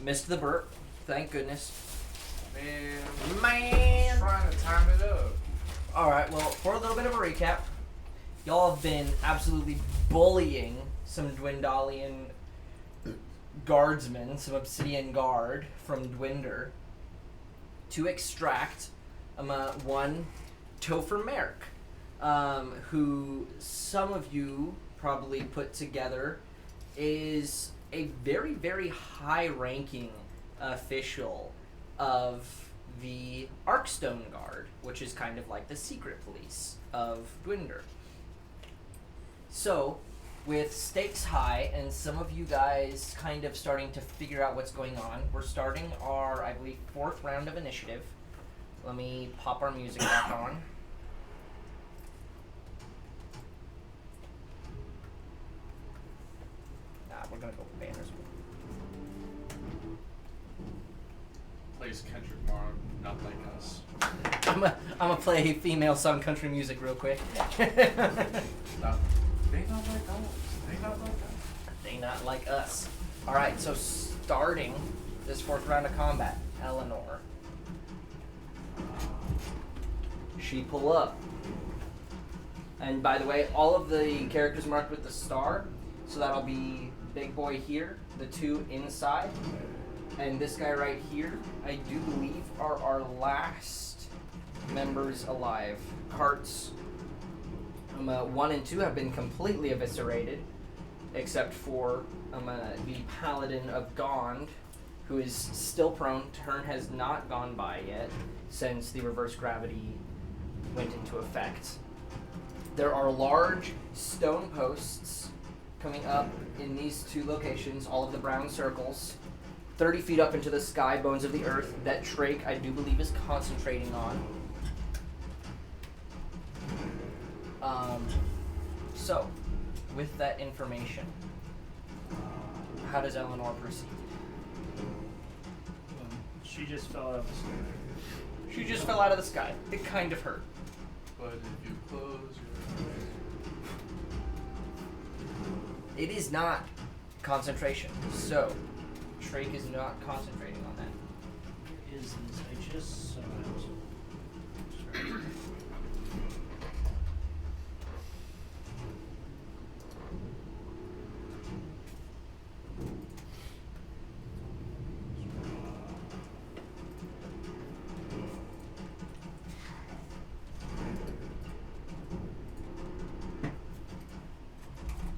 Missed the burp. Thank goodness. Man. Trying to time it up. Alright, well, for a little bit of a recap, y'all have been absolutely bullying some Dwendalian guardsmen, some Obsidian guard from Dwinder, to extract one Topher Merrick, who some of you probably put together is a very, very high-ranking official of the Arkstone Guard, which is kind of like the secret police of Dwinder. So, with stakes high and some of you guys kind of starting to figure out what's going on, we're starting our, I believe, 4th round of initiative. Let me pop our music back on. Nah, we're gonna go with banners. Plays Kendrick Lamar, not like us. I'm gonna play female sung country music real quick. Not, they not like us. They not like us. They not like us. Alright, so starting this 4th round of combat, Eleanor. She pull up. And by the way, all of the characters marked with the star, so that'll be Big Boy here, the 2 inside, and this guy right here, I do believe are our last members alive. Hearts 1 and 2 have been completely eviscerated, except for the Paladin of Gond, who is still prone. Turn has not gone by yet since the reverse gravity went into effect. There are large stone posts coming up in these 2 locations, all of the brown circles, 30 feet up into the sky, bones of the earth, that Trake, I do believe, is concentrating on. So, with that information, how does Eleanor proceed? She just fell out of the sky. She just fell out of the sky. It kind of hurt. But if you close your It is not concentration, so Trake is not concentrating on that. Where is this? I just saw it.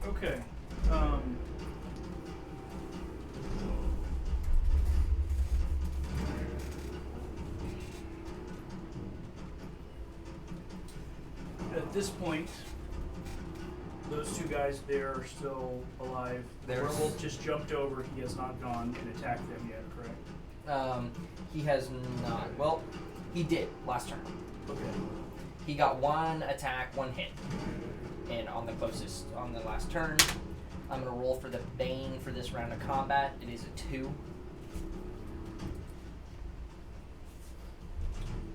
Okay. At this point, those 2 guys there are still alive. The There's- werewolf just jumped over. He has not gone and attacked them yet, correct? He has not. Well, he did last turn. Okay. He got 1 attack, 1 hit. And on the last turn, I'm gonna roll for the Bane for this round of combat. It is a 2.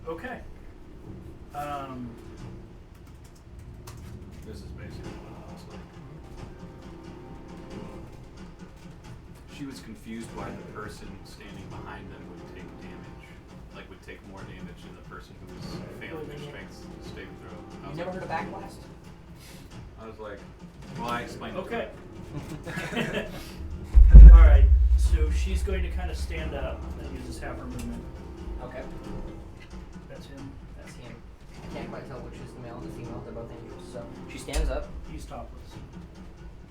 Okay. This is basically what it looks like. She was confused why the person standing behind them would take damage. Like, would take more damage than the person who was failing their strength saving throw. I You was never like, heard of Backblast? I was like, well, I explained it to Okay. her. All right. So she's going to kind of stand up and uses half her movement. Okay, That's him. that's him. I can't quite tell which is the male and the female. They're both angels. So she stands up. He's topless.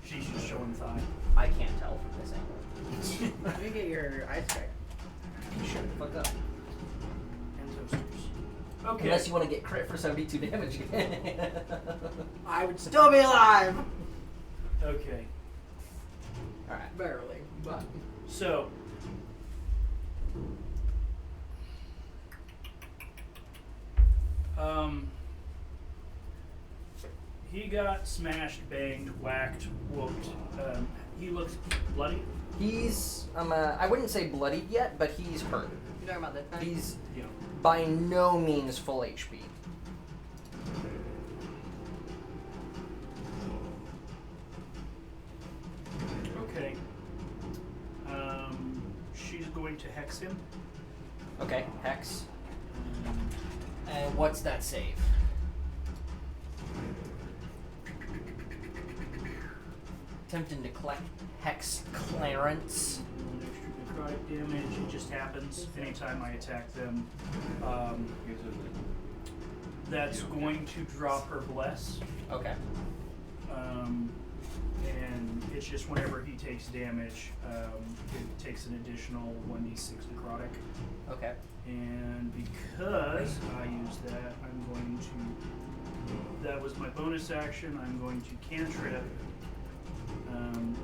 She's just showing thigh. I can't tell from this angle. Let me get your eyes checked. Shut the fuck up. And toasters. Okay. Unless you want to get crit for 72 damage again. I would still be alive. Okay. Alright. Barely, but So. He got smashed, banged, whacked, whooped. He looks bloody. He's, I wouldn't say bloodied yet, but he's hurt. you talking about this guy? He's Yeah. by no means full HP. Okay. she's going to hex him. Okay, hex. And what's that save? Attempting to collect hex clearance. Extra necrotic damage. It just happens anytime I attack them. That's going to drop her bless. Okay. And it's just whenever he takes damage, it takes an additional 1d6 necrotic. Okay. And because I used that, I'm going to. That was my bonus action. I'm going to cantrip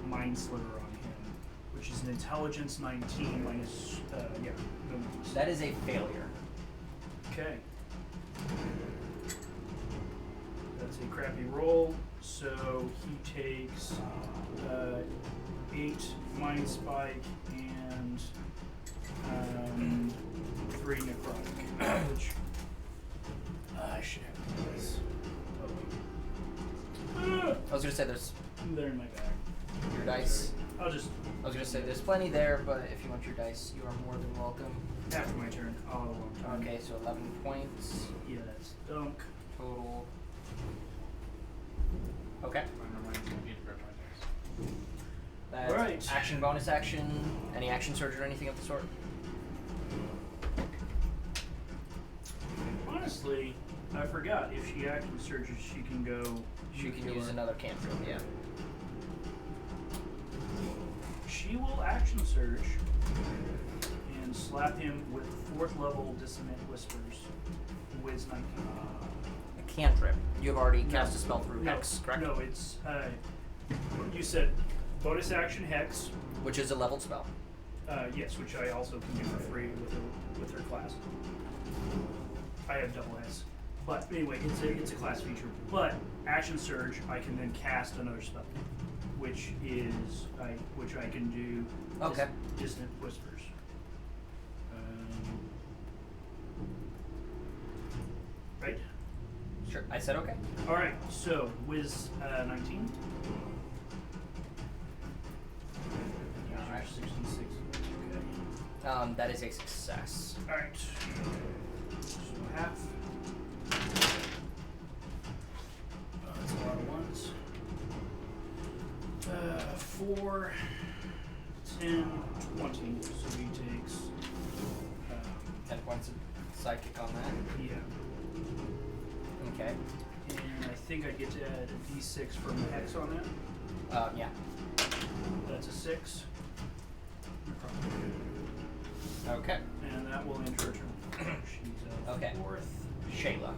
Mind Sliver on him, which is an intelligence 19 minus. No minus. That is a failure. Okay. That's a crappy roll. So he takes 8 Mind Spike and 3 necrotic, which I should have this. I was gonna say there's They're in my bag. your dice. I'll just I was gonna say there's plenty there, but if you want your dice, you are more than welcome. after my turn. I'll have a long time. Okay, so 11 points Yeah, that's dunk. total. Okay. That's Alright. action, bonus action, any action surge or anything of the sort? Honestly, I forgot. If she action surges, she can go. She can nuclear. use another cantrip, yeah. She will action surge and slap him with 4th level Dissonant Whispers. Wiz 19. A cantrip. You have already cast a spell through No, Hex, correct? No, it's you said bonus action Hex. Which is a leveled spell. Yes, which I also can do for free with her class. I have double S. But anyway, it's a class feature. But action surge, I can then cast another spell, which I can do. Okay. Dissonant Whispers. Right. Sure. I said okay. All right. So Wiz 19. All right. 66. Okay. That is a success. All right. So half. That's a lot of ones. 4, 10, 20. So he takes. 10 points of psychic on that. Yeah. Okay. And I think I get to add a d6 from the hex on that. Yeah. That's a 6. Okay. And that will end her turn. She's Okay. 4th. Shayla.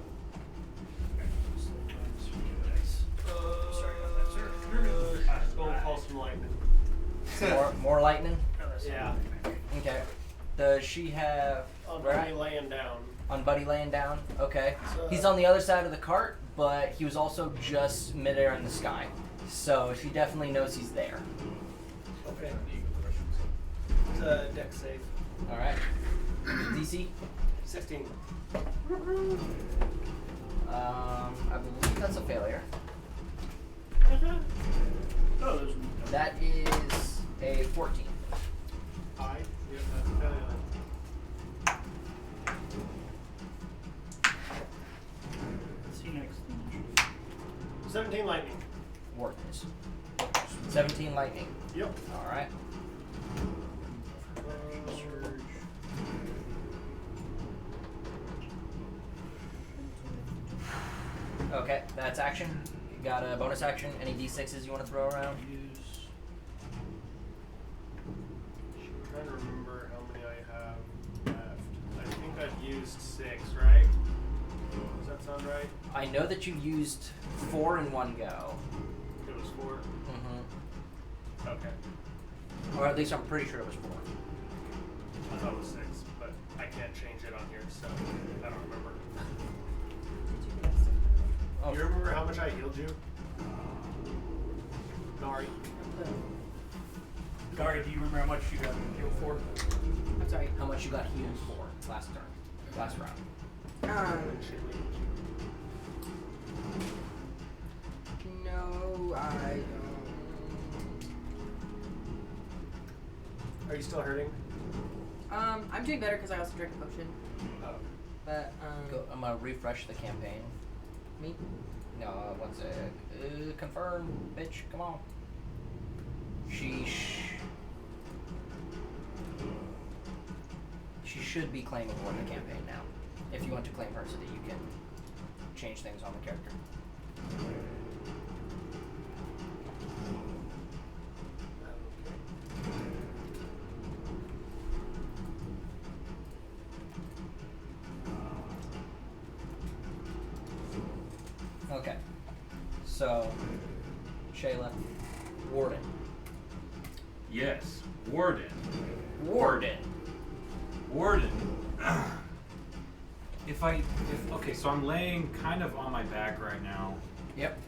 Sorry about that, sir. Go call some lightning. More lightning? Yeah. Okay. Does she have Already laying down. on Buddy laying down? Okay. So- He's on the other side of the cart, but he was also just midair in the sky. So she definitely knows he's there. Okay. It's a deck save. Alright. DC? 16. I believe that's a failure. Oh, there's That is a 14. Yep, that's a failure. See next. 17 lightning. Wardness. 17 lightning. Yep. Alright. Surge. Okay, that's action. You got a bonus action. Any d6s you want to throw around? Use. I'm trying to remember how many I have left. I think I've used 6, right? Does that sound right? I know that you used 4 in one go. It was 4. Mm-hmm. Okay. Or at least I'm pretty sure it was 4. I thought it was 6, but I can't change it on here, so I don't remember. Oh, You remember how much I healed you? Nari. Dari, do you remember how much you got healed for? I'm sorry. how much you got healed for last turn? Last round. No, I don't. Are you still hurting? I'm doing better because I also drank a potion. Oh. But I'm gonna refresh the campaign. me. No, one sec. Confirm, bitch. Come on. She should be claimable in the campaign now. If you want to claim her, so that you can change things on the character. Okay. So, Shayla, Warden. Yes, Warden. Warden. Warden. Okay, so I'm laying kind of on my back right now Yep.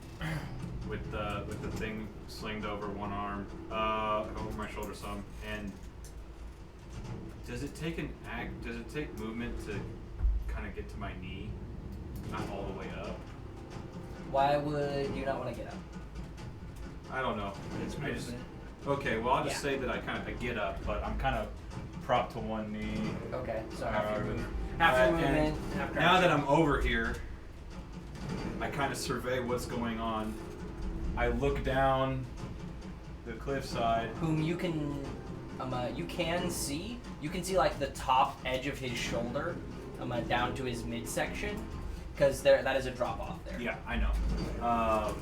with the thing slinged over one arm, over my shoulder some. And does it take movement to kind of get to my knee, not all the way up? Why would you not want to get up? I don't know. It's I just, movement. okay, well I'll just Yeah. say that I get up, but I'm kind of propped to one knee. Okay, so half your Uh, movement. Half your and movement, half now that crouching. I'm over here, I kind of survey what's going on. I look down the cliffside. Whom you can see. You can see like the top edge of his shoulder, down to his midsection, because that is a drop off there. Yeah, I know.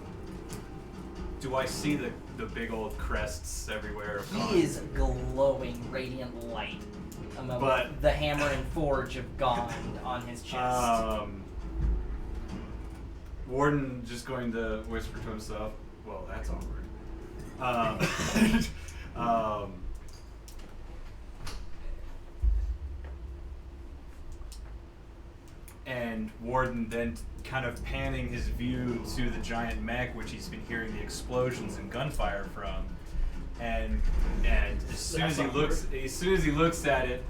Do I see the big old crests everywhere? Of Gaunt? He is glowing radiant light. But- the hammer and forge of Gond on his chest. Warden just going to whisper to himself. Well, that's awkward. And Warden then kind of panning his view to the giant mech, which he's been hearing the explosions and gunfire from, and as soon as he looks at it,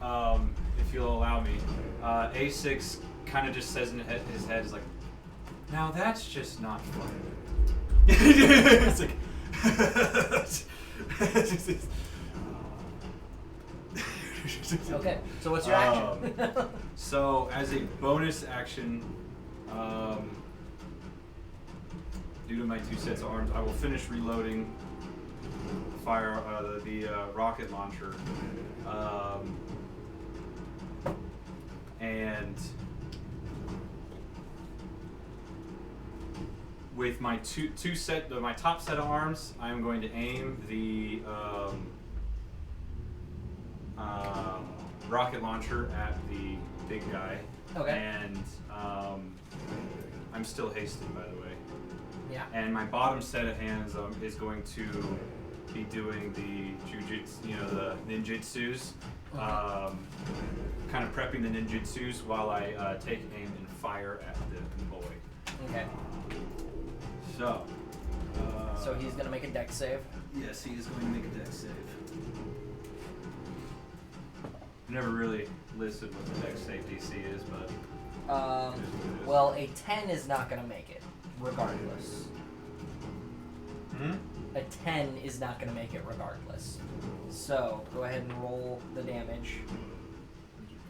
if you'll allow me, A6 kind of just says in his head, is like, now that's just not fun. It's like. Okay, so what's your action? So as a bonus action, due to my 2 sets of arms, I will finish reloading the rocket launcher, and with my my top set of arms, I am going to aim the rocket launcher at the big guy. Okay. And I'm still hasted, by the way. Yeah. And my bottom set of hands is going to be doing the jujitsu, the ninjutsus. Kind of prepping the ninjutsus while I take aim and fire at the boy. Okay. So. So he's gonna make a dex save. Yes, he is going to make a dex save. Never really listed what the dex save DC is, but. Well, a 10 is not gonna make it, regardless. A 10 is not gonna make it regardless. So go ahead and roll the damage.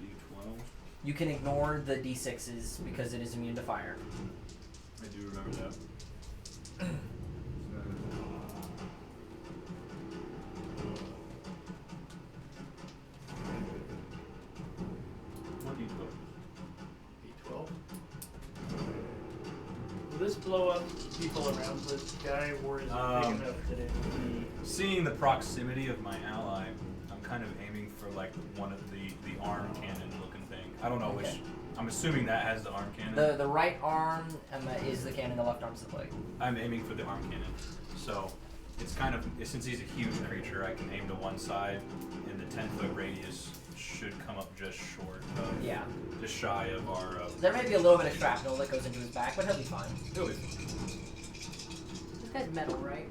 D12. You can ignore the d6s because it is immune to fire. I do remember that. What D12? D12. Will this blow up people around the guy, or is it big enough that it would be... Seeing the proximity of my ally, I'm kind of aiming for like one of the arm cannon looking thing. I don't know Okay. which. I'm assuming that has the arm cannon. The right arm is the cannon, the left arm's the blade. I'm aiming for the arm cannon. So it's kind of, since he's a huge creature, I can aim to one side, and the 10-foot radius should come up just short of, Yeah. just shy of our. There may be a little bit of shrapnel that goes into his back, but he'll be fine. He'll be This guy's metal, right?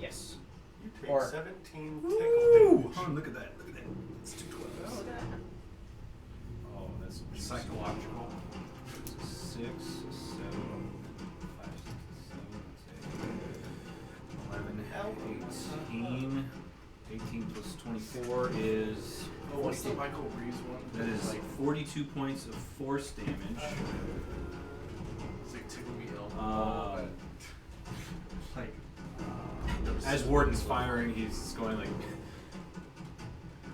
Yes. You take Or- 17 Woo! tickle damage. Oh, look at that! Look at that! It's 2 12. Oh, look at that. Oh, that's psychological. 6, 7, 5, 6, 7, 8, 11, 18 plus 24 is. Oh, what's the Michael Reeves one? That is like 42 points of force damage. it's like Tickle Me Elmo. Like, as Warden's firing, he's going like,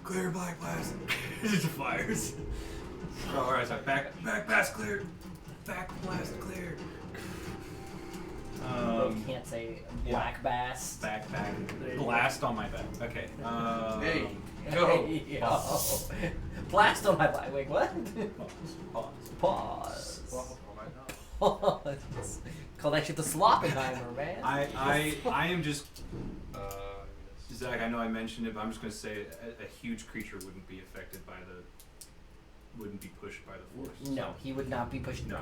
clear black blast. Just fires. Oh, alright, so back blast clear. Back blast clear. You can't say black bass. Back blast on my back. Okay. Hey, go. Hey, yo. Blast on my back. Wait, what? Pause. Pause. Pause. Call that shit the Sloppenheimer, man. I am just. Zach, I know I mentioned it, but I'm just going to say a huge creature wouldn't be affected by wouldn't be pushed by the force. No, he would not be pushed No.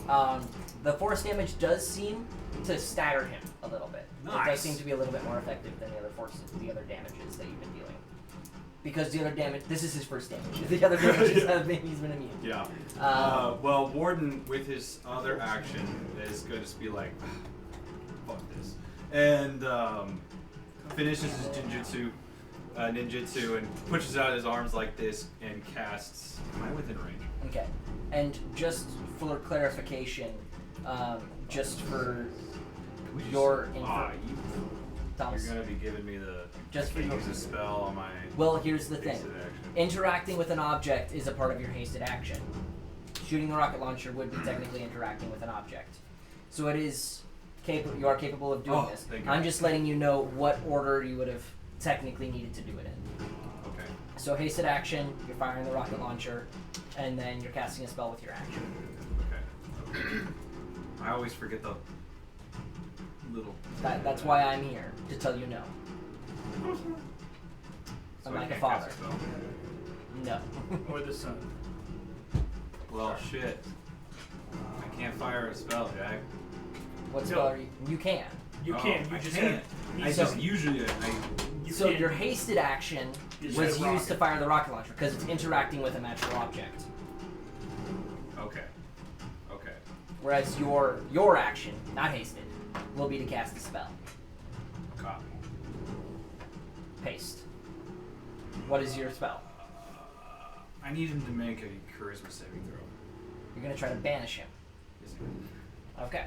down. The force damage does seem to stagger him a little bit. It does Nice. seem to be a little bit more effective than the other damages that you've been dealing. Because the other damage, this is his first damage. The other damages have been, he's been immune. Yeah. Um, Well, Warden, with his other action, is going to just be like, fuck this. And finishes his ninjutsu and pushes out his arms like this and casts. Am I within range? Okay. And just for clarification, just for your info, Thomas. You're going to be giving me the. Just I for can your- use a spell on my. Well, here's the thing. hasted action. Interacting with an object is a part of your hasted action. Shooting the rocket launcher would be technically interacting with an object. So it is you are capable of doing Oh, this. thank you. I'm just letting you know what order you would have technically needed to do it in. Okay. So hasted action, you're firing the rocket launcher, and then you're casting a spell with your action. Okay. I always forget the little. That's why I'm here, to tell you no. So I'm I like a can't cast father. spell. No. Or the sun. Well, shit. I can't fire a spell, Jack. What No. spell are you? You can. You Oh, can. You I just can't. have. I So- just usually. You So can't. your hasted action You was said used rocket. to fire the rocket launcher because it's interacting with a magical object. Okay. Okay. Whereas your action, not hasted, will be to cast a spell. Copy. Paste. What is your spell? I need him to make a charisma saving throw. You're gonna try to banish him. Is Okay.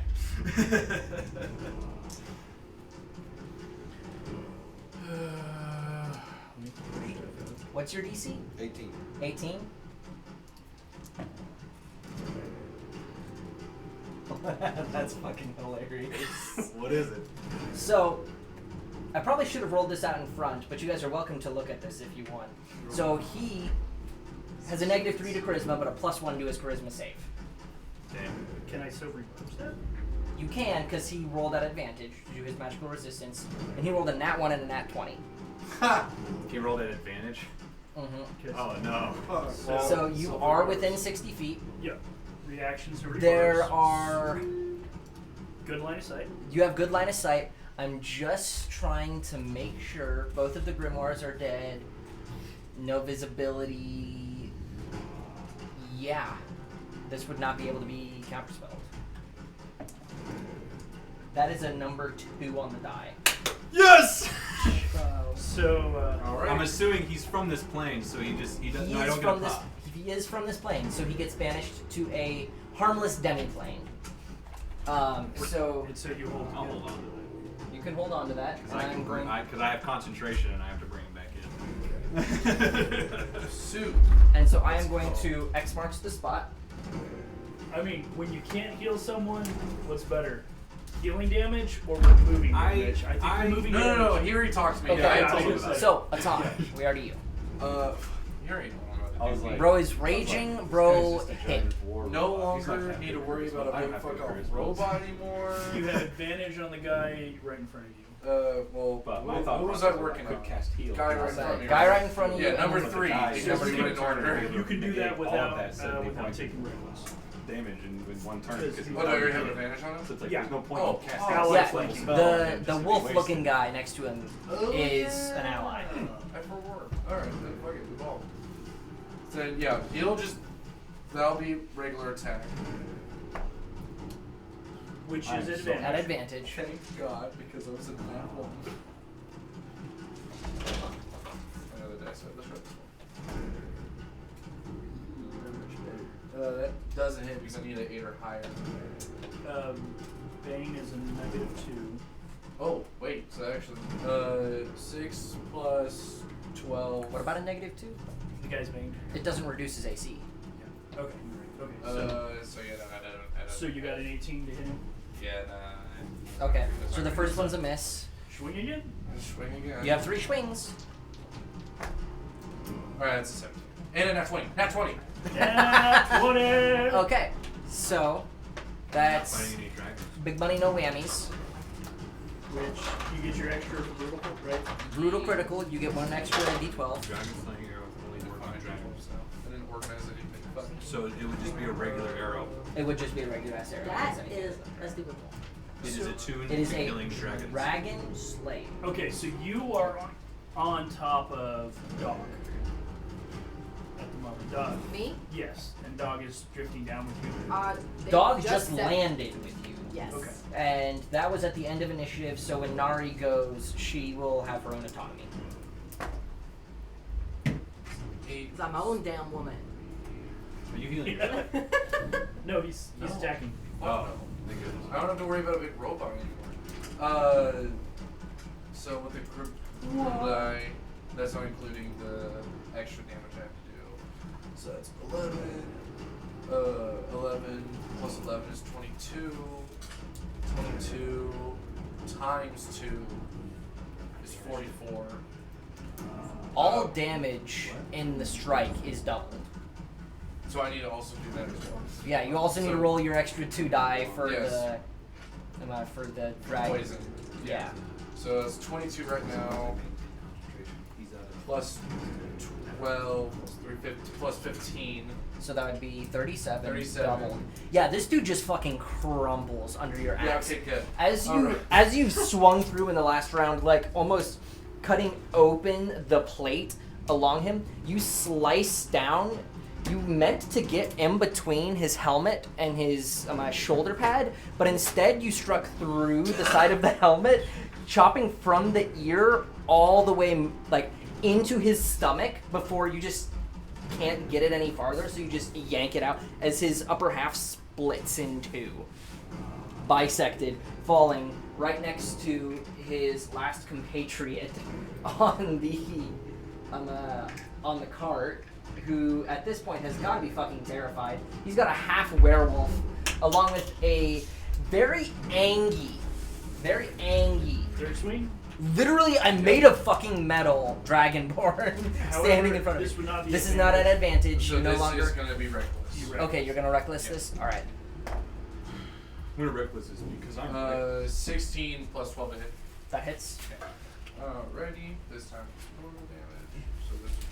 What's your DC? 18. 18? That's fucking hilarious. What is it? So, I probably should have rolled this out in front, but you guys are welcome to look at this if you want. So he has a -3 to charisma, but a +1 to his charisma save. Damn. Can I so reverse that? You can, because he rolled at advantage due to his magical resistance, and he rolled a nat 1 and a nat 20. He rolled at advantage. Mm-hmm. 'Cause- Oh no. So you are within 60 feet. Yeah. Reactions or There reverse. are... Good line of sight. You have good line of sight. I'm just trying to make sure both of the grimoires are dead. No visibility. Yeah. This would not be able to be counterspelled. That is a number 2 on the die. Yes. So, All right. I'm assuming he's from this plane, so he doesn't. He I is don't get a from this. pop. He is from this plane, so he gets banished to a harmless demi-plane. So and so you hold. I'll hold on to you can hold on to that. that. I can I'm bring. going, Because I have concentration and I have to bring him back in. Suit. and so I am going to X marks the spot. I mean, when you can't heal someone, what's better? Healing damage or removing damage? I think removing No, damage. no, no. He already talked to me. Okay, Yeah, I yeah, told I him was that. gonna So Atan, we already you. You already know what I'm about to I was do. like- Bro is raging. Bro hit. No longer need to worry about a big fuck off robot anymore. You have advantage on the guy right in front of you. Well, But my what, thought what was process I working could on? cast heal. Guy right in front of me. Guy right in front of you. Yeah, number and then- 3. guy- Take so everybody you in can order. You can do Negate that all of without that 70 without points. taking reckless. damage in one turn. Because Because he- Oh, no, you already have advantage on So him? it's like Yeah. there's no point Oh, in casting oh, a Yeah, spell the and the just wolf-looking wasting. guy next to him is an ally. I forward. Alright, then fuck it, we ball. Then, yeah, that'll be regular attack. Which I'm is so- advantage. At advantage. Thank God, because I was in that one. so let's try this one. That doesn't hit because I need an 8 or higher. Bane is a -2. Oh, wait, so actually, 6 plus 12. What about a -2? The guy's Bane. It doesn't reduce his AC. Okay. Okay. So yeah, no, I don't. So you got an 18 to hit him. Yeah, nah. Okay, That's so not the gonna first do one's a something. miss. Swing again. Swing again. You have 3 swings. Alright, that's a 17. And a nat 20. Nat 20! Yeah, 20. Okay, so that's Fighting any dragons. big money, no whammies. Which you get your extra brutal, right? Brutal critical, you get 1 extra D12. Dragon slaying arrow can only work on dragons. I didn't organize anything. Fuck. So it would just be a regular arrow. It would just be a regular ass arrow. That is doable. It is attuned It is to a killing dragons. dragon slave. Okay, so you are on top of Dog at the moment. Dog. Me? Yes, and Dog is drifting down with you. They Dog just said- landed with you. Yes. Okay. And that was at the end of initiative, so when Nari goes, she will have her own autonomy. 8. Cause I'm my own damn woman. Are you healing? No, he's No. attacking. Oh, thank goodness. I don't have to worry about a big robot anymore. So with the group die, that's not including the extra damage I have to do. So that's 11. 11 plus 11 is 22. 22 times 2 is 44. All damage in the strike is doubled. So I need to also do that as well. Yeah, you also need to So- roll your extra 2 die for Yes. for the dragon. Poison. Yeah. So it's 22 right now. He's out of. Plus 12 plus 15. So that would be 37. 37. Doubled. Yeah, this dude just fucking crumbles under your Yeah, axe. okay, good. As you Alright. as you've swung through in the last round, like almost cutting open the plate along him, you slice down. You meant to get in between his helmet and his shoulder pad, but instead you struck through the side of the helmet, chopping from the ear all the way like into his stomach before you just can't get it any farther, so you just yank it out as his upper half splits in two, bisected, falling right next to his last compatriot on the cart, who at this point has got to be fucking terrified. He's got a half werewolf along with a very angy, Third swing. literally a made of fucking metal dragonborn standing in front of this you. would not be This is not an advantage. So You no this longer. is gonna be reckless. You Okay, you're gonna reckless Yeah. this. All right, I'm gonna reckless this because I'm. 16 plus 12 to hit. that hits. Alrighty, this time it's normal damage. So this would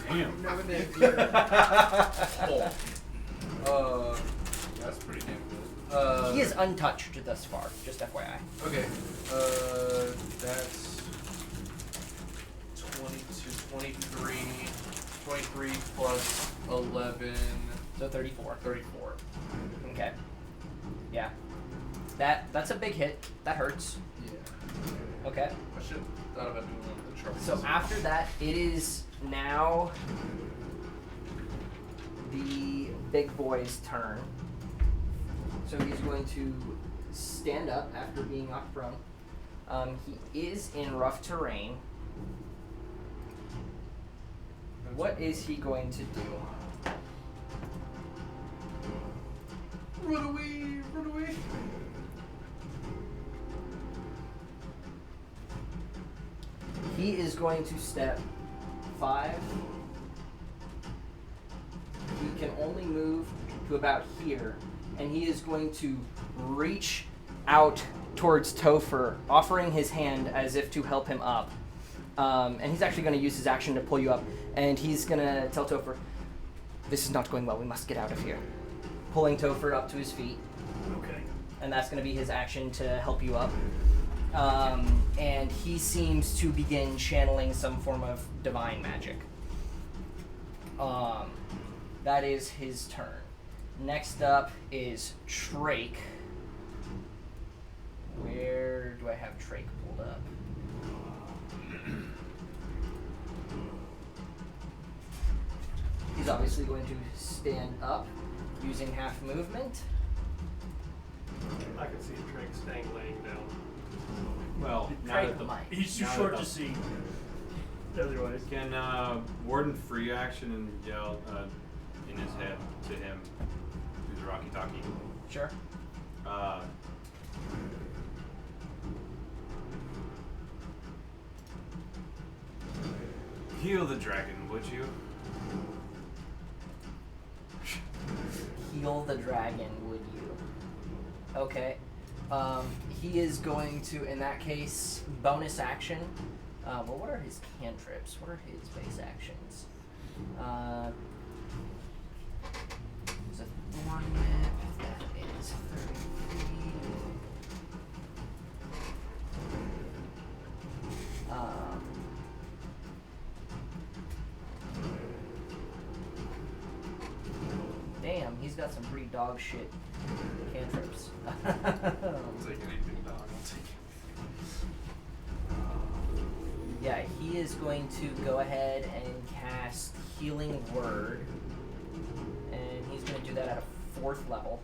Damn. Never been. just be 4. That's pretty damn good. He is untouched thus far. Just FYI. Okay, that's 22, 23 plus 11, So 34. 34. Okay. Yeah. That's a big hit. That hurts. Yeah. Okay. I should have thought about doing one of the charges. So after that, it is now the big boy's turn. So he's going to stand up after being knocked prone. He is in rough terrain. What is he going to do? Run away! Run away! He is going to step 5. He can only move to about here, and he is going to reach out towards Topher, offering his hand as if to help him up. And he's actually going to use his action to pull you up, and he's going to tell Topher, "This is not going well. We must get out of here." Pulling Topher up to his feet, Okay. and that's going to be his action to help you up. And he seems to begin channeling some form of divine magic. That is his turn. Next up is Trake. Where do I have Trake pulled up? He's obviously going to stand up using half movement. I can see Drake staying laying down. Well, now Trake that the might. He's too now short that to the- see. Otherwise. Can Warden free action and yell in his head to him through the Rocky Talkie? Sure. Heal the dragon, would you? Heal the dragon, would you? Okay. He is going to, in that case, bonus action. Well, what are his cantrips? What are his base actions? There's a thorn whip. That is 30 feet. Damn, he's got some pretty dog shit cantrips. I'll take anything, dog. I'll take anything. Yeah, he is going to go ahead and cast Healing Word. And he's going to do that at a 4th level.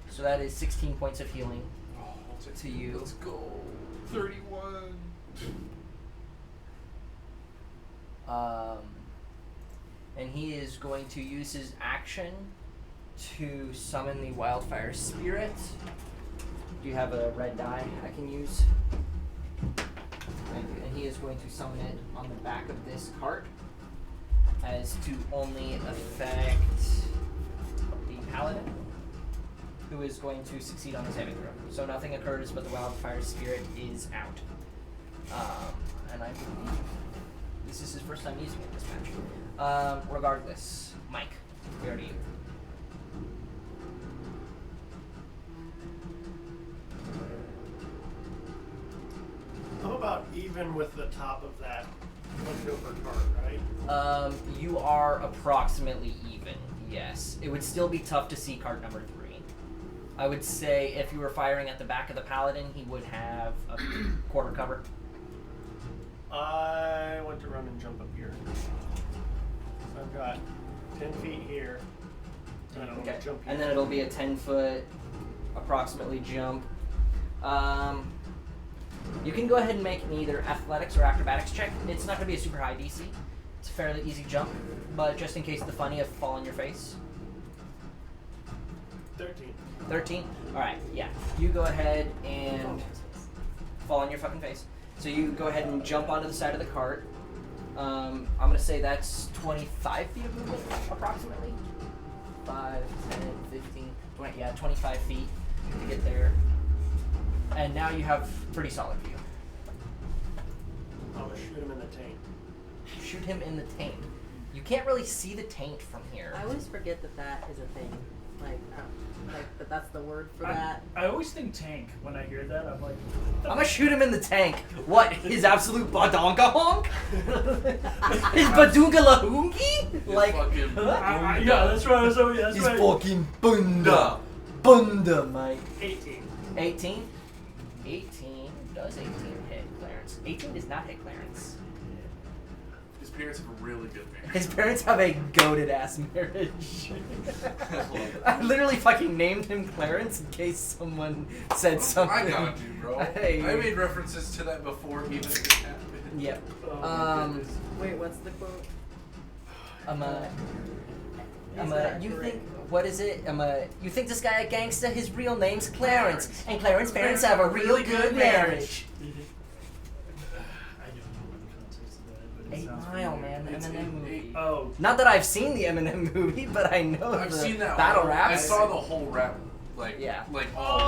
So that is 16 points of healing. Oh, I'll take To you. Let's go. 31. And he is going to use his action to summon the Wildfire Spirit. Do you have a red die I can use? Thank you. And he is going to summon it on the back of this cart as to only affect the Paladin, who is going to succeed on the saving throw. So nothing occurs, but the Wildfire Spirit is out. And I believe this is his first time using it this match. Regardless, Mike, we are to you. I'm about even with the top of that leftover cart, right? You are approximately even, yes. It would still be tough to see card number 3. I would say if you were firing at the back of the Paladin, he would have a quarter cover. I want to run and jump up here. So I've got 10 feet here. And I want Okay. to jump here. And then it'll be a 10-foot approximately jump. You can go ahead and make either athletics or acrobatics check. It's not going to be a super high DC. It's a fairly easy jump, but just in case the funny of fall on your face. 13. 13? Alright, yeah. You go ahead and fall on your fucking face. So you go ahead and jump onto the side of the cart. I'm going to say that's 25 feet of movement, approximately. 5, 10, 15, 20, yeah, 25 feet to get there. And now you have pretty solid view. I'm going to shoot him in the tank. Shoot him in the taint. You can't really see the taint from here. I always forget that that is a thing. Like that that's the word for that. I always think tank when I hear that. I'm like, I'm gonna shoot him in the tank. What? His absolute badonka honk? His badunga lahungi? Like, fucking yeah, that's right. That's he's right. fucking bunda. Bunda, Mike. 18. 18? 18. Does 18 hit Clarence? 18 does not hit Clarence. His parents have a really good marriage. His parents have a goated ass marriage. I literally fucking named him Clarence in case someone said something. I got you, bro. Hey. I made references to that before even it happened. Yep. Oh, my goodness. Wait, what's the quote? you think, what is it? You think this guy a gangster? His real name's Clarence. And Clarence's parents have a real good marriage. I don't know the context of that, but it 8 sounds Mile, familiar. man, the It's Eminem movie. Oh, Not that I've seen the Eminem movie, but I know I've the seen that battle one. raps. I saw the whole rap, like, Yeah. like all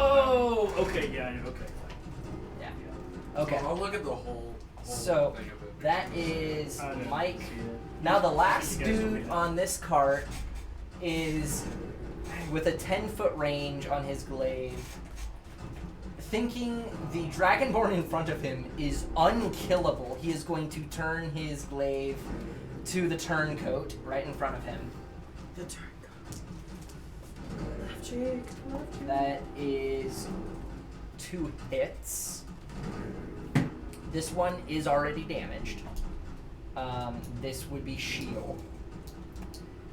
of them. oh, okay, yeah, I know, okay. Yeah. Yeah. Okay. So I'll look at the whole So, thing of it. that is I didn't Mike. see it. Now the last You guys will dude be- on this cart is with a 10-foot range on his glaive, thinking the Dragonborn in front of him is unkillable, he is going to turn his glaive to the turncoat right in front of him. The turncoat. Left cheek. Left cheek. That is 2 hits. This one is already damaged. This would be Shield.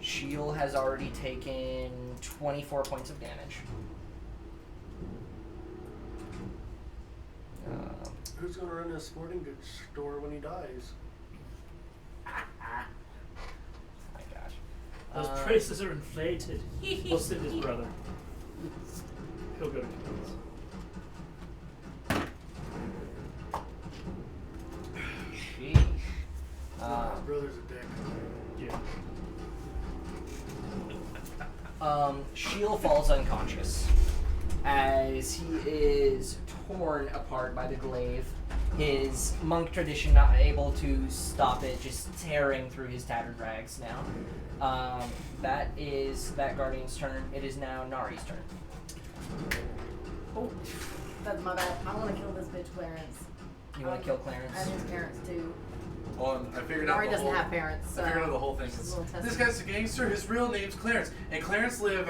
Shield has already taken 24 points of damage. Who's gonna run a sporting goods store when he dies? My gosh. Those prices are inflated. We'll send his brother. He'll go to Canadians. Sheesh. His brother's a dick. Yeah. Shield falls unconscious as he is torn apart by the glaive. His monk tradition not able to stop it, just tearing through his tattered rags now. That is that guardian's turn. It is now Nari's turn. Oh, that's my bad. I want to kill this bitch, Clarence. You want to kill Clarence? And his parents too. Well, I figured out Nari the doesn't whole. have parents, so I figured out the whole thing. it's a Is little this testy. guy's a gangster. His real name's Clarence, and Clarence lives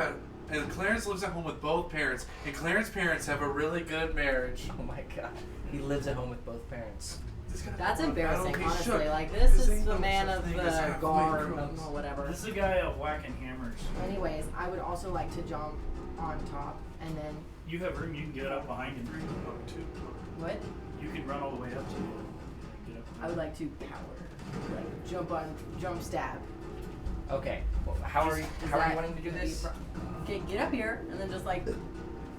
at home with both parents. And Clarence's parents have a really good marriage. Oh my god. He lives at home with both parents. This guy- That's I don't embarrassing, think honestly. should. Like, this is ain't the no man such of thing the as halfway guard crooks. or whatever. This is a guy of whacking hammers. Anyways, I would also like to jump on top and then You have room. You can get up behind him. what? You can run all the way up to him. Get up. I would like to power, like jump stab. Okay. Well, how are you wanting to do this? Get up here and then just like.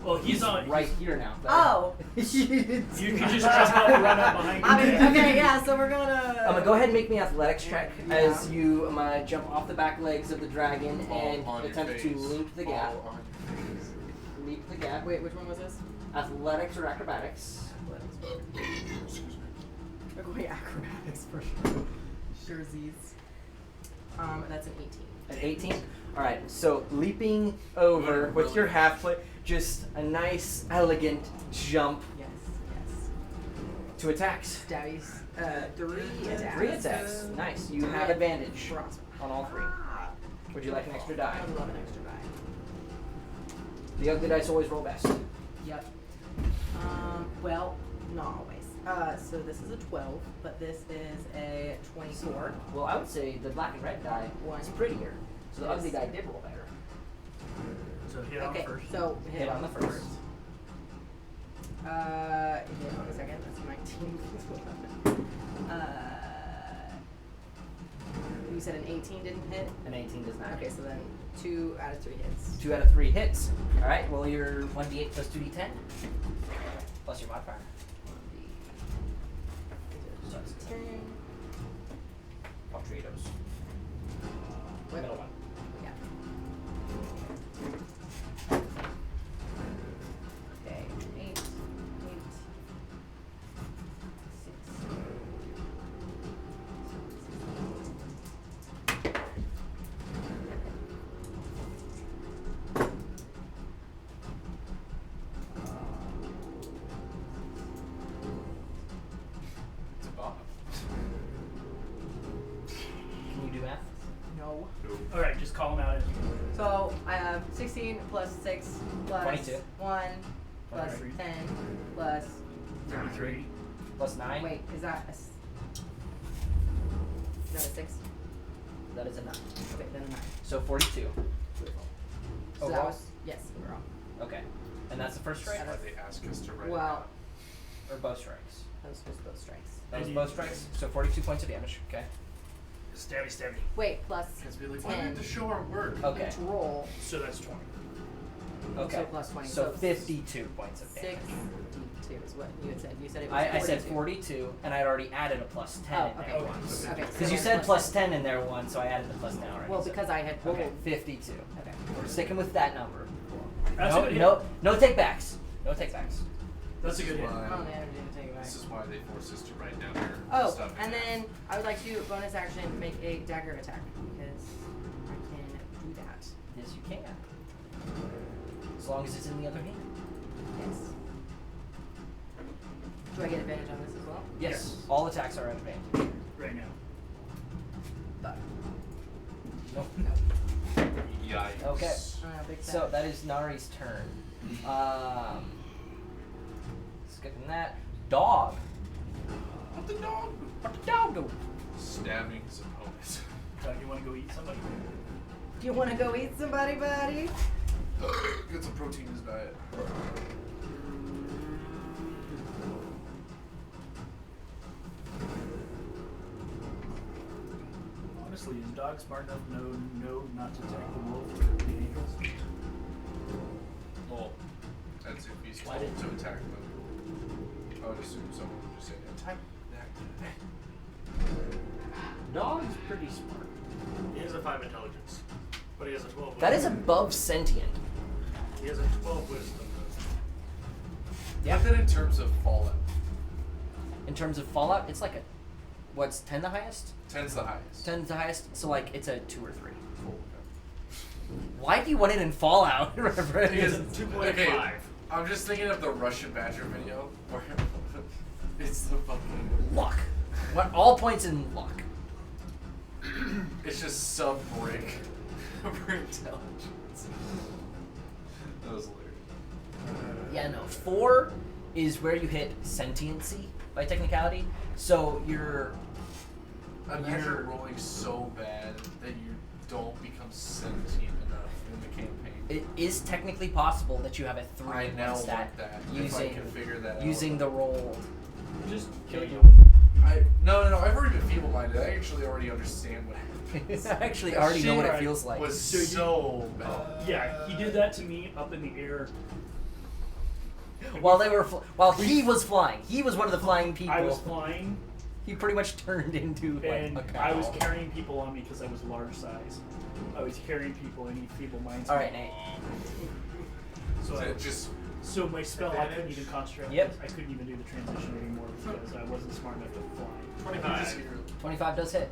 Well, he's on. right here now. Oh. You can just jump up and run up behind him. I mean, okay, yeah. So we're gonna. I'm gonna go ahead and make me an athletics check Yeah. as you jump off the back legs of the dragon Fall and on your attempt to face. leap the Fall gap. on your face. Leap the gap. Wait, which one was this? Athletics or acrobatics? Excuse me. We're going acrobatics for sure. Surezies. That's an 18. An 18? Alright, so leaping over with your half foot, just a nice, elegant jump Yes. to attacks. Stabbies. 3 attacks. 3 attacks. Nice. You have advantage For awesome. on all 3. Would you like an extra die? I would love an extra die. The ugly dice always roll best. Yep. Well, not always. So this is a 12, but this is a 24. Well, I would say the black and red die was prettier. So the Yes. ugly die did roll better. So hit on Okay, first. so Hit on the first. Hit on the second. That's 19. You said an 18 didn't hit? An 18 does not Okay, hit. so then 2 out of 3 hits. 2 out of 3 hits. Alright, well your 1d8 plus 2d10. Plus your modifier. 1d. Starts 10. Portrados. What? Middle one. Yeah. Okay, 8, 6. It's a bomb. Can you do math? No. All right, just call him out as you go. So I have 16 plus 6 plus 22. 1 plus 23. 10 plus 33. Plus 9? Wait, is that a 6? That is a 9. Okay, then a 9. So 42. Beautiful. So Overall? that was, yes, overall. Okay. And that's the first strike? That's why they ask us to write it Well, Or both strikes? that was supposed to both strikes. That was And both you- strikes? So 42 points of damage. Okay. Stabby, stabby. Wait, plus Because we like, why do we 10 have to show our work? Okay. each roll. So that's 20. Okay. So plus 20. So So 52 points of damage. 62 is what you had said. You said it was I said 42, and I'd already added a plus 10 Oh, in there okay. once. Okay. Because you said plus 10 in there once, so I added the plus 10 already. Well, so- because I had rolled. Okay, 52. Okay. We're sticking with that number. That's no, a good hit. no take backs. No take backs. That's a good hit. I don't have the energy to take it back. This is why they force us to write down their Oh, stuff. and then I would like to bonus action make a dagger attack because I can do that. Yes, you can. as long as it's in the other hand. Yes. Do I get advantage on this as well? Yes, Yes. all attacks are at advantage. Right now. But nope. Yikes. Okay. Big So fat. that is Nari's turn. Skipping that. Dog. What the dog? What the dog do? Stabbing his opponent. Doug, you want to go eat somebody? Do you want to go eat somebody, buddy? Get some protein in his diet. Honestly, is Dog smart enough to know not to attack the wolf or the angels? Well, that's if he's Why told did- to attack them. I would assume someone would just say, attack that. Dog's pretty smart. He has a 5 intelligence, but he has a 12 That is wisdom. above sentient. He has a 12 wisdom. Yeah. But then in terms of Fallout, In terms of Fallout, it's like a, what's 10 the highest? 10's the highest. 10's the highest, so like it's a 2 or 3. Cool, Why do you want it in Fallout? okay. Because, 2.5. okay, I'm just thinking of the Russian Badger video where it's the fucking. Luck. What all points in luck. It's just sub brick for intelligence. That was hilarious. Yeah, no. 4 is where you hit sentiency by technicality. So you're Imagine rolling so bad that you don't become sentient enough in the campaign. it is technically possible that you have a 3 I in now one stat want that. If I using can figure that out. using the roll. Just kill you. No, I've already been feeble-minded. I actually already understand what happens. I actually That already know what it shit feels like. Was So you- so bad. Yeah, he did that to me up in the air. While they were while he was flying, he was one of the flying people. I was flying, He pretty much turned into like and a cow. I was carrying people on me because I was large size. I was carrying people, and he feeble minds. All right, Nate. So, So it just so my spell, I couldn't Advantage. even concentrate. Yep. I couldn't even do the transition anymore because I wasn't smart enough to fly. 25. 25 does hit.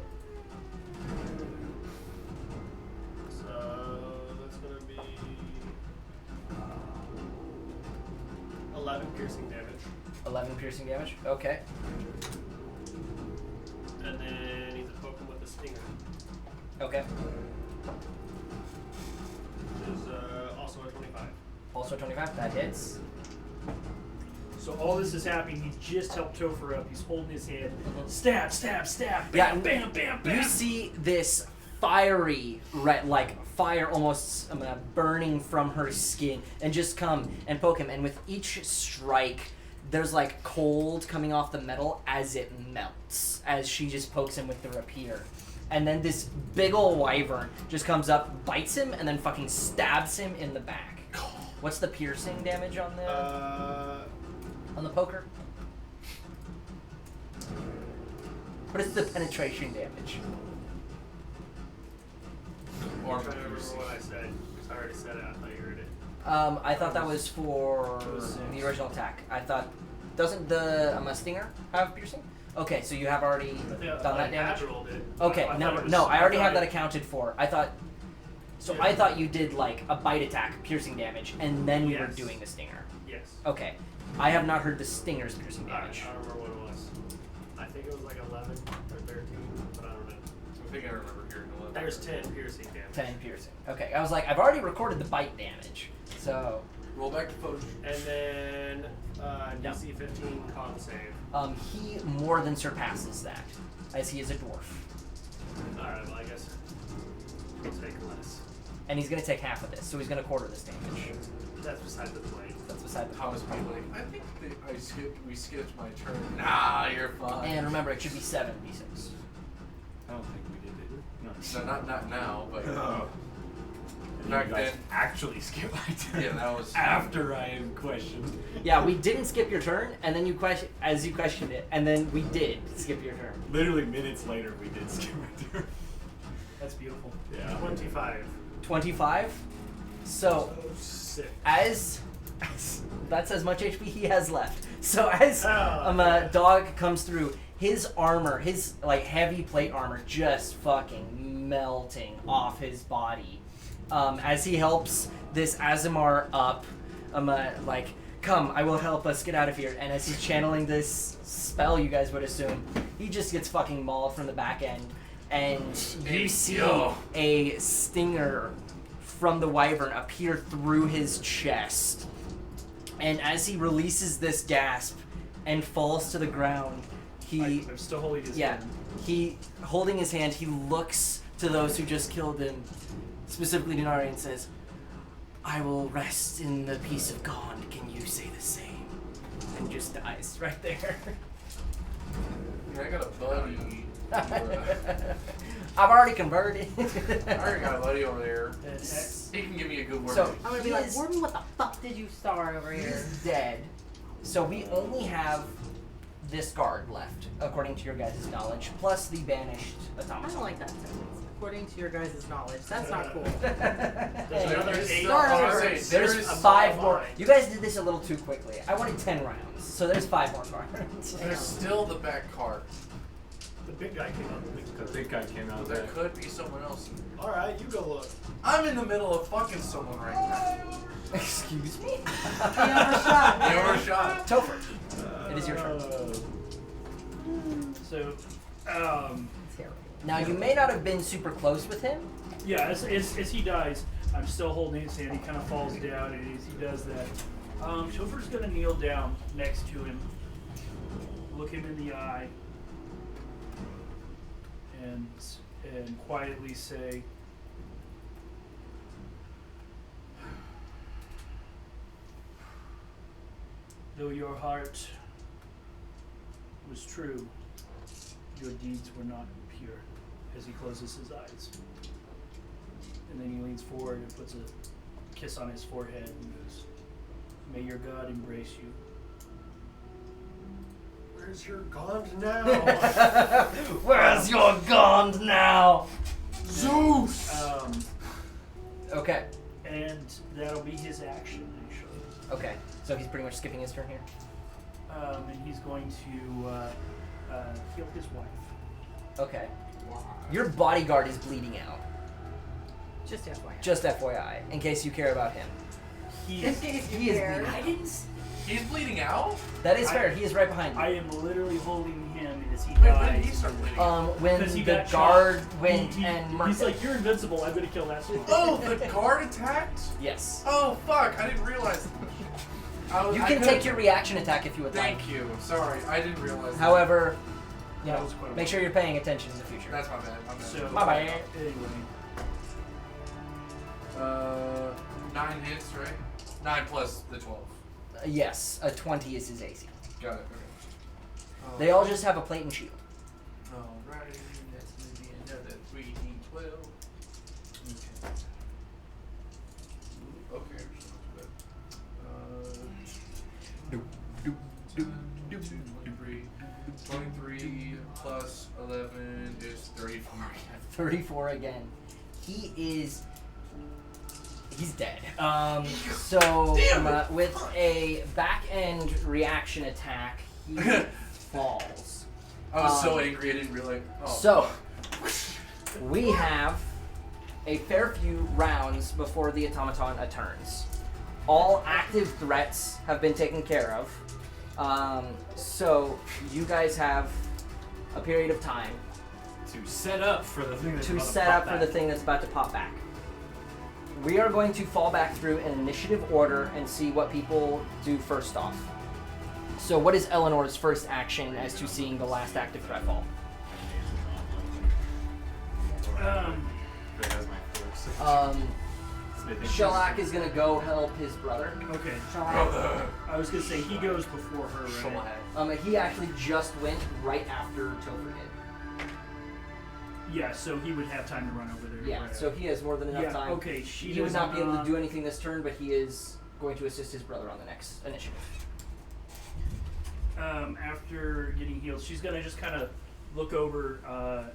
So that's gonna be 11 piercing damage, 11 piercing damage. Okay. and then he's a poke him with a stinger, Okay. which is also a 25. Also 25. That hits. So all this is happening. He just helped Topher up. He's holding his head. Mhm. Stab, stab, stab. Yeah, Bam, bam, bam, bam. You see this fiery, like fire almost burning from her skin, and just come and poke him. And with each strike, there's like cold coming off the metal as it melts, as she just pokes him with the rapier. And then this big ol' wyvern just comes up, bites him, and then fucking stabs him in the back. What's the piercing damage on the poker? What is the penetration damage? I'm armor trying to remember piercing. what I said, because I already said it. I thought you heard it. I thought that was for It was 6. the original attack. I thought, doesn't the stinger have piercing? Okay, so you have already done that damage. Natural did. Okay, I no, thought it was- no, I already I have thought that it- accounted for. I thought, so Yeah. I thought you did like a bite attack, piercing damage, and then we were Yes. doing the stinger. Yes. Okay, I have not heard the stinger's piercing Alright, damage. I don't remember what it was. I think it was like 11 or 13, but I don't know. I think I remember hearing 11. There's 10 piercing damage. 10 piercing. Okay, I was like, I've already recorded the bite damage, so Roll back to potion. And then No. DC 15 con save. he more than surpasses that, as he is a dwarf, Alright, well I guess we'll take less. and he's gonna take half of this, so he's gonna quarter this damage. That's beside the point. That's beside the Thomas point. be like, I think we skipped my turn. Nah, you're fine. And remember, it should be 7d6. I don't think we did it. No. No, not now, but Oh. back You guys then. actually skipped my turn. Yeah, that was- after I had questioned. Yeah, we didn't skip your turn, and then you questioned it, and then we did skip your turn. Literally minutes later, we did skip my turn. That's beautiful. Yeah. 25. 25. So Sick. as that's as much HP he has left. So as Oh. a dog comes through, his armor, his like heavy plate armor, just fucking melting off his body, as he helps this Azimar up, like, come, I will help us get out of here. And as he's channeling this spell, you guys would assume, he just gets fucking mauled from the back end. And you see a stinger from the wyvern appear through his chest. And as he releases this gasp and falls to the ground, I'm still holding his hand. he, holding his hand, he looks to those who just killed him, specifically Denari, and says, I will rest in the peace of God. Can you say the same? And just dies right there. Yeah, I got a buddy. I've already converted. I already got a buddy over there. And He can give me a good word. So I'm gonna be like, Warden, what the fuck did you star over here? he's dead. So we only have this guard left, according to your guys' knowledge, plus the banished I automaton. don't like that sentence. According to your guys' knowledge. That's not cool. There's another There's 8 still- I was gonna guards. say, There's there is 5 a more. line. You guys did this a little too quickly. I wanted 10 rounds, so there's 5 more guards. There's still the back cart. The big guy came out. The big guy came out There there. could be someone else. All right, you go look. I'm in the middle of fucking someone right now. Excuse me? He overshot. They overshot. Topher, it is your turn. So, Terrible. Now, you may not have been super close with him. yeah, as he dies, I'm still holding his hand. He kind of falls down, and as he does that, Topher's gonna kneel down next to him, look him in the eye, and quietly say, though your heart was true, your deeds were not pure, as he closes his eyes. And then he leans forward and puts a kiss on his forehead and goes, may your God embrace you. Where's your gond now? Where's your gond now? Zeus! Okay. And that'll be his action, actually. Okay. So he's pretty much skipping his turn here. And he's going to heal his wife. Okay. Your bodyguard is bleeding out. Just FYI. Just FYI, in case you care about him. He In is, case he you is care. bleeding. He's bleeding out? That is I- fair. He is right behind you. I am literally holding him as he Wait, when dies. did he start bleeding out? When Because he the got guard shot. went He- and he's murked like, him. you're invincible. I'm gonna kill that one. Oh, the guard attacked? Yes. Oh, fuck. I didn't realize. You can take your reaction attack if you would like. Thank you. Sorry, I didn't realize. that. However, you That know, was quite a make lot. sure you're paying attention in the future. That's my bad. My bad. So, Bye-bye. Anyway, 9 hits, right? 9 plus the 12. Yes, a 20 is his AC. Got it. Okay. They all just have a plate and shield. Alrighty, that's gonna be another 3d12. Okay. Okay, that's not too bad. 23 plus 11 is 34 again. 34 again. He's dead. With a back end reaction attack, he falls. I was so angry I didn't realize. Oh. So, we have a fair few rounds before the automaton turns. All active threats have been taken care of. So, you guys have a period of time To set up for the thing that's to about set pop up for the back. thing that's about to pop back. We are going to fall back through an initiative order and see what people do first off. So, what is Eleanor's first action as to seeing the last active threat fall? That has my force. So I think Shellac is gonna go help his brother. okay. Brother. I was gonna say he goes before her, right? He actually just went right after Topher did. Yeah, so he would have time to run over there. Yeah, right. so he has more than enough yeah, time. okay. She He would not be able to does do anything this turn, but he is going to assist his brother on the next initiative. After getting healed, she's gonna just kind of look over,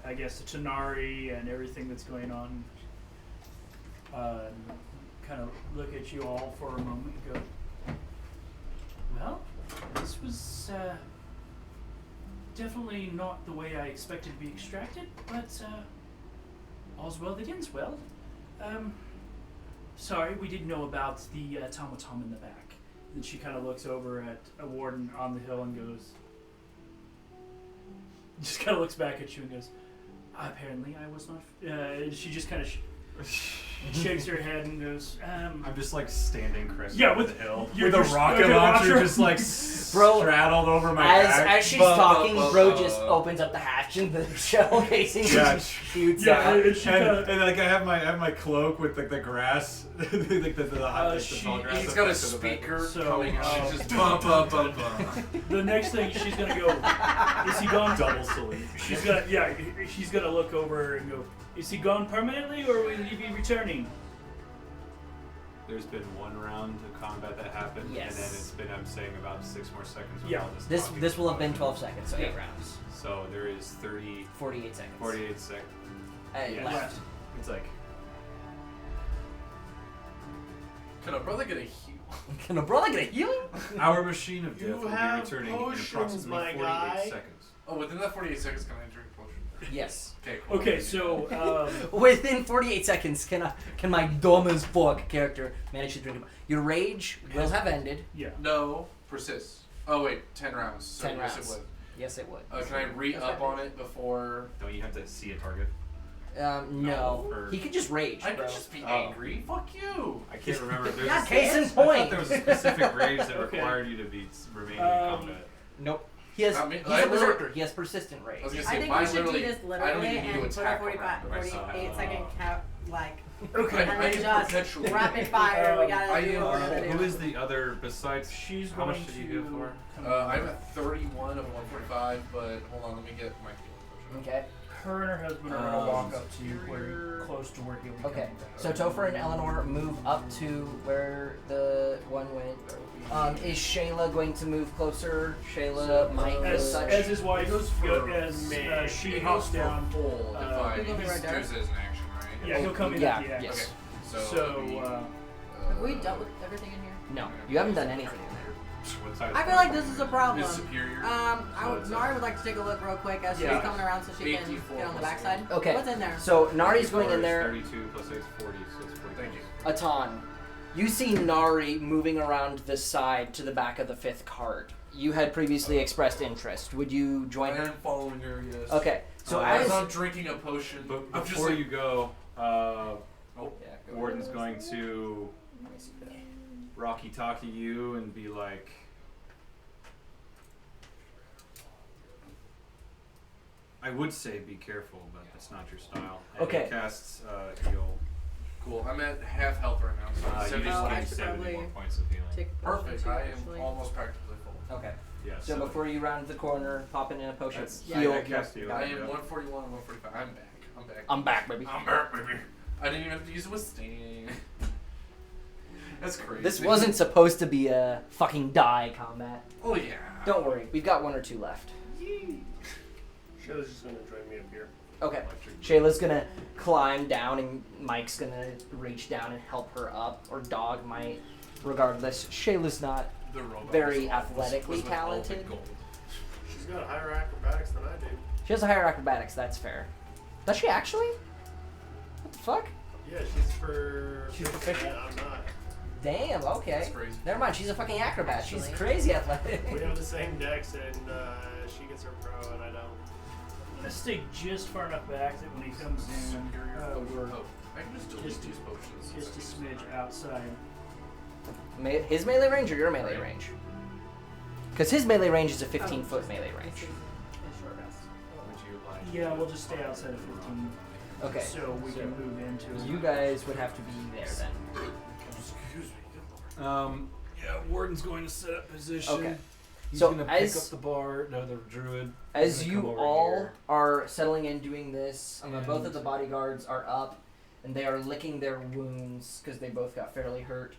I guess, the Tanari and everything that's going on. Kind of look at you all for a moment and go, well, this was definitely not the way I expected to be extracted, but all's well that ends well. sorry, we didn't know about the automaton in the back. Then she kind of looks over at a warden on the hill and goes, just kind of looks back at you and goes, apparently I was not. She just kind of shakes her head and goes, I'm just like standing crescent Yeah, on with- the hill you're with a just- rocket okay, launcher launcher. just like Bro, straddled over my back. As she's talking, Bro just opens up the hatch and the shell casing Yeah. shoots yeah, out. and she kinda, and like I have my cloak with like the grass, like the tall grass. He's up got a next to the back. speaker So, coming out. um, She's just bum bum bum bum. the next thing she's gonna go, is he gone? Double salute. She's gonna look over and go, is he gone permanently or will he be returning? There's been one round of combat that happened, Yes. and then it's been, I'm saying, about 6 more seconds of Yeah. all this talking. This will have been 12 seconds, so 8 Yeah. rounds. So there is 48 seconds. 48 seconds. Yeah. Left. It's like, Can a brother get a heal? Can a brother get a healing? our machine of You death will be have returning potions, in approximately my 48 guy. seconds. Oh, within that 48 seconds, can I drink potion? Yes. Okay, cool. Okay, so, Within 48 seconds, can my dumb as fuck character manage to drink it? Your rage will have ended. yeah. No, persist. Oh wait, 10 rounds. So 10 yes, rounds. it would. Yes, it would. Can I re-up on it before? Don't you have to see a target? No. or- He could just rage, I bro. could just be Oh. angry. Fuck you. I can't remember. There's Yeah, a- case in I thought point. there was a specific rage that Okay. required you to be remaining in combat. Nope. He has. I mean, He's I a literally- berserker. He has persistent rage. I was gonna I say, think mine we should do literally. this I don't literally even need to and put a attack 45, on it. 48 second count, like, Okay. and I then am just perpetually- rapid fire. We gotta I do am- what we're gonna do. Who is the other besides? She's How going much did to you go for? I'm at 31 of 145, but hold on, let me get my healing potion. Okay. Her and her husband are gonna walk up to where, close to where he'll be Okay. coming back. So Topher and Eleanor move up to where the one went. Is Shayla going to move closer? Shayla might as, such. as his wife, It goes for as me. she It hops goes for down, full if I He'll go use right there. this as an action, right? yeah, he'll come in yeah. at the end. Yes. Okay. So, it'll be, Have we dealt with everything in here? No, you haven't done anything in there. What side I feel like this is a problem. Is superior. Nari would like to take a look real quick as she's Yeah. coming around so she can 84 get on the plus backside. Okay. What's in there? So Nari's going in there. 32 plus 8 is 40, so it's 40. Thank you. Atan, you see Nari moving around the side to the back of the 5th cart. You had previously expressed interest. Would you join I her? am following her, yes. Okay. So as as I'm drinking a potion, But I'm just before like, you go, oh, Yeah, Warden's going to Rocky Talkie you and be like, I would say be careful, but that's not your style. And Okay. He casts heal. cool. I'm at half health right now, so I'm You 70 Oh, just I need should 70 probably more points of healing. Take a potion perfect. too, I am actually. almost practically full. Okay. Yeah. So before you round the corner, popping in a potion. That's, Heal. I cast heal. I am yeah. 141 and 145. I'm back. I'm back. I'm back, baby. I'm back, baby. I didn't even have to use a withstand. That's crazy. This wasn't supposed to be a fucking die combat. Oh yeah. Don't worry, we've got 1 or 2 left. Shayla's just gonna join me up here. Okay. Shayla's gonna climb down and Mike's gonna reach down and help her up, or Dog might. Regardless, Shayla's not. The robot Very was athletically with all the talented. gold. She's got higher acrobatics than I do. She has a higher acrobatics, that's fair. Does she actually? What the fuck? Yeah, she's for. She's proficient? I'm not. Damn, okay. That's crazy. Never mind, she's a fucking acrobat. She's Actually. crazy athletic. We have the same dex, and she gets her pro, and I don't. I'm gonna stay just far enough back that when he comes in, Superior. we're Oh, I can just delete these potions. just a smidge outside. His melee range or your melee range? Because his melee range is a 15-foot Oh, melee this range. is a short rest. Would you like? Yeah, we'll just stay outside of 15. Okay. So we can move into. You guys would have to be there then. Excuse me. Yeah, Warden's going to set up position. Okay. He's So gonna as- pick up the bar. No, the druid. As He's you gonna come over all here. are settling in doing this, both of And- the bodyguards are up, and they are licking their wounds because they both got fairly hurt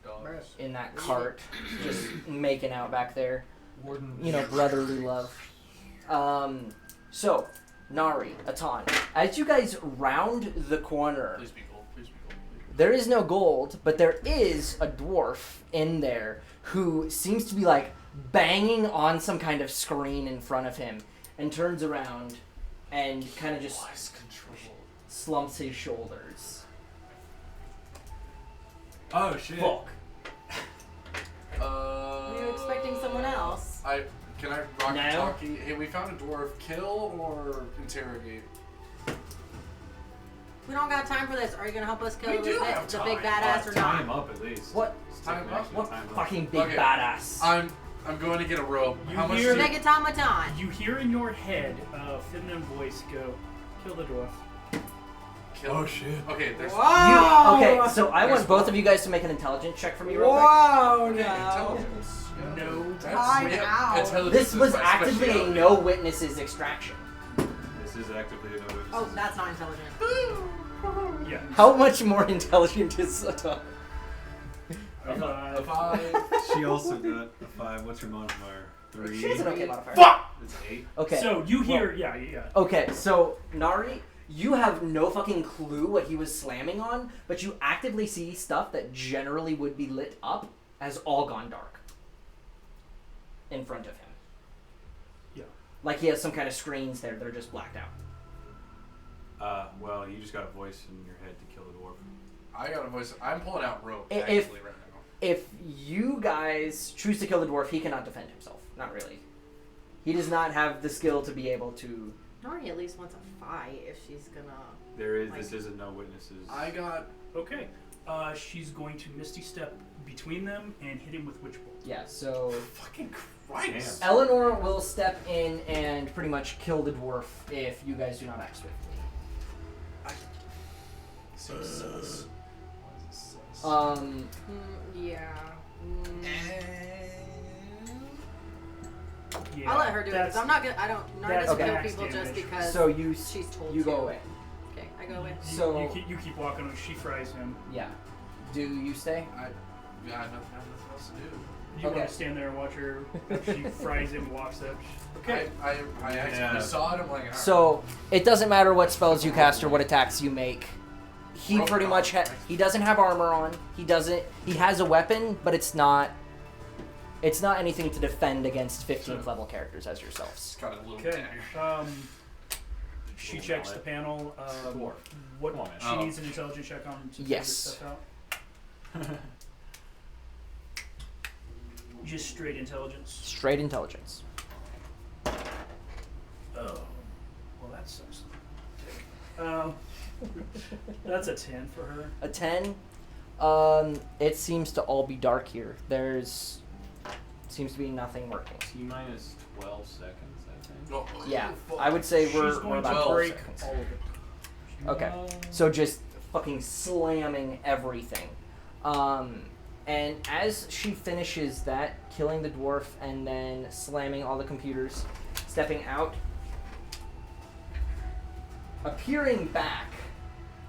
Dogs. in that cart, just making out back there. Warden. You know, brotherly love. So, Nari, Atan, as you guys round the corner, Please be gold. Please be gold. Please be there is no gold, but there is a dwarf in there who seems to be like banging on some kind of screen in front of him and turns around and kind of just Wise control. slumps his shoulders. Oh shit. Fuck. Were you expecting someone else? Can I rock No. talkie? Hey, we found a dwarf. Kill or interrogate? We don't got time for this. Are you gonna help us kill We the, do have the big time. badass or Tie not? him up at least. What? Tie him up? What Time up. fucking big Okay. badass? I'm going to get a rope. You How much? hear do Make it automaton. You hear in your head a feminine voice go, "Kill the dwarf." kill? Oh shit. Okay, there's. Whoa! Okay, so I want both of you guys to make an intelligence check for me real quick. Whoa, Okay, no. intelligence. Yeah. No. Time yeah, out. intelligence This is was my actively a specialty. no witnesses extraction. This is actively a no witness. Oh, that's not intelligent. Yeah. How much more intelligent is Satan? A 5. She also got a 5. What's your modifier? 3. She has an okay modifier. Fuck! It's 8. Okay. So you hear, yeah. Okay, so Nari, you have no fucking clue what he was slamming on, but you actively see stuff that generally would be lit up has all gone dark in front of him. Yeah. Like he has some kind of screens there that are just blacked out. Well, you just got a voice in your head to kill the dwarf. I got a voice. I'm pulling out rope If- actually right now. If you guys choose to kill the dwarf, he cannot defend himself. Not really. He does not have the skill to be able to. Nori at least wants a fight if she's gonna. This is a no witnesses. I got. Okay. She's going to Misty Step between them and hit him with Witch Bolt. Yeah, so Fucking Christ! Damn. Eleanor will step in and pretty much kill the dwarf if you guys do not act swiftly. Seems sus. Why is this sus? Yeah. Yeah. I'll let her do it because I'm not gonna. I don't. Nori that's doesn't kill max people just damage. because So you she's told you to. go away. Okay, I go away. So you keep walking on. She fries him. yeah, do you stay? I have nothing else to do. You Okay. want to stand there and watch her? She fries him, walks up. Okay. I actually saw it. I'm like, So it doesn't matter what spells you cast or what attacks you make. He Rope pretty much he doesn't have armor on. He has a weapon, but it's not anything to defend against 15th level characters as yourselves. It's got a little Okay. dagger. She Little checks the mallet. panel. Dwarf. What Come on, man. she Oh. needs an intelligence check on to Yes. figure this stuff out. Just straight intelligence. Straight intelligence. Oh, well that sucks. That's a 10 for her. A 10. It seems to all be dark here. Seems to be nothing working. T minus 12 seconds, I think. Oh, Yeah, fuck. I would say She's we're going about to 12 break seconds. all of it. Okay, so just fucking slamming everything. And as she finishes that, killing the dwarf and then slamming all the computers, stepping out, appearing back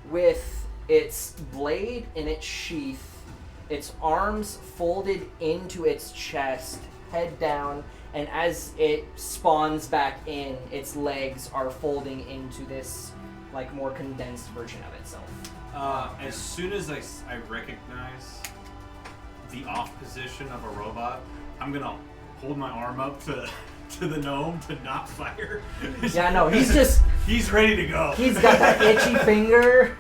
with its blade in its sheath, its arms folded into its chest, head down, and as it spawns back in, its legs are folding into this like more condensed version of itself. As soon as I recognize the off position of a robot, I'm gonna hold my arm up to the gnome to not fire. Yeah, no, he's ready to go. he's got that itchy finger.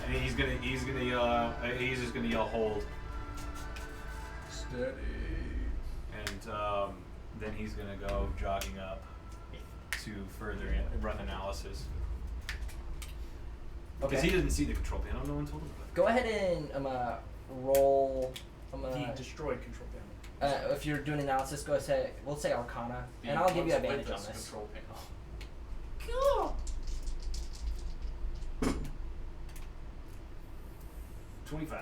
And he's just gonna yell hold, Steady. and then he's gonna go jogging up to further run analysis. Because he didn't see the control panel, no one told him about it. Go ahead and roll. The destroyed control panel. If you're doing analysis, go ahead. We'll say Arcana, and Yeah, I'll give you what's advantage with on this. Control panel. Cool. 25.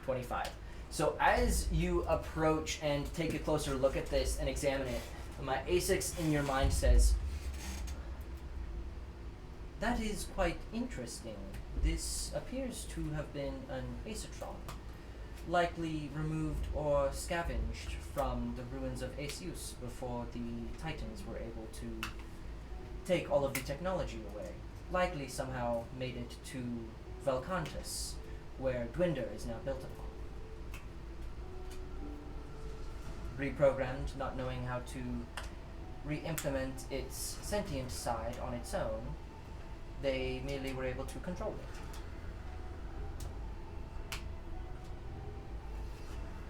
25. So as you approach and take a closer look at this and examine it, my A6 in your mind says, "That is quite interesting. This appears to have been an Acertron, likely removed or scavenged from the ruins of Aesius before the Titans were able to take all of the technology away. Likely somehow made it to Velcantus, where Dwinder is now built upon. Reprogrammed, not knowing how to re-implement its sentient side on its own, they merely were able to control it.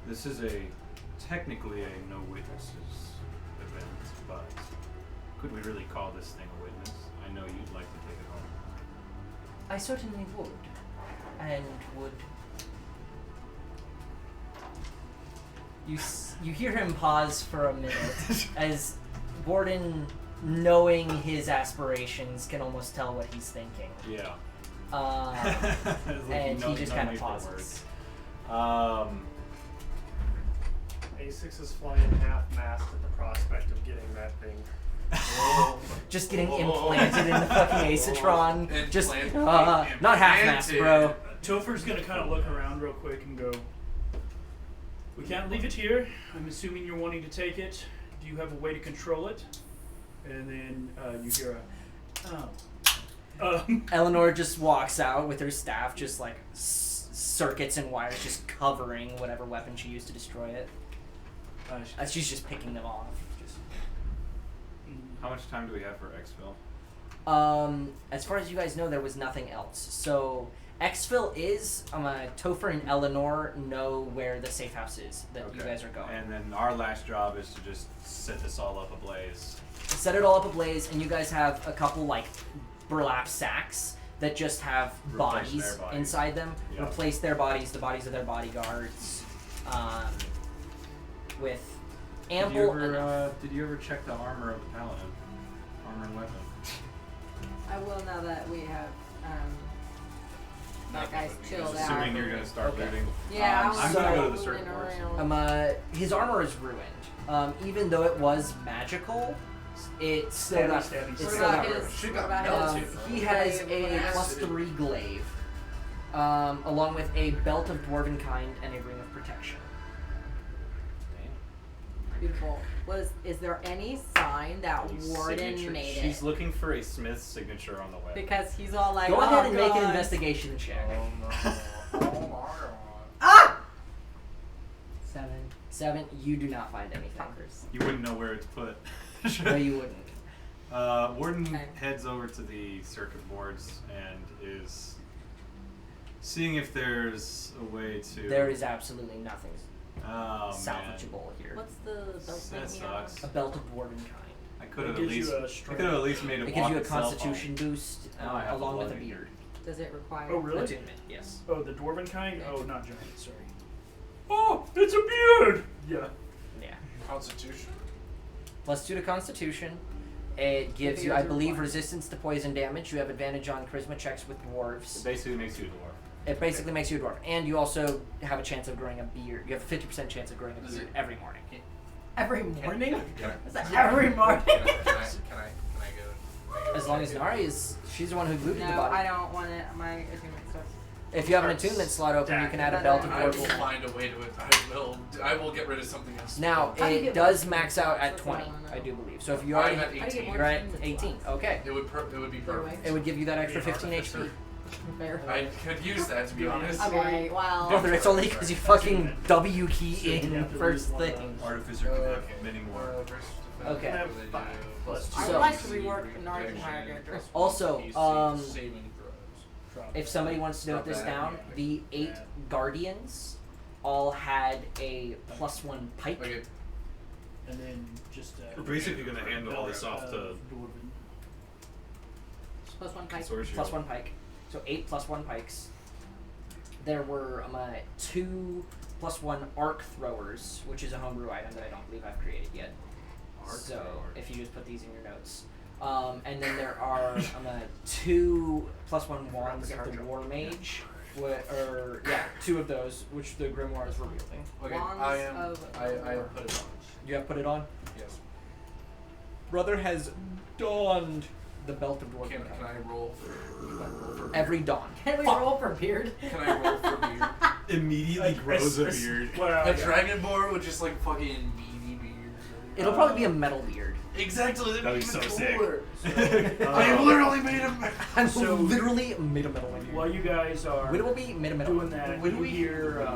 This is technically a no witnesses event, but could we really call this thing a witness? I know you'd like to take it home. I certainly would. And would. You hear him pause for a minute as Warden, knowing his aspirations, can almost tell what he's thinking. Yeah. And he just kind of pauses. A6 is flying half-mast at the prospect of getting that thing. Just getting implanted in the fucking Acetron. Just Implanted. not half-mast, bro. Topher's gonna kind of look around real quick and go, "We can't leave it here. I'm assuming you're wanting to take it. Do you have a way to control it?" And then you hear a, Eleanor just walks out with her staff, just like circuits and wires just covering whatever weapon she used to destroy it. She's just picking them off. Just. How much time do we have for exfil? As far as you guys know, there was nothing else. So exfil is Topher and Eleanor know where the safe house is that you guys are going. And then our last job is to just set this all up ablaze. Set it all up ablaze, and you guys have a couple like burlap sacks that just have Replace bodies their bodies. inside them. Yeah. Replace their bodies, the bodies of their bodyguards, with ample. Did you ever check the armor of the paladin? Armor and weapon. I will now that we have that guy's chilled out. Assuming you're gonna start Okay. looting. Yeah, I'm so- gonna go to the moving circuit boards. around. His armor is ruined. Even though it was magical, it still got. Stabby, stabby. It What still about got his? ruined. She What got about melted. his? He has glaive? a +3 glaive, along with a belt of dwarven kind and a ring of protection. Beautiful. Is there any sign that Warden Signature. made She's it? looking for a smith's signature on the weapon. Because he's all like, Go oh, ahead and make an God. investigation check. Oh no. Oh my god. Ah! 7. You do not find anything. Fuckers. You wouldn't know where it's put. No, you wouldn't. Warden Okay. heads over to the circuit boards and is seeing if there's a way to. There is absolutely nothing Oh, salvageable here. What's the belt That thing he sucks. A belt of dwarven kind. I could have It at gives least. you a I strength. could have at least made it. It gives walk you a itself constitution boost, Now I have along with a 11. beard. has? Does it require? Oh, really? Attunement, yes. Oh, the dwarven kind? Oh, not giant. Sorry. Oh, it's a beard. Yeah. Yeah. Constitution. +2 to Constitution. It gives you, I believe, resistance to poison damage. You have advantage on charisma checks with It dwarves. basically makes you a dwarf. It basically makes you a dwarf, and you also have a chance of growing a beard. You have a 50% chance of growing a Is beard it- every morning. Every morning? Can I, Is that every morning? can I go? As long as Nari is, she's the one who looted the No, body. I don't want it. My attunement stuff. If you have an attunement slot open, you can add a belt of I will dwarf. find a way to it. I will get rid of something else. Now, How do you it get does more max out at attunements? That's what 20, I wanna know. I do believe. So if you I'm already, at How do you get 18. more you're at attunements? 18. Okay. It would be perfect. It would give you that extra Be an 15 artificer. HP. Fair. I could use that to be honest. Okay, well. Brother, it's only because you fucking W So key you in have to first lose one of thing. those. Artificer can have many more. Okay. Have 5 plus 2. I would So- like to rework Nari's entire character. Also, saving throws. Drop If it. somebody wants to note this Not bad. down, the 8 guardians all had a +1 pike. Okay. And then just. We're basically gonna hand all this off to Dwarven. +1 pike. Consortium. +1 pike. So 8 +1 pikes. There were 2 +1 arc throwers, which is a homebrew item that I don't believe I've created yet. Arc So thrower. if you just put these in your notes. And then there are 2 +1 wands of the War Mage. Or, yeah, 2 of those, which the grimoires were wielding. Okay. Wands I am. of I have put it on. You have put it on? Yes. Brother has donned the belt of dwarven Can kind. I roll for? Can I roll for? Every dawn. Can we roll for beard? Can I roll for beard? Immediately grows a beard. Well, A yeah. dragonborn with just like fucking meaty beard. It'll probably be a metal beard. Exactly. That'd That'd be be even so sick. cooler. So, I have literally made him. I'm So- literally made a metal beard. while you guys are When it will be made a metal. doing that, When you we- hear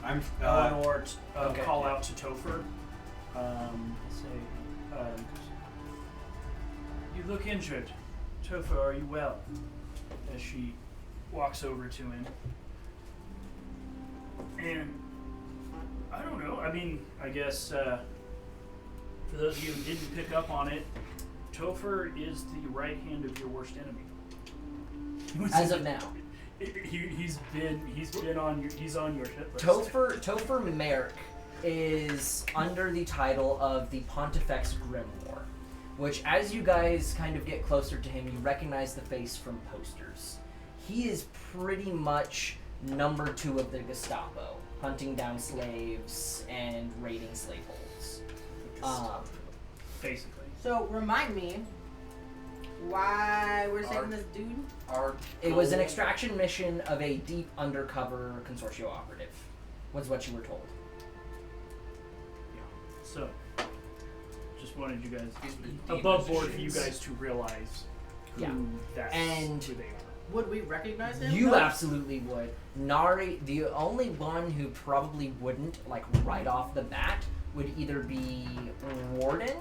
I'm. Eleanor okay. call out to Topher. Say, you look injured. Topher, are you well? As she walks over to him. And I don't I mean, I guess for those of you who didn't pick up on it, Topher is the right hand of your worst enemy. As of now. He's been on your hit list. Topher Merrick is under the title of the Pontifex Grimoire, which, as you guys kind of get closer to him, you recognize the face from posters. He is pretty much number 2 of the Gestapo, hunting down slaves and raiding slave holds. Basically. So remind me why we're saving this dude. It was an extraction mission of a deep undercover Consortio operative, was what you were told. So, just wanted you guys He's been above eating board for you shits. guys to realize who Yeah. that's And who they are. Would we recognize him? You though? absolutely would. Nari, the only one who probably wouldn't, like right off the bat, would either be Warden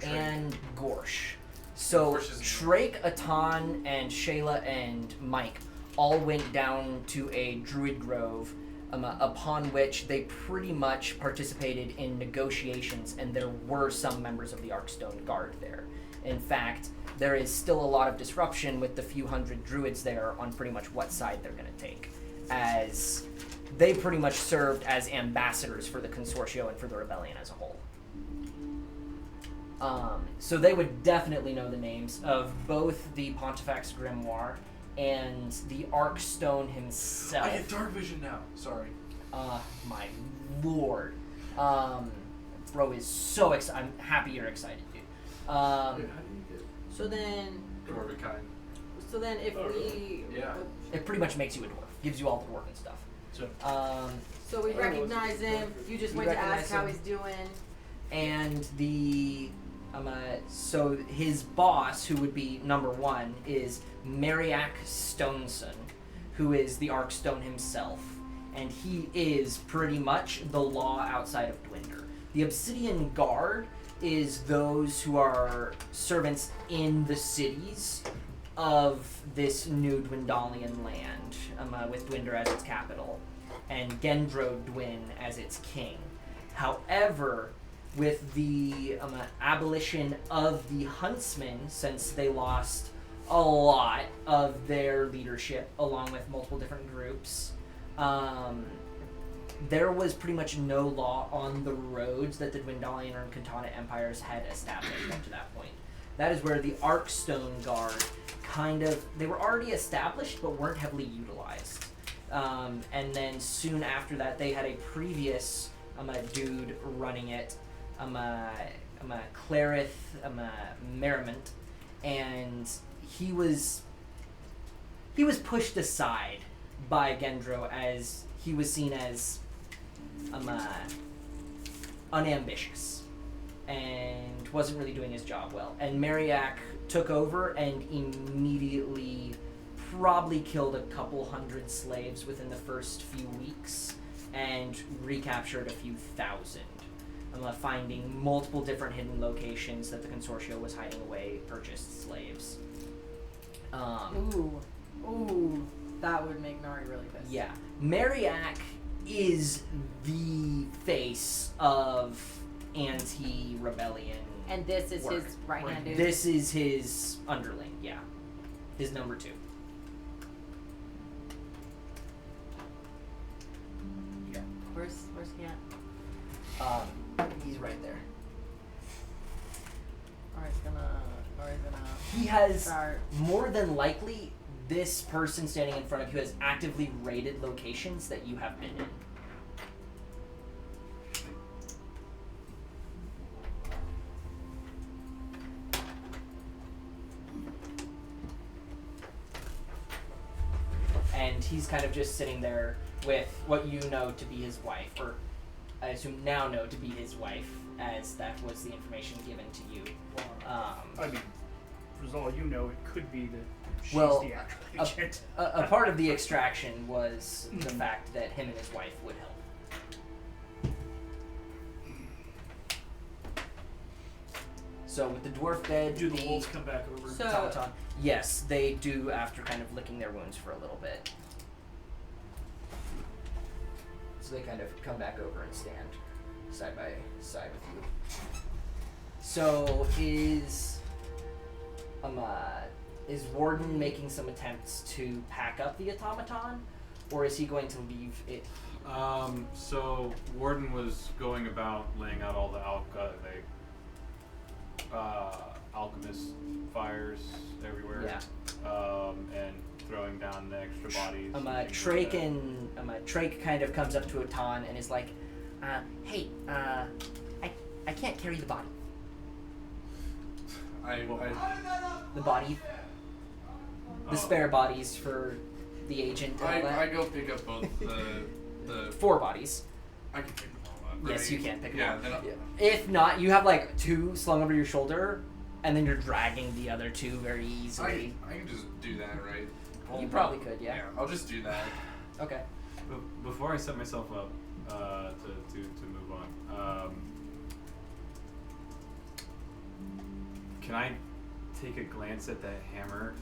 and Gorsh. So Gorsh is- Shrake, Atan, and Shayla and Mike all went down to a druid grove, upon which they pretty much participated in negotiations, and there were some members of the Arkstone Guard there. In fact, there is still a lot of disruption with the few hundred druids there on pretty much what side they're going to take, as they pretty much served as ambassadors for the Consortio and for the rebellion as a whole. So they would definitely know the names of both the Pontifex Grimoire and the Arkstone himself. I get dark vision now. Sorry. My lord. Bro is so excited. I'm happy you're excited, dude. Wait, how do you get So then, Dwarven if we, Yeah. It pretty much makes you a dwarf. Gives you all the dwarven stuff. So, so we recognize him. You just You went to recognize ask how him. he's doing. And the so his boss, who would be number 1, is Mariak Stoneson, who is the Arkstone himself, and he is pretty much the law outside of Dwinder. The Obsidian Guard is those who are servants in the cities of this new Dwindalian land, with Dwinder as its capital, and Gendro Dwin as its king. However, with the abolition of the Huntsmen, since they lost a lot of their leadership along with multiple different groups, there was pretty much no law on the roads that the Dwindalian or Katana empires had established up to that point. That is where the Arkstone Guard they were already established but weren't heavily utilized. And then soon after that, they had a previous dude running it, Clarith Merriment, and he was pushed aside by Gendro as he was seen as unambitious and wasn't really doing his job well. And Mariak took over and immediately probably killed a couple hundred slaves within the first few weeks and recaptured a few thousand. Finding multiple different hidden locations that the Consortio was hiding away purchased slaves. Ooh, that would make Nari really pissed. Yeah. Mariak is the face of anti-rebellion. And this is work. his right hand dude. This is his underling, yeah. His number 2. Yeah. Where's he at? He's right there. Nari's gonna He has, start. more than likely, this person standing in front of you has actively raided locations that you have been in. And he's kind of just sitting there with what you know to be his wife, or I assume now know to be his wife, as that was the information given to you. I mean, for all you know, it could be that she's Well, the actual agent. A part of the extraction was the fact that him and his wife would help. So with the dwarf dead, Do the wolves come back over? So- Tauntaunt, yes, they do after kind of licking their wounds for a little bit. So they kind of come back over and stand. side by side with you. So is Warden making some attempts to pack up the automaton, or is he going to leave it? So Warden was going about laying out all the alchemist fires everywhere. Yeah. And throwing down the extra bodies. Trake kind of comes up to Atan and is like, "Hey, I can't carry the body. The body, the spare bodies for the agent and all that. I go pick up both the 4 bodies. I can pick them all up. Yes, right? you can pick them Yeah, up. then I'll, If not, you have like 2 slung over your shoulder, and then you're dragging the other 2 very easily. I can just do that, right? You probably could, yeah. Yeah, I'll just do that. Okay. Before I set myself up to move on, can I take a glance at that hammer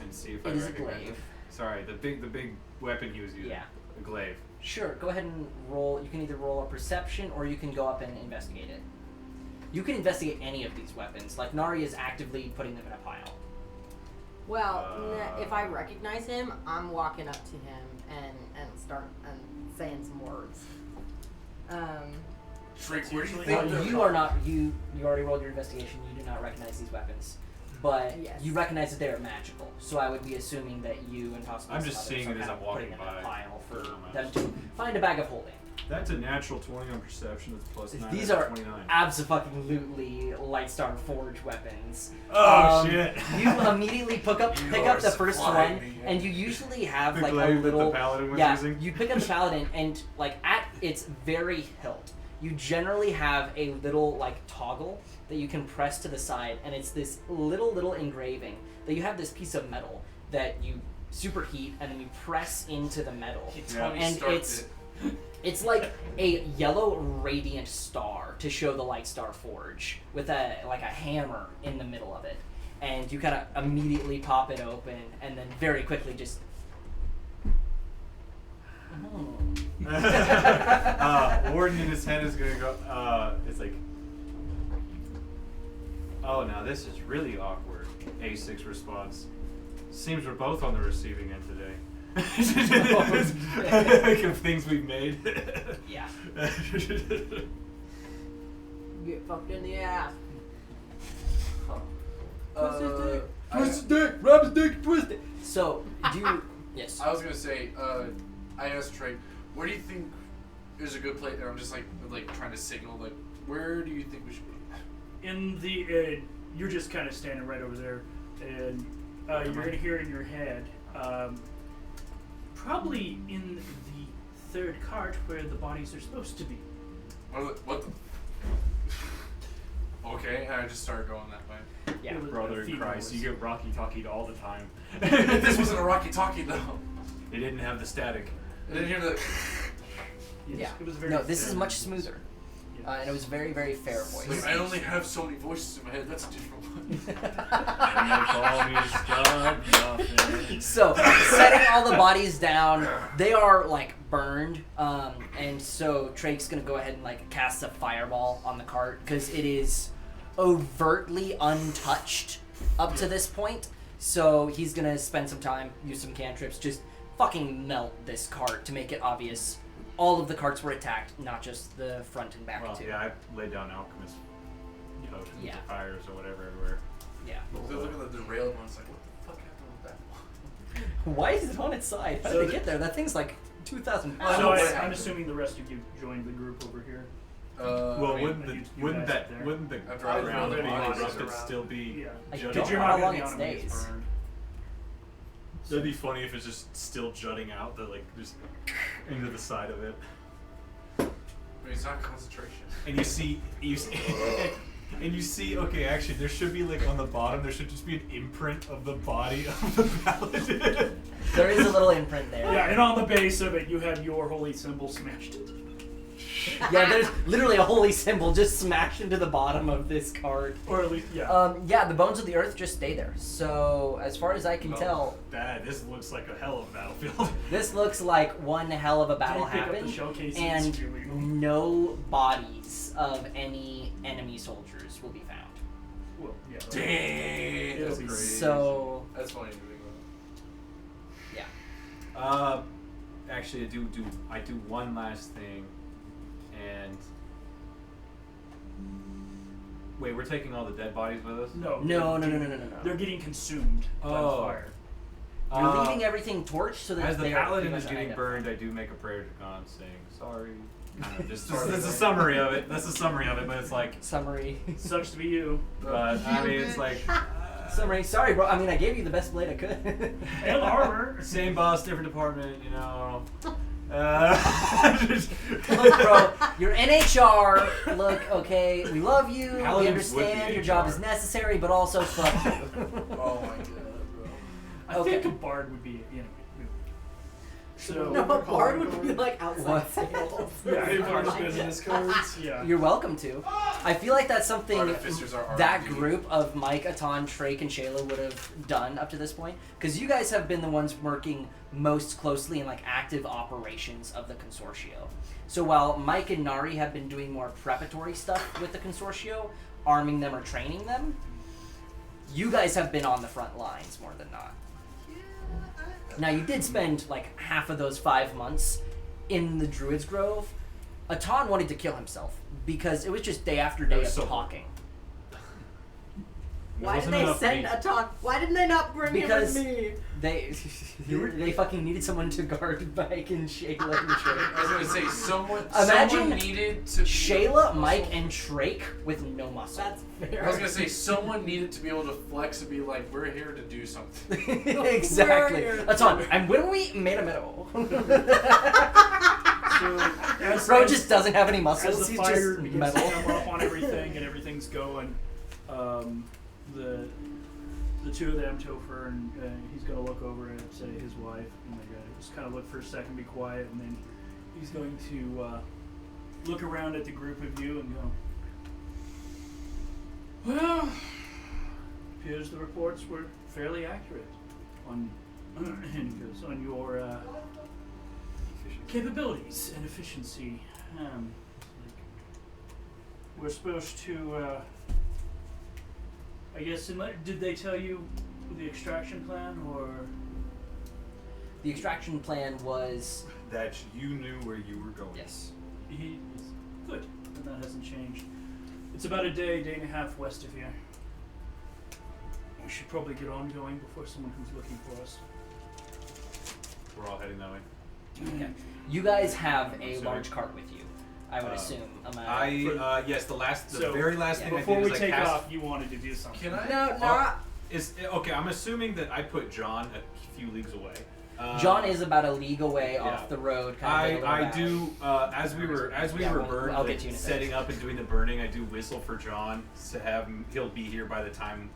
and see if I It is a recognize glaive. it? Sorry, the big weapon he was using. Yeah. The glaive. Sure, go ahead and roll. You can either roll a perception or you can go up and investigate it. You can investigate any of these weapons. Like, Nari is actively putting them in a pile. Well, if I recognize him, I'm walking up to him and start saying some words. Shrek, where do you usually think how they're You are not, you already rolled your investigation, you do not recognize these weapons. But Yes. you recognize that they are magical. So I would be assuming that you and possibly I'm some just others seeing are it as kind I'm of walking putting them in a by. pile for Oh, them to find a bag of holding. That's a natural 20 on perception. That's plus 9. These that's are 29. abso-fucking-lutely Lightstar Forge weapons. Oh, shit. You immediately pick up You the are first supplying one, me. and you usually have The like a glaive that little. the paladin was yeah, using? you pick up the paladin, and like at its very hilt, you generally have a little like toggle that you can press to the side, and it's this little engraving that you have this piece of metal that you superheat, and then you press into the metal. Tell me And start it's- it. It's like a yellow radiant star to show the Lightstar Forge with a hammer in the middle of it, and you kind of immediately pop it open, and then very quickly just. Warden in his head is gonna go. It's like, oh, now this is really awkward. A6 response. Seems we're both on the receiving end today. Of things we've made. Yeah. Get fucked in the ass. Twist his dick, grab his dick, twist it. So, do you? Yes. I was gonna say, I asked Trey, where do you think is a good place? And I'm just like trying to signal, like, where do you think we should be? In the you're just kind of standing right over there, and you're gonna hear in your head, probably in the 3rd cart where the bodies are supposed to be. What the? Okay, and I just started going that way. Yeah. It was Brother a in female Christ, voice. you get Rocky talkied all the time. This wasn't a Rocky talkie though. It didn't have the static. I didn't hear the. Yes, Yeah. It was very No, this is thin. much smoother, Yeah. and it was very, very fair voice. Like, I only have so many voices in my head. That's a different one. And they call me Scud. So, setting all the bodies down, they are like burned, and so Trake's gonna go ahead and like cast a fireball on the cart because it is overtly untouched up to this point. So he's gonna spend some time, use some cantrips, just fucking melt this cart to make it obvious. All of the carts were attacked, not just the front and back Well, too. yeah, I laid down alchemist potions Yeah. or fires or whatever everywhere. Yeah. They look at the derailed one. It's like, what the fuck happened with that one? Why is it on its side? How So did they get there? That thing's like 2,000 pounds. So What's I'm happening? assuming the rest of you joined the group over here. Well, I mean, wouldn't guys up there. the After I ground found being the bodies erupted around. still be Yeah. I jutting don't You're know out? how not long gonna it be on when it's stays. burned. That'd be funny if it's just still jutting out, like just into the side of it, But it's not concentration. and you see, and you see. Okay, actually, there should be like on the bottom. There should just be an imprint of the body of the paladin. There is a little imprint there. Yeah, and on the base of it, you have your holy symbol smashed. Yeah, there's literally a holy symbol just smashed into the bottom of this cart. Or at least, yeah. Yeah, the bones of the earth just stay there. So, as far as I can tell, Bad. This looks like a hell of a battlefield. this looks like one hell of a battle Pick up the happened, showcase and it's illegal. no bodies of any enemy soldiers will be found. Well, yeah. Dang, It'll that's be- crazy. So, That's funny to think yeah. Actually, I do one last thing, and wait, we're taking all the dead bodies with us. No. No, they're no, no, getting- no, no, no, no. They're getting consumed by the Oh. fire. You're leaving everything torched so that As the they are paladin pretty is much getting unidentified. burned, I do make a prayer to God, saying sorry. That's a summary of it. That's a summary of it, but it's like, Summary. Sucks to be you. but I mean, it's like Summary. Sorry, bro. I mean, I gave you the best blade I could. And armor. same boss, different department, you know. Look, bro, you're NHR. Look, okay, we love you. We Paladins would be understand your job HR. is necessary, but also fuck you. about. Oh my god, bro. I Okay. think a bard would be, you know. So, No, a bard would be like outside What? sales. Yeah, Any I part of think- business cards? yeah. You're welcome to. I feel like that's something Artificers are that R&D. group of Mike, Atan, Trake, and Shayla would have done up to this point. Because you guys have been the ones working most closely in like active operations of the Consortio. So while Mike and Nari have been doing more preparatory stuff with the Consortio, arming them or training them, you guys have been on the front lines more than not. Now, you did spend like half of those 5 months in the Druid's Grove. Atan wanted to kill himself because it was just day after day That of was so talking. Why did Wasn't they enough send meat. a talk? Why didn't they not bring Because him with me? they fucking needed someone to guard Mike and Shayla and I Trake. was gonna say someone Imagine needed to be Shayla, muscle. Mike, and Trake with no muscle. That's fair. I was gonna say someone needed to be able to flex and be like, we're here to do something. Exactly. We're- Atan, and when we made a meadow. So, as, Bro as- just doesn't have any muscles. as the He's fire just begins to metal. come up on everything and everything's going, the two of them, Topher, and he's gonna look over at say his wife, and they're gonna just kind of look for a second, be quiet, and then he's going to look around at the group of you and go, well, appears the reports were fairly accurate on and he goes, on your capabilities and efficiency. We're supposed to, I guess, did they tell you the extraction plan, or? The extraction plan was That you knew where you were going. yes. He good, and that hasn't changed. It's about a day and a half west of here. We should probably get on going before someone comes looking for us. We're all heading that way. Okay. You guys have a Sorry. large cart with you, I would assume. Yes, the So, very last thing Before I did we is take I cast. off, you wanted to do something. Can I? No, no. Is okay. I'm assuming that I put John a few leagues away. John is about a league away yeah. off the road. Kind of I do as we were Yeah, were well, burned, I'll like, get you in a setting second. up and doing the burning. I do whistle for John to have him. He'll be here by the time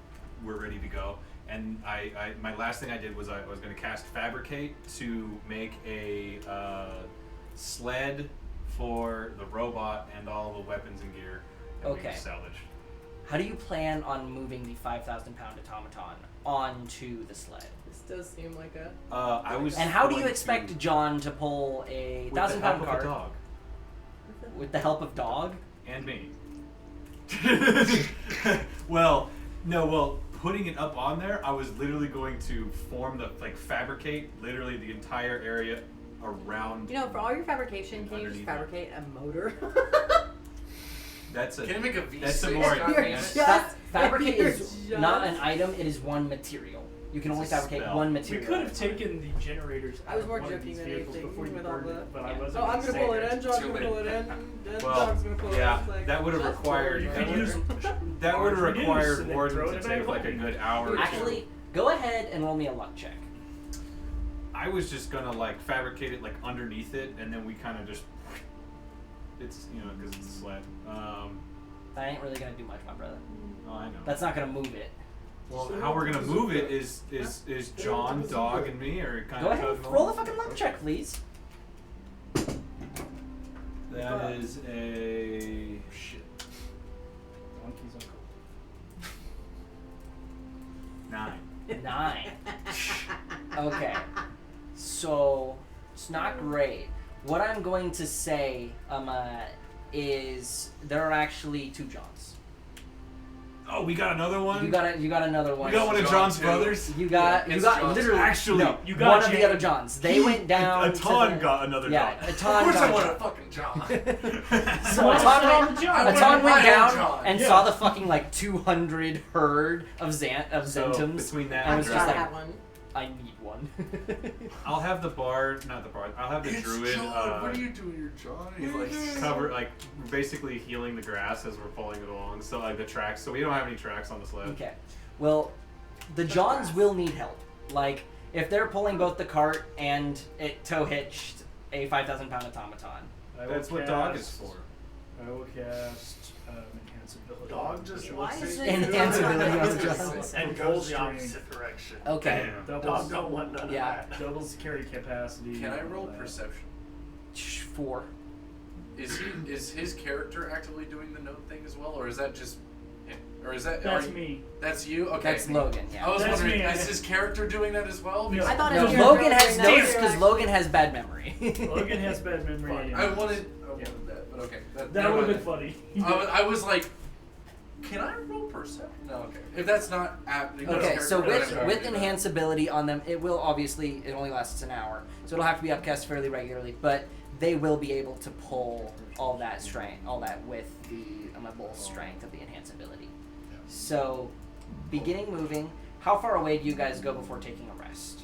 we're ready to go. And my last thing I did was I was going to cast Fabricate to make a sled for the robot and all the weapons and gear that we Okay. can salvage. How do you plan on moving the 5,000-pound automaton onto the sled? This does seem like a. I was. And how do you going expect to, John to pull a with the help 1,000-pound of a cart dog with the help of dog? and me? Well, no, well, putting it up on there, I was literally going to fabricate literally the entire area around. You know, for all your fabrication, can you just Underneath it. fabricate a motor? That's a. Can I make a V6? That's a more- God You're damn it. just- Fabricate you're is just- not an item; it is one material. You can It's only a fabricate spell. one We material. could at have a time. taken the generators I out was of more one of joking these than vehicles anything before you with all burned the- it, but Yeah. I wasn't Oh, I'm say gonna pull it that. in, John's Too gonna late. pull it in, and Well, John's gonna pull yeah, it in. Like, that would have just required. You pull That it could in. would use that would have large reduce required and then Warden throw it to in a take like a holding. good hour or two. Actually, go ahead and roll me a luck check. I was just gonna like fabricate it like underneath it, and then we kind of just. It's because it's a sled. That ain't really gonna do much, my brother. Oh, I know. That's not gonna move it. Well, how we're gonna move it is John, Dog, and me, or kind Go of. ahead, roll a fucking luck check, please. That is a Shit. Donkey's uncle. 9. 9. Okay. So it's not great. What I'm going to say is there are actually 2 Johns. Oh, we got another one. You got another one. We got one of John John's too. brothers. You got It's John's. literally Actually, no, you got one of Jane. the other Johns. They went down. Aton to the, got another yeah, John. Of Aton course I got want a a fucking John. John. So Why Aton not went, all the Johns? I Aton want went my down own John. and Yeah. saw the fucking like 200 herd of So Zentums. between that I and was I'm just glad I like, had one. I need one. I'll have the bard, not the bard. I'll have the It's druid John. What are you doing here, John? He's like cover, like basically healing the grass as we're pulling it along. So like the tracks. So we don't have any tracks on the sled. Okay. Well, the Johns will need help. Like, if they're pulling both the cart and it tow hitched a 5,000-pound automaton. I will That's what dog is cast- for. I will cast enhanceability. Dog just Why looks is at it- you Enhanceability on the and Johns. and Full goes the strength. opposite direction. Okay. Doubles, Dog don't want none Yeah. of that. doubles carry capacity. Can I and all roll that. perception? 4. Is his character actively doing the note thing as well, or is that just him? Or is that That's are you- me. That's you? Okay. That's Logan, I yeah. was That's wondering, me. is his character doing that as well? No. I thought No, his Logan character has was doing notes that. because Logan has bad memory. Logan has bad memory. Fine. and- I wanted that, but okay. That would have been funny. I was like, can I roll perception? No, okay. If that's not happening, Okay, so with with enhanceability on them, it will obviously, it only lasts an hour, so it'll have to be upcast fairly regularly, but they will be able to pull all that strength, all that with the bull strength of the enhanceability. So, beginning moving, how far away do you guys go before taking a rest?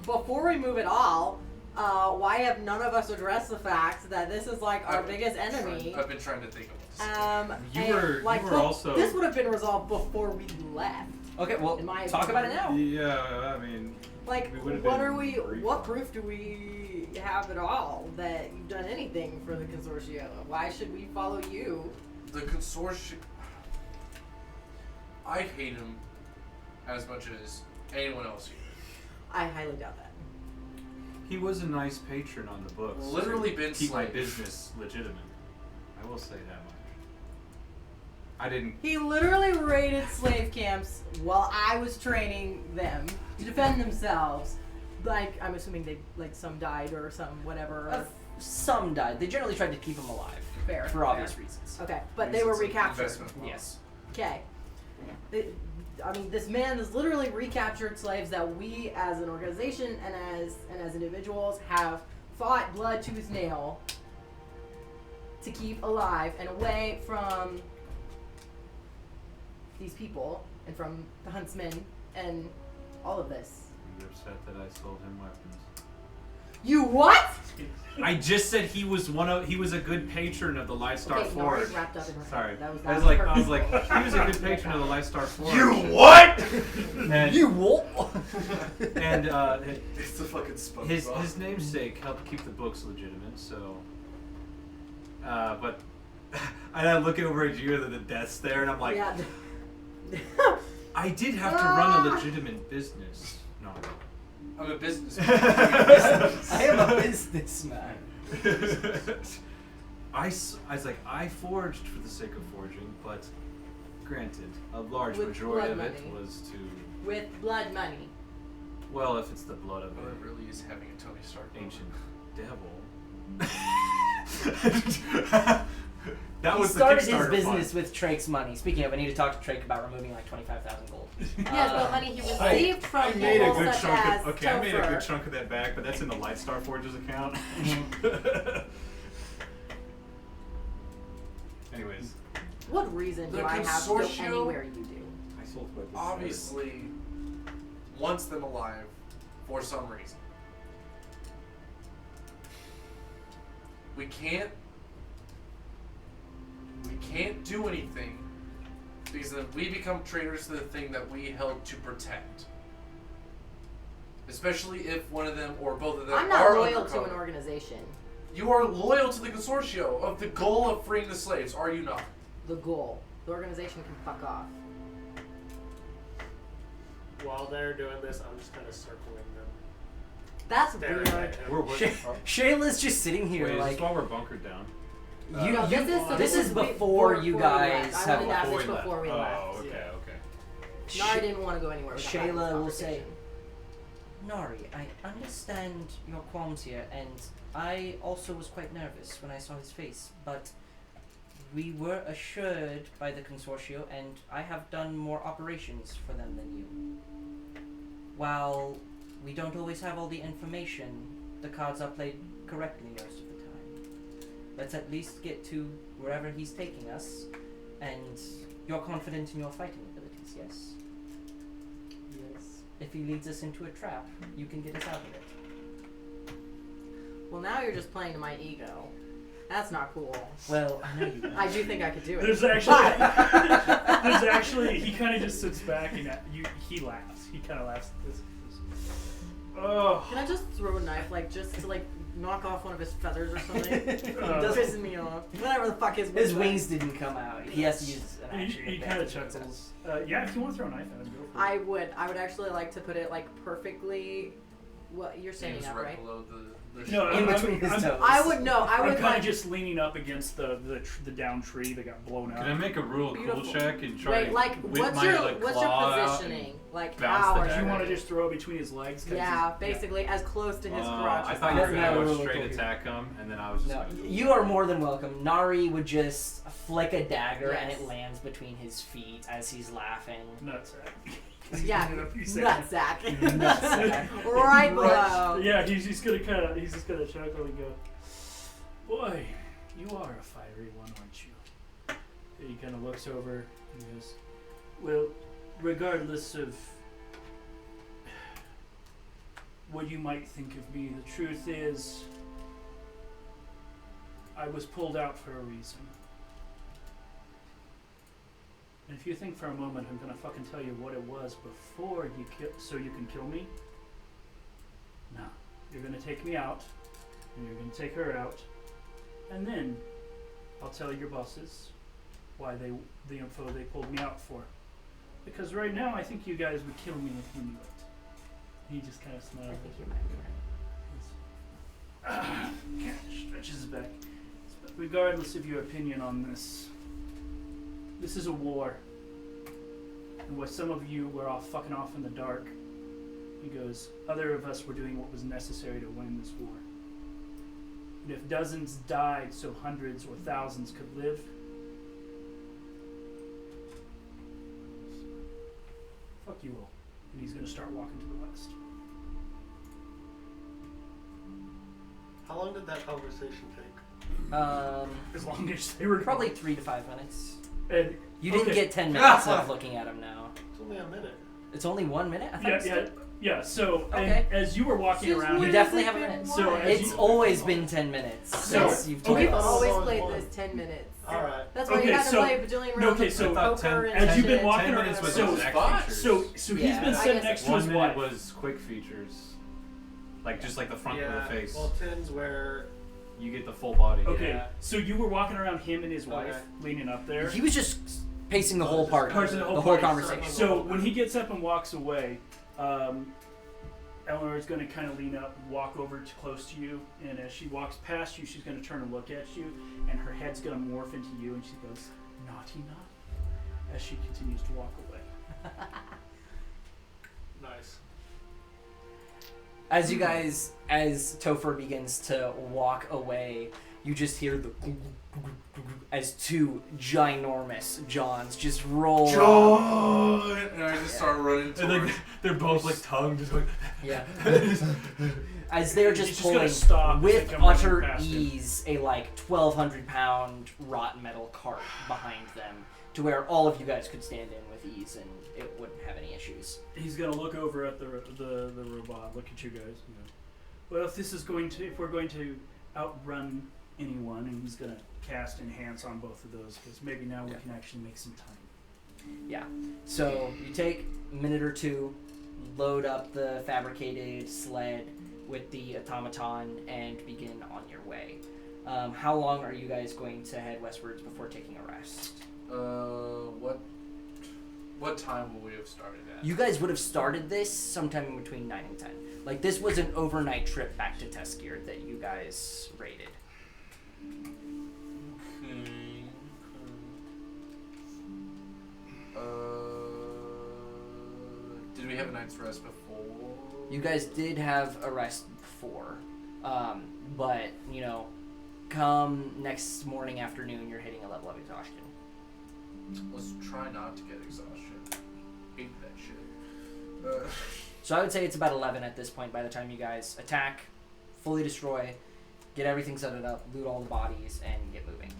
Before we move at all, why have none of us addressed the fact that this is like our biggest enemy? I've been trying to think of what to say. You and, were- like, you were look, also- This would have been resolved before we left. Okay, well, In my talk about it now. Yeah, I mean, Like, We would've what been are we? briefed What on proof do we have at all that you've done anything for the consortium? Why should we follow you? The consortium. I hate him as much as anyone else here. I highly doubt that. he was a nice patron on the books. Literally to been keep my slave. business legitimate. I will say that much. I didn't. He literally raided slave camps while I was training them to defend themselves. Like, I'm assuming they, like, some died or some whatever. Some died. They generally tried to keep them alive. Fair, For fair. obvious reasons. Okay, but they were Reasons of recaptured. investment. Yes. Okay. I mean, this man has literally recaptured slaves that we, as an organization and as individuals, have fought blood tooth nail to keep alive and away from these people and from the huntsmen and all of this. You're upset that I sold him weapons. You what? I just said he was a good patron of the Lightstar Okay, Forge. Nari's wrapped up in her head. Sorry. That was I was perfect. like, he was a good patron of the Lightstar Forge. what? And, You wolf! and It's the fucking SpongeBob. his namesake helped keep the books legitimate. So, but and I look over at you and the death stare, and I'm like, Yeah. I did have to run a legitimate business. No. I'm a businessman. I am a businessman. I was like, I forged for the sake of forging, but granted, a large With majority of blood it money. was to, With blood money. well, if it's the blood of Well, it an really is having a Tony Stark moment. ancient devil. That He was the started his Kickstarter business fund. with Trake's money. Speaking of, I need to talk to Trake about removing like 25,000 gold. Yes, but money he received from I made a people good such chunk as of, okay, I made a Topher. good chunk of that back, but that's in the Lightstar Forge's account. Anyways, What reason The do I have to go consortium- anywhere you do? I sold weapons. Obviously wants them alive for some reason. We can't do anything because then we become traitors to the thing that we held to protect. Especially if one of them or both of them I'm not are loyal to an undercover. organization. You are loyal to the consortio of the goal of freeing the slaves, are you not? The goal. The organization can fuck off. While they're doing this, I'm just kind of circling them. That's staring weird. at him. We're Shayla's just sitting here Wait, is like this while we're bunkered down? you. No, This is before you guys have I wanted left. that before we left. Oh, okay, Yeah. okay. Nari didn't want to go anywhere. without having this Shayla will say, conversation. Nari, I understand your qualms here, and I also was quite nervous when I saw his face, but we were assured by the Consortio, and I have done more operations for them than you. While we don't always have all the information, the cards are played correctly most of the time. Let's at least get to wherever he's taking us, and you're confident in your fighting abilities, yes? Yes. If he leads us into a trap, you can get us out of it. Well, now you're just playing to my ego. That's not cool. Well, I know you can. I do think I could do it. There's actually, he kind of just sits back and he laughs. He kind of laughs at this. Oh. Can I just throw a knife, like, just to, like, knock off one of his feathers or something? It Uh, pisses me off. Whatever the fuck his His wings didn't come out. He has to use an He, action. he kind of chuckles. Yeah, if you want to throw a knife at him, go for it. I would actually like to put it, like, perfectly. Well, you're standing Seems up, right right? below the No, In between his toes. I would no. I I'm would kind like. of just leaning up against the down tree that got blown Can I out. make a rule cool Beautiful. check and try Wait, to like, whip what's my your like, what's claw your out positioning? Like, bounce how the are Do you dagger? want to just throw between his legs? 'Cause Yeah, he's- basically as close to his and- crotch. I as thought you were That's gonna not a go rule straight here. attack him, and then I was just No, like, you are more than welcome. Nari would just flick a dagger and Yes. it lands between his feet as he's laughing. Nutsack. Yeah, In a few seconds. nutsack. Nutsack. Right below. Yeah, he's just gonna chuckle and go, "Boy, you are a fiery one, aren't you?" And he kind of looks over and goes, "Well, regardless of what you might think of me, the truth is, I was pulled out for a reason. And if you think for a moment I'm gonna fucking tell you what it was before you so you can kill me, no. You're gonna take me out, and you're gonna take her out, and then I'll tell your bosses why the info they pulled me out for. Because right now I think you guys would kill me if you knew it." He just kind of I smiles. think you might be right. Stretches his back. Regardless of your opinion on this, this is a war. And while some of you were all fucking off in the dark, he goes, other of us were doing what was necessary to win this war. And if dozens died so hundreds or thousands could live, fuck you all. And he's gonna start walking to the west. How long did that conversation take? As long as they were Probably 3 to 5 minutes. And You didn't Okay. get 10 minutes of looking at him now. It's only a minute. It's only 1 minute? I thought yeah. So Okay. and as you were walking Since around, You when definitely has have it a been minute. So won? as It's you- always been 10 minutes So- since you've okay. told We've us. always Always played won. this 10 minutes. Alright. That's why Okay, you had to so- play a bajillion no, rounds okay, of so- I thought poker 10 and as you've been shit. walking 10 around, minutes was so- exact Fine. features. so he's Yeah. been I sitting guess next it's to his 1 minute wife. was quick features, like just like the front of the face. Well, 10's where. You get the full body. Okay, Yeah. so you were walking around him and his wife, Okay. leaning up there. He was just pacing the whole just party. Parts of the whole whole party. conversation. So when he gets up and walks away, Eleanor's going to kind of lean up, walk over to close to you, and as she walks past you, she's going to turn and look at you, and her head's going to morph into you, and she goes, "Naughty, naughty," as she continues to walk away. Nice. As Topher begins to walk away, you just hear the as 2 ginormous Johns just roll up. John! And I just start running And towards. like, they're both like tongue, just like. Yeah. As they're He's just just gonna pulling stop as with they come running utter past him. ease a like 1,200-pound wrought metal cart behind them, to where all of you guys could stand in with ease and it wouldn't have any issues. He's going to look over at the robot, look at you guys, and go, "Well, if we're going to outrun anyone," and he's going to cast Enhance on both of those, because maybe now we Yeah. can actually make some time. Yeah. So you take a minute or 2, load up the fabricated sled with the automaton, and begin on your way. How long are you guys going to head westwards before taking a rest? What? What time will we have started at? You guys would have started this sometime in between 9 and 10. Like, this was an overnight trip back to Teskir that you guys raided. Okay. Did we have a night's rest before? You guys did have a rest before. But, you know, come next morning, afternoon, you're hitting a level of exhaustion. Let's try not to get exhaustion. Hate that shit. So I would say it's about 11 at this point by the time you guys attack, fully destroy, get everything set it up, loot all the bodies, and get moving.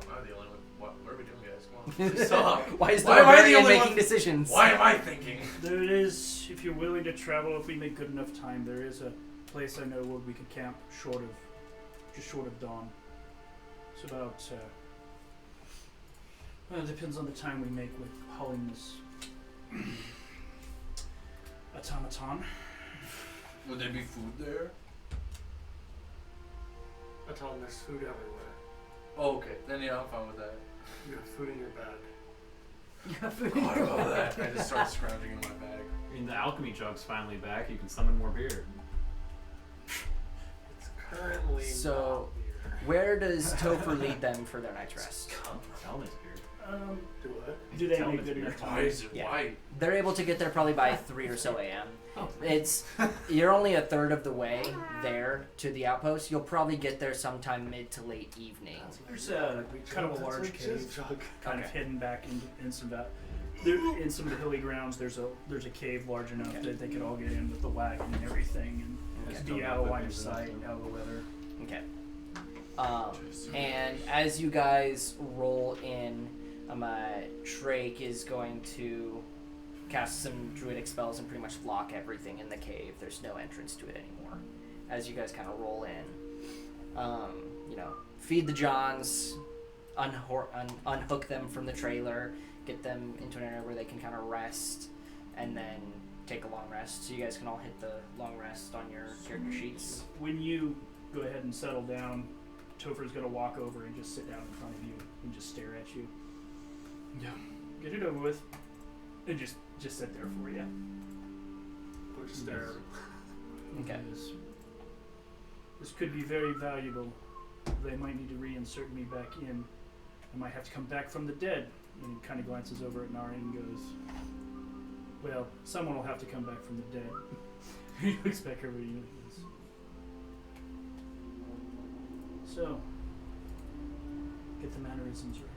I'm not the only one. What are we doing, guys? Come on. Just stop. Why is the Why am I the barbarian only making one? decisions? Why am I thinking? There is, if you're willing to travel, if we make good enough time, there is a place I know where we could camp just short of dawn. It's about, well, it depends on the time we make with hauling this automaton. Would there be food there? I tell him there's food everywhere. Oh, okay. Then yeah, I'm fine with that. You have food in your bag. You have food. Oh, I love that. I just start scrounging in my bag. I mean, the alchemy jug's finally back. You can summon more beer. It's currently So- not beer. Where does Topher lead them for their night's rest? Tell me, beer. Do what? Do they Tell make me good it's enough Why time? is it Yeah. white? They're able to get there probably by 3 or so a.m. Oh. You're only a third of the way there to the outpost. You'll probably get there sometime mid to late evening. There's a kind of a large cave, kind of Okay. hidden back in some there, in some of the hilly grounds. There's a cave large enough Okay. that they could all get in with the wagon and everything, and Okay. be out of line of sight, out of the weather. Okay. And as you guys roll in, Drake is going to cast some druidic spells and pretty much lock everything in the cave. There's no entrance to it anymore. As you guys kind of roll in, you know, feed the Johns, unhook them from the trailer, get them into an area where they can kind of rest, and then take a long rest. So you guys can all hit the long rest on your character sheets. When you go ahead and settle down, Topher's gonna walk over and just sit down in front of you and just stare at you. Yeah. Get it over with. And just sit there for you. Or just stare. Okay. This could be very valuable. They might need to reinsert me back in. I might have to come back from the dead. And he kind of glances over at Nari and goes, well, someone will have to come back from the dead. He looks back over at you. So, get the mannerisms right.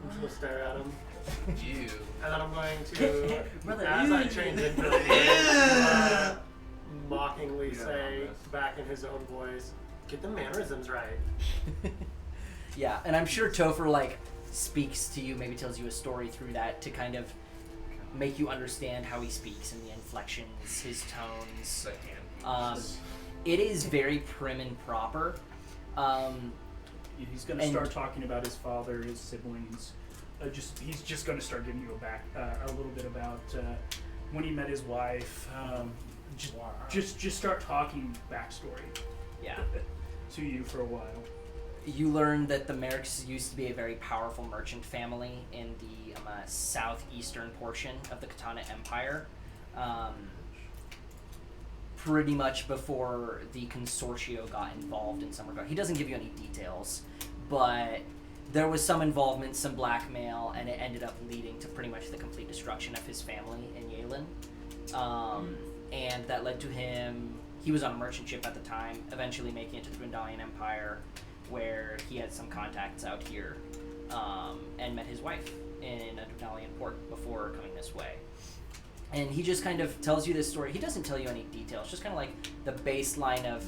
I'm just gonna stare at him. You. And then I'm going to, Brother, as I change into the mockingly You don't say, want this. back in his own voice, get the mannerisms right. Yeah, and I'm sure Topher like speaks to you, maybe tells you a story through that to kind of make you understand how he speaks and the inflections, his tones. It is very prim and proper. He's going to And- start talking about his father, his siblings. He's just going to start giving you a little bit about when he met his wife. Just start talking backstory Yeah. to you for a while. You learn that the Merricks used to be a very powerful merchant family in the southeastern portion of the Katana Empire. Pretty much before the Consortio got involved in some regard. He doesn't give you any details, but there was some involvement, some blackmail, and it ended up leading to pretty much the complete destruction of his family in Yalen. And that led to him, he was on a merchant ship at the time, eventually making it to the Grindalian Empire, where he had some contacts out here, and met his wife in a Grindalian port before coming this way. And he just kind of tells you this story. He doesn't tell you any details, just kind of like the baseline of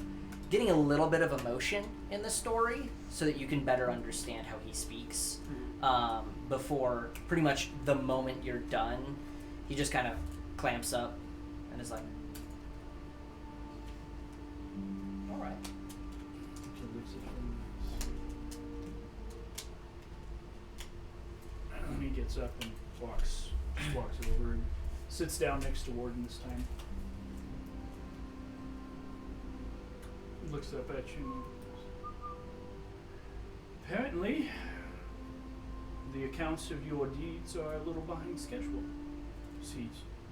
getting a little bit of emotion in the story so that you can better understand how he speaks. Before pretty much the moment you're done, he just kind of clamps up and is like, all right. And he gets up and walks over and sits down next to Warden this time. Looks up at you. Apparently, the accounts of your deeds are a little behind schedule. See,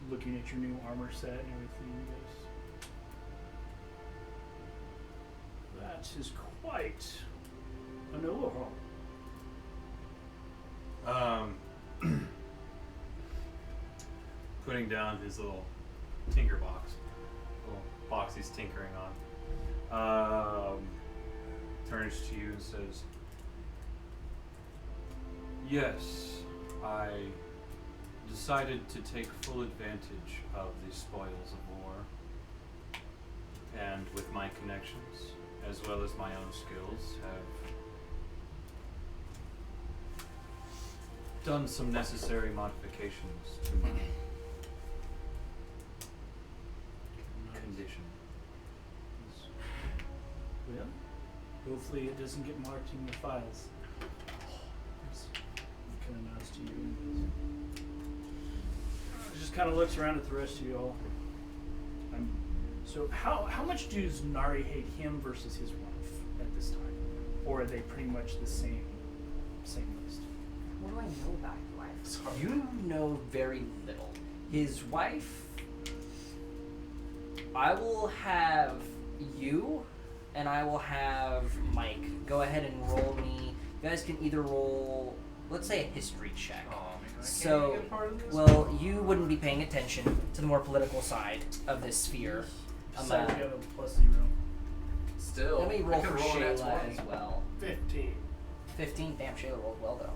looking at your new armor set and everything, he goes, that is quite an overhaul. Putting down his little tinker box, little box he's tinkering on, turns to you and says, yes, I decided to take full advantage of the spoils of war, and with my connections, as well as my own skills, have done some necessary modifications to my condition. Well, hopefully it doesn't get marked in your files. Kind of nods to you. Just kind of looks around at the rest of you all. So how much does Nari hate him versus his wife at this time, or are they pretty much the same list? What do I know about his wife? Sorry. You know very little. His wife. I will have you, and I will have Mike. Go ahead and roll me. You guys can either roll, let's say, a history check. Oh, man, I can't So, get part of this? well, you wouldn't be paying attention to the more political side of this sphere. Besides, you have a +0. Still, Let me I roll could for roll an Shayla at 20. as well. 15. 15. Damn, Shayla rolled well though.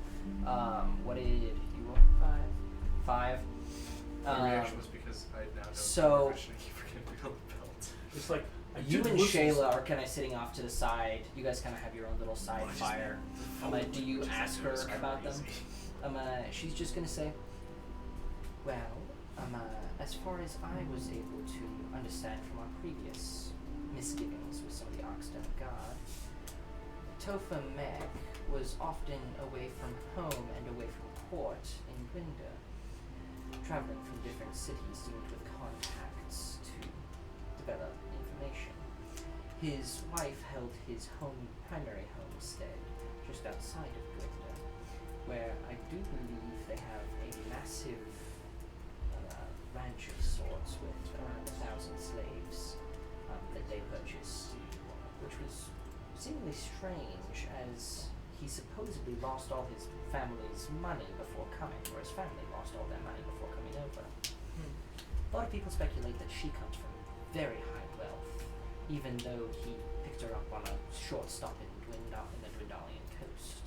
What did you roll? 5. My reaction was because I now know so- profession, I keep forgetting to pick up the belt. It's like I You did and listen- Shayla are kind of sitting off to the side. You guys kind of have your own little side Oh, I just fire. Do you ask her about them? She's just gonna say, well, as far as I was able to understand from our previous misgivings with some of the Arcstone Guard, Topher Meg was often away from home and away from court in Grinda, traveling from different cities linked with contacts to develop information. His wife held his primary homestead just outside of Grinda, where I do believe they have a massive ranch of sorts with around 1,000 slaves that they purchased, which was seemingly strange as he supposedly lost all his family's money before coming, or his family lost all their money before coming over. A lot of people speculate that she comes from very high wealth, even though he picked her up on a short stop in the Dwindalian coast.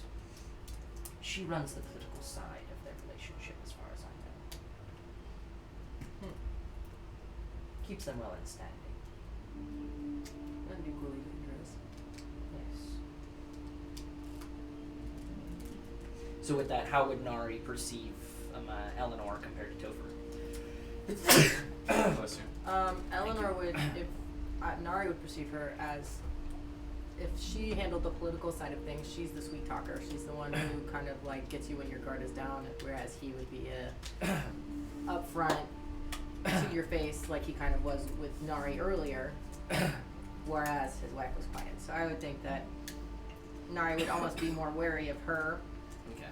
She runs the political side of their relationship as far as I know. Keeps them well in standing. That'd be equally dangerous. Yes. So with that, how would Nari perceive Eleanor compared to Topher? Bless you. Eleanor would, if Nari would perceive her as, if she handled the political side of things, she's the sweet talker. She's the one who kind of like gets you when your guard is down, whereas he would be upfront to your face, like he kind of was with Nari earlier, whereas his wife was quiet. So I would think that Nari would almost be more wary of her, Okay.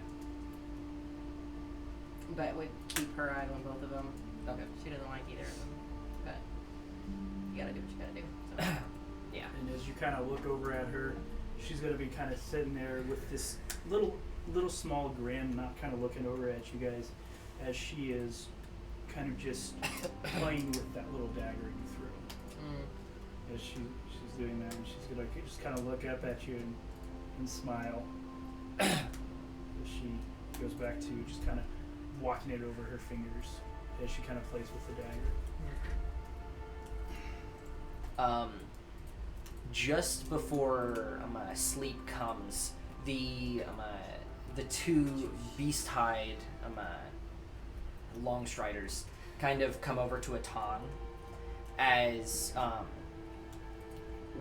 but would keep her eye on both of them. Okay. She doesn't like either of them, but you gotta do what you gotta do. So. Yeah. And as you kind of look over at her, she's gonna be kind of sitting there with this little small grin, not kind of looking over at you guys, as she is kind of just playing with that little dagger you threw. As she's doing that, and she's gonna just kind of look up at you and smile. As she goes back to just kind of walking it over her fingers as she kind of plays with the dagger. Just before sleep comes, the two beast-hide Longstriders kind of come over to Atan as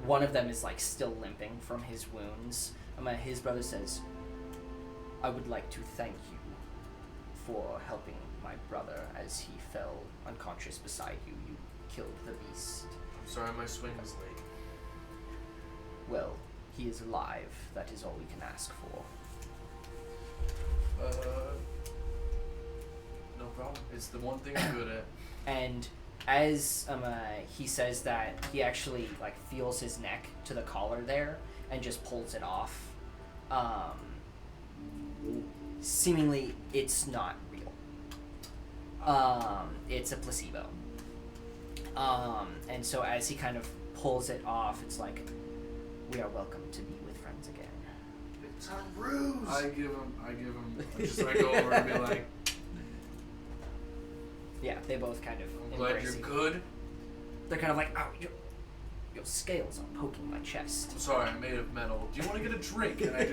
one of them is like still limping from his wounds. His brother says, I would like to thank you for helping my brother as he fell unconscious beside you. You killed the beast. I'm sorry, my swing was late. Well, he is alive. That is all we can ask for. No problem. It's the one thing I'm good at. And as he says that, he actually like feels his neck to the collar there and just pulls it off. Seemingly, it's not real. It's a placebo. And so as he kind of pulls it off, it's like, we are welcome to be with friends again. It's a ruse. I give him. I go over and be like, Yeah, they both kind of I'm glad embrace you're you. good. They're kind of like, ow, your scales are poking my chest. I'm sorry, I'm made of metal. Do you want to get a drink? And I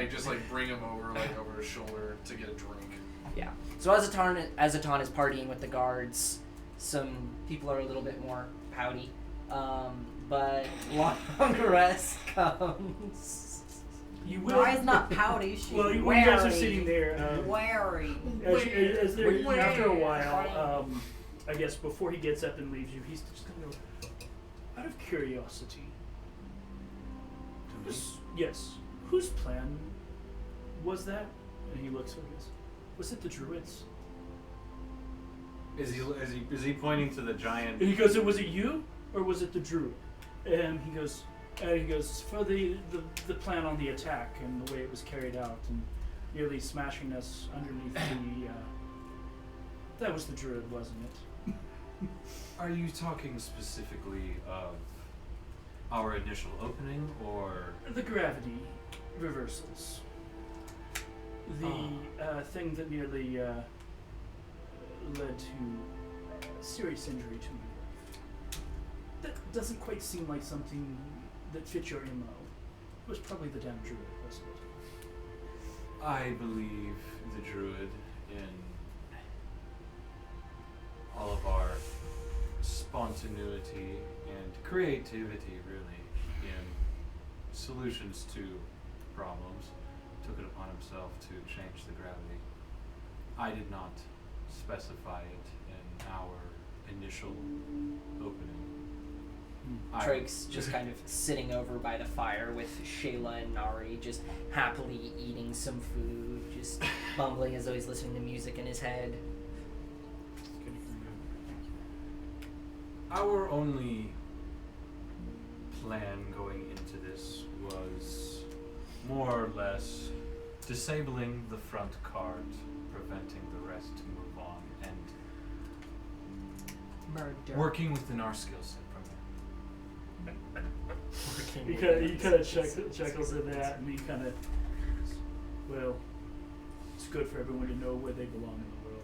just bring him over over his shoulder to get a drink. Yeah. So Azaton is partying with the guards. Some people are a little bit more pouty. But long rest comes. You will. Mariah's not pouty. She's Well, you wary. guys are sitting there. Wary. As they're, after a while, I guess before he gets up and leaves you, he's just going to go, out of curiosity. Yes. Whose plan was that? And he looks over and goes, was it the druids? Is he pointing to the giant? And he goes, was it you or was it the druid? And he goes, for the plan on the attack and the way it was carried out and nearly smashing us underneath the. That was the druid, wasn't it? Are you talking specifically of our initial opening, or The gravity reversals. The thing that nearly led to serious injury to you. That doesn't quite seem like something that fits your MO. It was probably the damn druid, wasn't it? I believe the druid in all of our spontaneity and creativity, really, in solutions to problems, took it upon himself to change the gravity. I did not specify it in our initial opening. Drake's just kind of sitting over by the fire with Shayla and Nari, just happily eating some food, just bumbling as though he's listening to music in his head. Our only plan going into this was more or less disabling the front cart, preventing the rest to move on, and Murder. working within our skill set from there. He kind of chuckles at that, and he kind of, well, it's good for everyone to know where they belong in the world.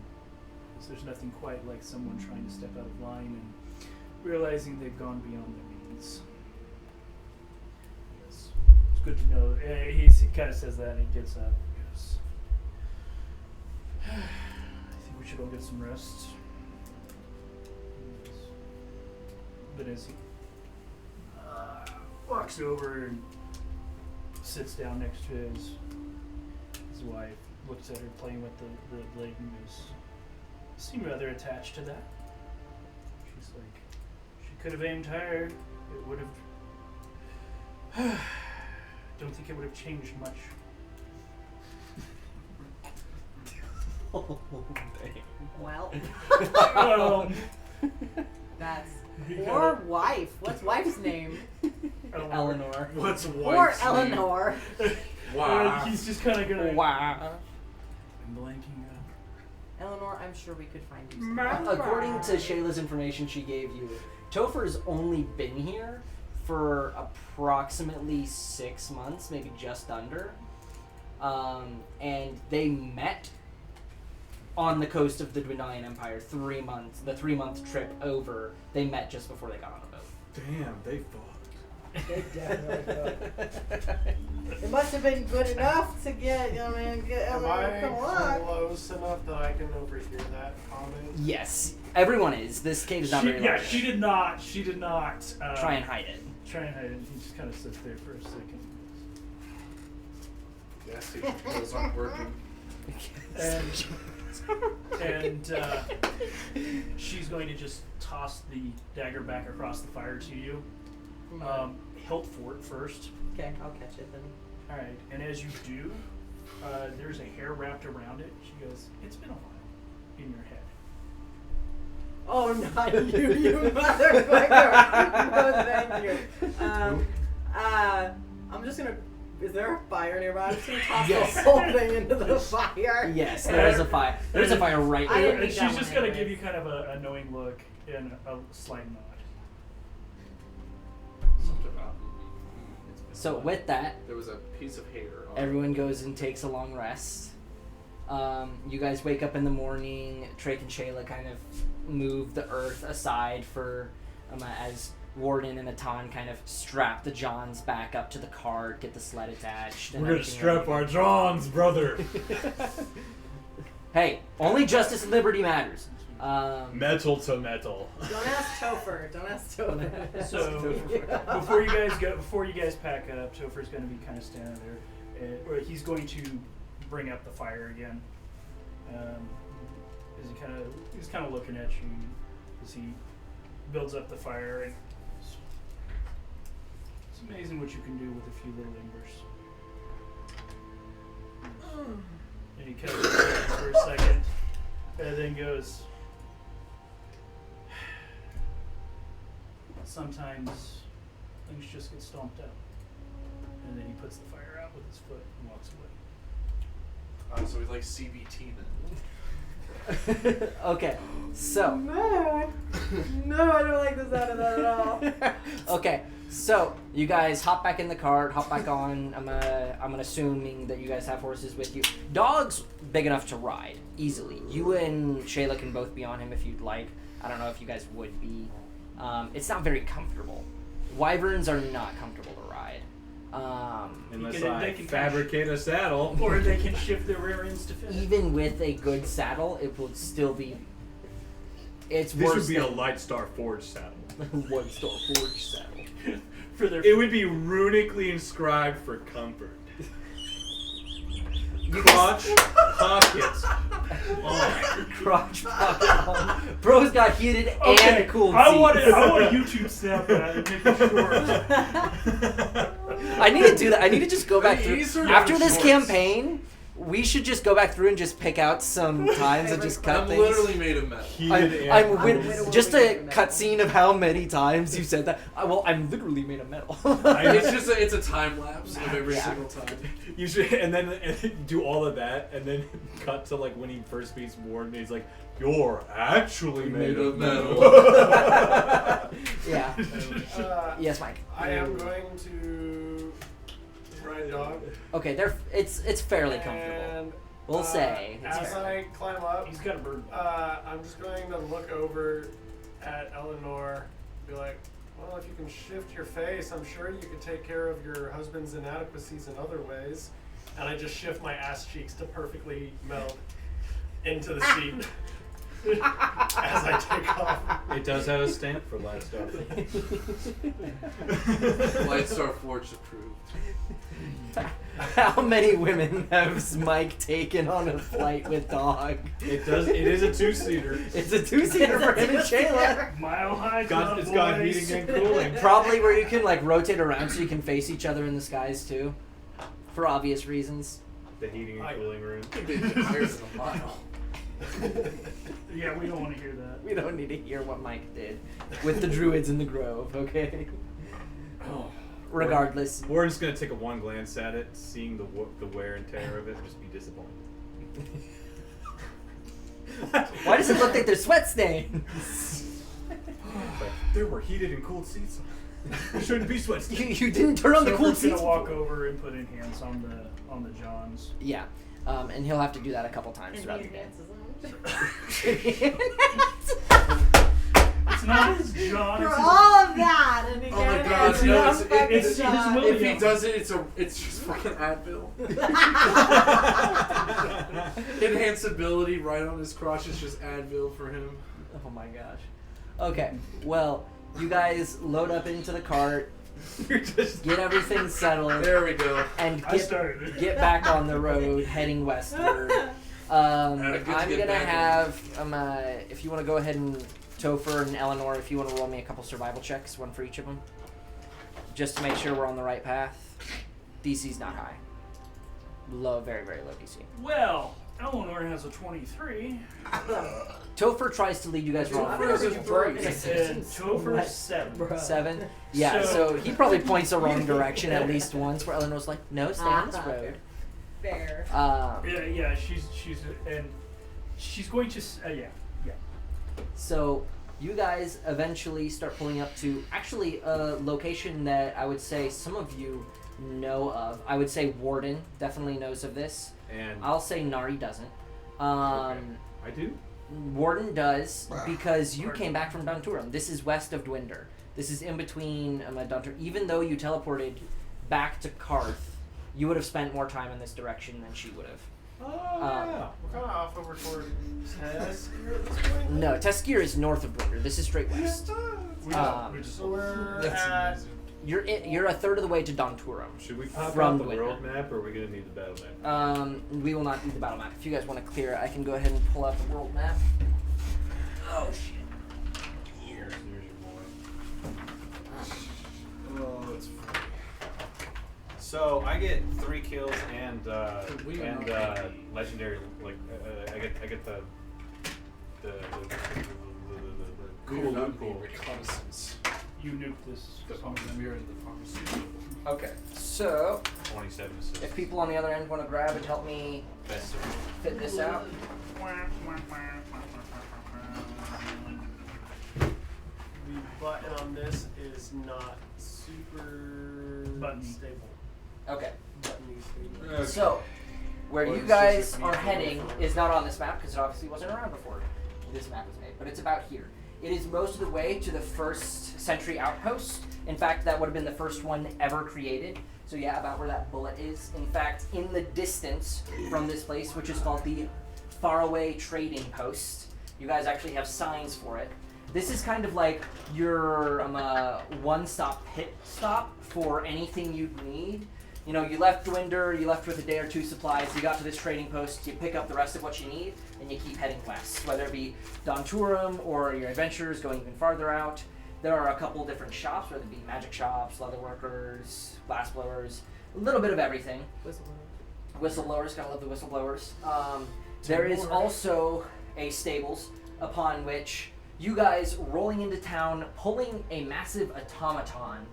Because there's nothing quite like someone trying to step out of line and realizing they've gone beyond their means. It's good to know. He kind of says that, and he gets up. He goes, I think we should all get some rest. But as he walks over and sits down next to his wife, looks at her playing with the blade and goes, seem rather attached to that. She's like, she could have aimed higher. It would have. Don't think it would have changed much. Well, Um, that's or wife. What's wife's name? Eleanor. What's Or wife's Eleanor. Wow. He's just kind of gonna. Wow. I'm blanking out. Eleanor, I'm sure we could find you. Some According to Shayla's information she gave you, Topher's only been here for approximately 6 months, maybe just under. And they met on the coast of the Dwindlian Empire 3 months. The 3-month trip over, they met just before they got on a boat. Damn, they fucked. They definitely It must have been good enough to get, get Am Eleanor I come along. close enough that I can overhear that comment? Yes, everyone is. This cave is not very large. She did not. Try and hide it. Try and hide it. He just kind of sits there for a second. Gas station pills aren't working. And she's going to just toss the dagger back across the fire to you. Hilt Fort first. Okay, I'll catch it then. All right, and as you do, there's a hair wrapped around it. She goes, "It's been a while," in your head. Oh, not you, you motherfucker! No, thank you. I'm just gonna. Is there a fire nearby? I'm just gonna toss Yes. the whole thing into the fire. Yes, there is a fire. There's a fire right I here. didn't And need she's that just one gonna give anyways. you kind of a knowing look and a slight nod. Something about. So with that, There was a piece of hair. On everyone goes and takes a long rest. You guys wake up in the morning. Drake and Shayla kind of move the earth aside for as Warden and Atan kind of strap the Johns back up to the cart, get the sled attached. And We're gonna everything strap ready. our Johns, brother. Hey, only justice and liberty matters. Metal to metal. Don't ask Topher. Don't ask Topher. So before you guys pack up, Topher's going to be kind of standing there. Or he's going to bring up the fire again. He's kind of looking at you as he builds up the fire, and it's amazing what you can do with a few little embers. And he kind of looks at you for a second, and then goes, "Sometimes things just get stomped out." And then he puts the fire out with his foot and walks away. So he's like CBT then. Okay, so No, I don't like the sound of that at all. okay, so you guys hop back in the cart, hop back on. I'm assuming that you guys have horses with you. Dog's big enough to ride easily. You and Shayla can both be on him if you'd like. I don't know if you guys would be. It's not very comfortable. Wyverns are not comfortable to ride. Unless They I can fabricate a saddle. Or they can shift their rear ends to fit. Even with a good saddle, it will still be. It's This worse would be a than Light Star Forge saddle. one star forge saddle. For their It would be runically inscribed for comfort. You Crotch pockets. Oh. crotch pocket home. Bro's got heated Okay, and cooled I seats. want to YouTube snap that and make it short. I need to do that. I need to just go back through. These are After young this shorts. campaign, we should just go back through and just pick out some times and just cut I'm things. literally made of metal. Heated I'm and with, just a cutscene of how many times you said that. Well, I'm literally made of metal. It's a time lapse of every Yeah. single time. You should, and then do all of that, and then cut to like when he first meets Warden. And he's like, "You're actually made of metal." Yeah. Yes, Mike. I am going to ride dog. Okay, it's fairly comfortable. And We'll say it's as fairly. I climb up, He's got a bird. I'm just going to look over at Eleanor, be like, "Well, if you can shift your face, I'm sure you could take care of your husband's inadequacies in other ways." And I just shift my ass cheeks to perfectly melt into the seat as I take off. It does have a stamp for Light Star. Light Star Forge approved. How many women has Mike taken on a flight with dog? It does. It is a two-seater. It's a two-seater for him and Shayla. Mile High Club, It's got boys. heating and cooling. Probably where you can like rotate around so you can face each other in the skies too, for obvious reasons. The heating and cooling room. They've been higher than a mile. Yeah, we don't want to hear that. We don't need to hear what Mike did with the druids in the grove, okay? Regardless. Warden's gonna take a one glance at it, seeing the wear and tear of it, and just be disappointed. Why does it look like there's sweat stains? But there were heated and cooled seats. There shouldn't be sweat stains. You didn't turn on the cool Silver's seats. gonna walk over and put enhance on the Johns. Yeah, and he'll have to do that a couple times And throughout he the game. advances It's not his John. For It's all of that, and he Oh my gets God, it. no, Not it's- fucking it's his John. will. If he does it, it's just fucking Advil. Enhanceability right on his crotch is just Advil for him. Oh my gosh. Okay, well, you guys load up into the cart, You're just get everything settled, There we go. and I started. get back on the road heading westward. Good to I'm get gonna back have if you want to go ahead and Topher and Eleanor, if you want to roll me a couple survival checks, one for each of them. just to make sure we're on the right path. DC's not high. Low, very, very low DC. Well, Eleanor has a 23. Topher tries to lead you guys wrong. Topher is a three. And Topher's 7. 7? Yeah, so he probably points the wrong direction at least once, where Eleanor's like, no, stay on this road. Fair. Yeah, she's going to, yeah. So you guys eventually start pulling up to actually a location that I would say some of you know of. I would say Warden definitely knows of this. And I'll say Nari doesn't. I do. Warden does because you came back from Donturum. This is west of Dwinder. This is in between Donturum. Even though you teleported back to Karth, you would have spent more time in this direction than she would have. Oh yeah. We're kind of off over toward Teskir at this point. No, Teskir is north of Dwinder. This is straight west. So we're That's at. amazing. You're a third of the way to Donturum. Should we pop From out the the window. world map, or are we gonna need the battle map? We will not need the battle map. If you guys want to clear it, I can go ahead and pull out the world map. Oh shit. There's your boy. Oh, that's funny. So I get 3 kills and We are not legendary. Like I get the We cool are not loot pool. reconnaissance. You nuked this. We are in the pharmaceutical. Okay, so 27 assists. if people on the other end want to grab and help me Best of fit this out. The button on this is not super Button. stable. Okay, Button stable. Okay. so where Well, you it's guys just a are community heading before. is not on this map because it obviously wasn't around before this map was made, but it's about here. It is most of the way to the first sentry outpost. In fact, that would have been the first one ever created. So yeah, about where that bullet is. In fact, in the distance from this place, which is called the Faraway Trading Post, you guys actually have signs for it. This is kind of like your one-stop pit stop for anything you need. You know, you left Dwinder, you left with a day or two supplies, you got to this trading post, you pick up the rest of what you need, and you keep heading west. Whether it be Donturum or your adventures going even farther out. There are a couple different shops, whether it be magic shops, leather workers, glassblowers, a little bit of everything. Whistleblowers, gotta love the whistleblowers. There is also a stables upon which you guys rolling into town, pulling a massive automaton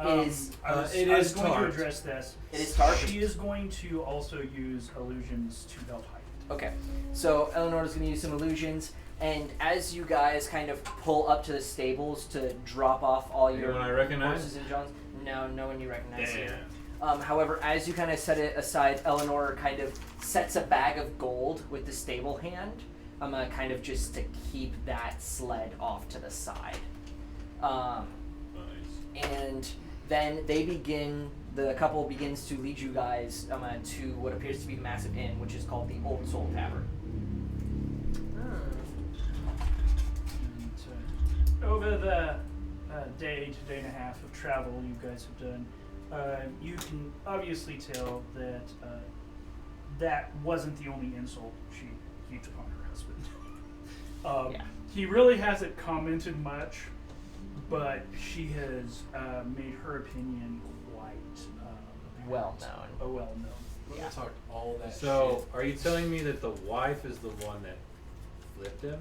is I was it going is to Tart. address this. It is Tart? She is going to also use illusions to help hide. okay. So Eleanor's gonna use some illusions, and as you guys kind of pull up to the stables to drop off all your Anyone I recognize? horses and Johns, no one you recognize Damn. here. However, as you kind of set it aside, Eleanor kind of sets a bag of gold with the stable hand, kind of just to keep that sled off to the side. Nice. And then the couple begins to lead you guys to what appears to be the massive inn, which is called the Old Soul Tavern. And, over the day to day and a half of travel you guys have done, you can obviously tell that that wasn't the only insult she heaped upon her husband. Yeah. He really hasn't commented much, but she has made her opinion quite Well known. well known. We're Yeah. gonna talk all that So, are you telling me that the wife is the one that flipped him?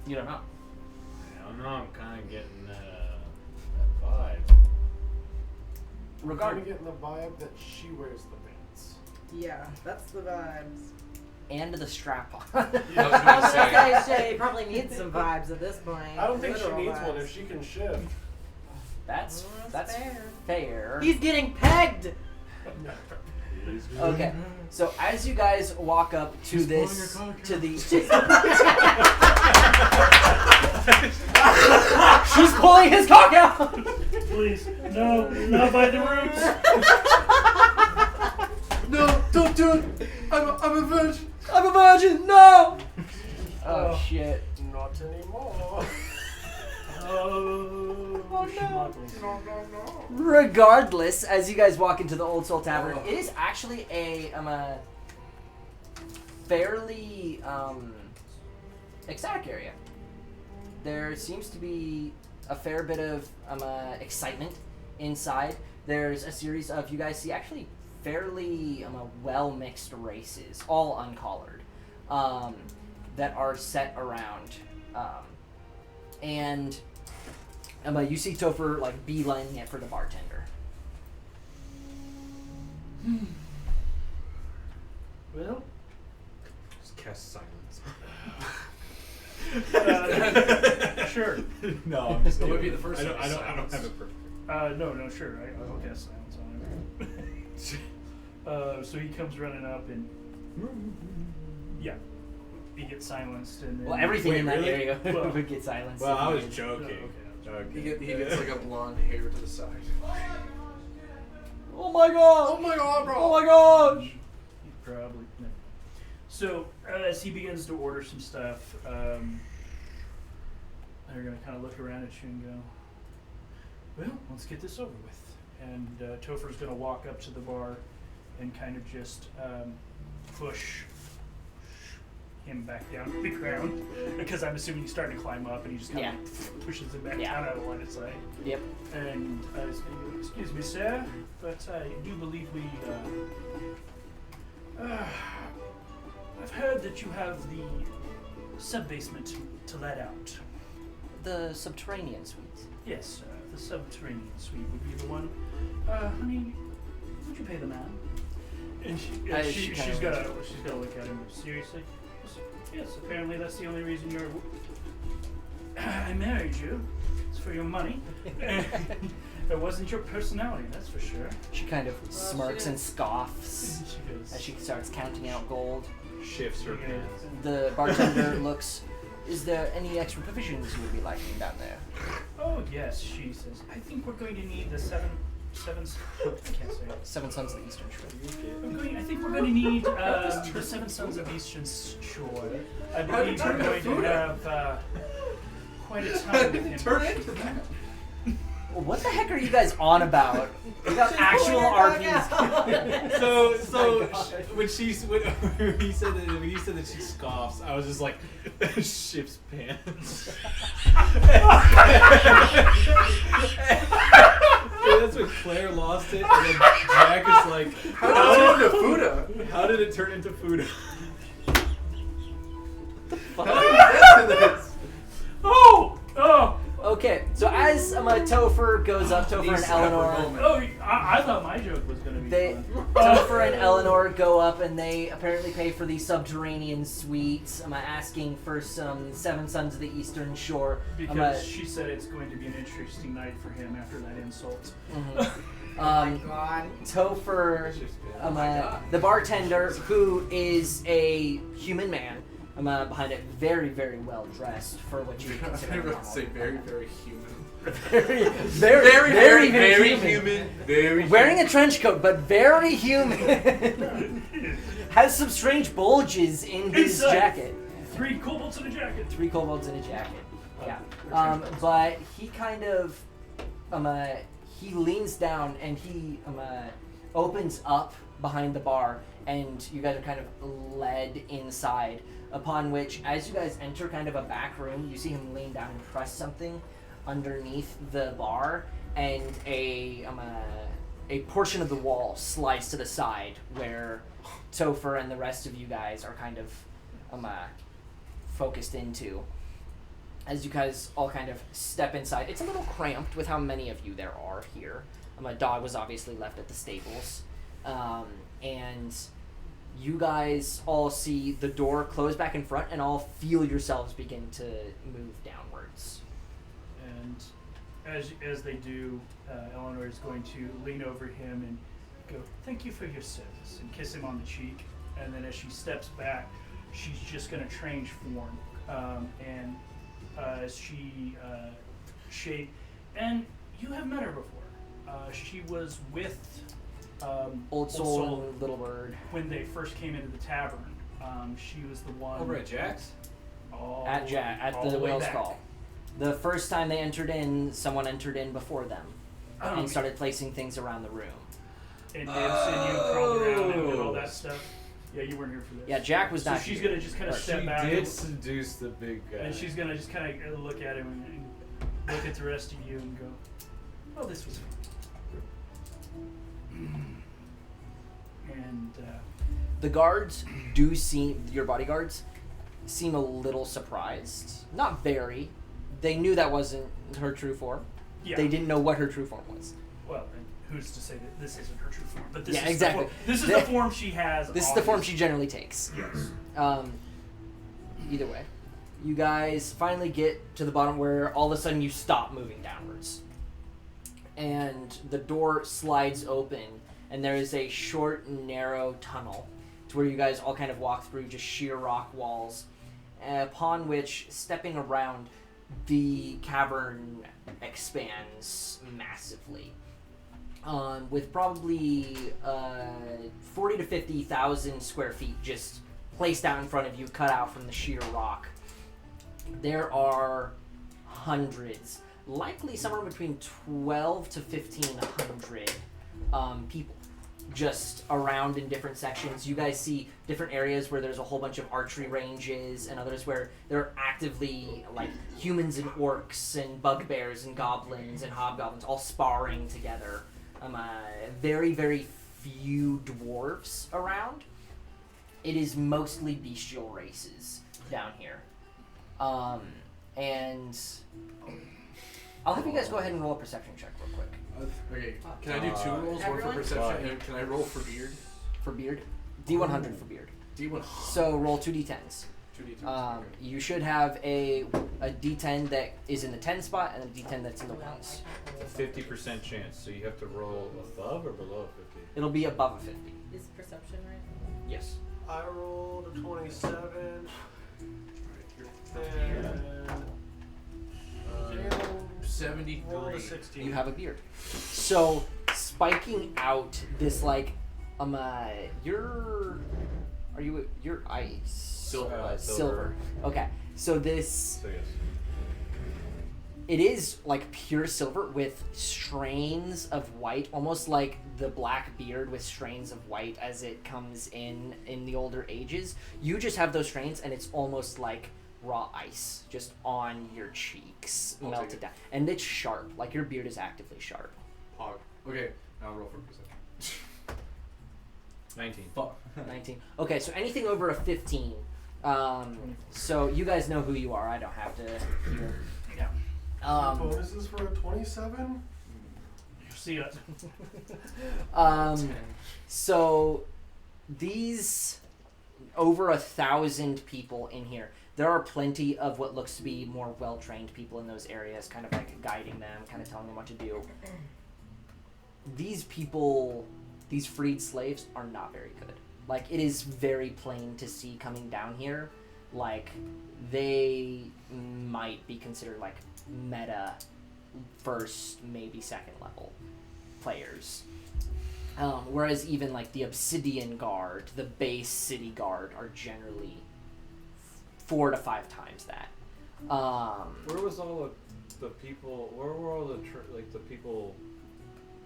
You don't know. I don't know. I'm kind of getting that vibe. We're Regarding getting the vibe that she wears the pants. Yeah, that's the vibes. and the strap on. I was I gonna was say. gonna say she probably needs some vibes at this point. I don't think she Literal needs vibes. one if she can shift. That's That's fair. He's getting pegged. Okay, so as you guys walk up to She's pulling this, her cock to out. the, she's pulling his cock out. Please, no, not by the roots. No, don't do it. I'm a virgin. I'm a virgin. No. Oh shit. Not anymore. Oh, schmuckles. Regardless, as you guys walk into the Old Soul Tavern, it is actually a fairly ecstatic area. There seems to be a fair bit of excitement inside. There's a series of, you guys see actually fairly well-mixed races, all uncollared, that are set around. And you see Topher like beelining it for the bartender. Well, Just cast silence. Sure. No, I'm just That would kidding. be the first I don't, one, I don't, I don't silence. have it perfect. No, sure. I'll cast silence on him. So he comes running up and yeah, he gets silenced and then Well, everything Wait, in that really? area Well- would get silenced. Well, if I you was did. joking. He gets like a blonde hair to the side. Oh my god! Oh my god, bro! Oh my gosh! He probably. No. So as he begins to order some stuff, they're gonna kind of look around at you and go, "Well, let's get this over with." And Topher's gonna walk up to the bar and kind of just push him back down to the ground, because I'm assuming he's starting to climb up, and he just kind of pushes him back down out of line of sight. Yep. And he's going to go, "Excuse me, sir, but I do believe we. I've heard that you have the sub-basement to let out." The subterranean suite. Yes, sir. The subterranean suite would be the one. Honey, would you pay the man? And she's gonna look at him seriously. Yes, apparently that's the only reason you're. I married you. It's for your money. It wasn't your personality, that's for sure. She kind of smirks and scoffs She goes. as she starts counting out gold. Shifts her pants. The bartender looks, "Is there any extra provisions you would be liking down there?" Oh yes, she says. I think we're going to need the seven. I can't say it. 7 Sons of the Eastern Shore. I think we're going to need the 7 Sons of Eastern Shore. I believe we're going to have quite a time with him. Turn into that. Well, what the heck are you guys on about? We got actual RPs. So Oh my when he said that she scoffs, I was just like, shifts pants. So that's when Claire lost it, and then Jack is like, How did it turn into Fuda? How did it turn into food? How did we get to this? Oh! Okay, so as Topher goes up, Topher and Eleanor, Oh! I thought my joke was going to be fun. Topher and Eleanor go up and they apparently pay for the subterranean suite. Asking for some 7 Sons of the Eastern Shore. Because she said it's going to be an interesting night for him after that insult. Topher, the bartender, who is a human man, behind it, very, very well dressed for what you would I consider was about normal. to say very, very human. very, Very human. Very Wearing a trench coat, but very human. Has some strange bulges in his Inside. jacket. 3 kobolds in a jacket. 3 kobolds in a jacket. Yeah. But he kind of, he leans down and he opens up behind the bar, and you guys are kind of led inside. Upon which, as you guys enter kind of a back room, you see him lean down and press something underneath the bar, and a portion of the wall slides to the side where Topher and the rest of you guys are kind of focused into. As you guys all kind of step inside, it's a little cramped with how many of you there are here. My dog was obviously left at the stables, and you guys all see the door close back in front, and all feel yourselves begin to move downwards. And as they do, Eleanor is going to lean over him and go, "Thank you for your service," and kiss him on the cheek. And then as she steps back, she's just going to change form. And as she shape, and you have met her before. She was with Old Soul and Little Bird. when they first came into the tavern. She was the one Over at Jack's? all At all the way Whale's back. Call. The first time they entered in, someone entered in before them Oh, and started placing things around the room. And Nibs and you crawled around and did all that stuff. Yeah, you weren't here for this. Yeah, Jack was So not she's here. gonna just kind of Or step She back did seduce the big guy. and she's gonna just kind of look at him and look at the rest of you and go, "Well, this was fun." And The guards do seem, your bodyguards seem a little surprised. Not very. They knew that wasn't her true form. yeah, They didn't know what her true form was. well, and who's to say that this isn't her true form? But this Yeah, is exactly. The form, this is The- the form she has. This is the form always. she generally takes. Yes. Either way, you guys finally get to the bottom where all of a sudden you stop moving downwards. And the door slides open, and there is a short, narrow tunnel to where you guys all kind of walk through just sheer rock walls, upon which, stepping around, the cavern expands massively. With probably 40 to 50,000 square feet just placed out in front of you, cut out from the sheer rock. There are hundreds, likely somewhere between 12 to 1,500 people just around in different sections. You guys see different areas where there's a whole bunch of archery ranges, and others where there are actively like humans and orcs and bugbears and goblins and hobgoblins all sparring together. Very, very few dwarves around. It is mostly bestial races down here. And I'll have you guys go ahead and roll a perception check real quick. Okay, can I do 2 rolls? One for everyone? perception, and can I roll for beard? For beard, D100 for beard. D1. So roll 2d10s. 2d10. You should have a d10 that is in the 10 spot and a d10 that's in the ones. It's a 50% chance, so you have to roll above or below 50. It'll be above a 50. Is perception right? Yes. I rolled a 27. Right, And Jalen 73. rolled a 16. You have a beard. So spiking out this like you're ice. Silver. Silver. Okay. So this So yes. it is like pure silver with strains of white, almost like the black beard with strains of white as it comes in the older ages. You just have those strains, and it's almost like raw ice just on your cheeks, I'll take melted it. down, and it's sharp. Like your beard is actively sharp. Pog. Okay, now roll for perception. 19. Fuck. 19. Okay, so anything over a 15. So you guys know who you are. I don't have to hear. Yeah. Bonuses for a 27? You see it. So these over 1,000 people in here. There are plenty of what looks to be more well-trained people in those areas, kind of like guiding them, kind of telling them what to do. These people, these freed slaves, are not very good. Like, it is very plain to see coming down here, like, they might be considered, like, meta first, maybe second level players. Whereas even, like, the Obsidian Guard, the base City Guard, are generally 4 to 5 times that. Where was all the people? Where were all the the people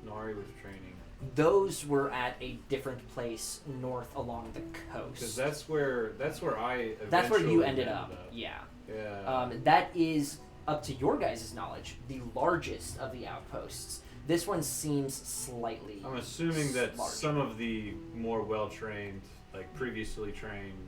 Nari was training? Those were at a different place north along the Because coast. that's where I. That's where you eventually ended up. Yeah. Yeah. That is, up to your guys' knowledge, the largest of the outposts. This one seems slightly. I'm assuming that larger. some of the more well-trained, like previously trained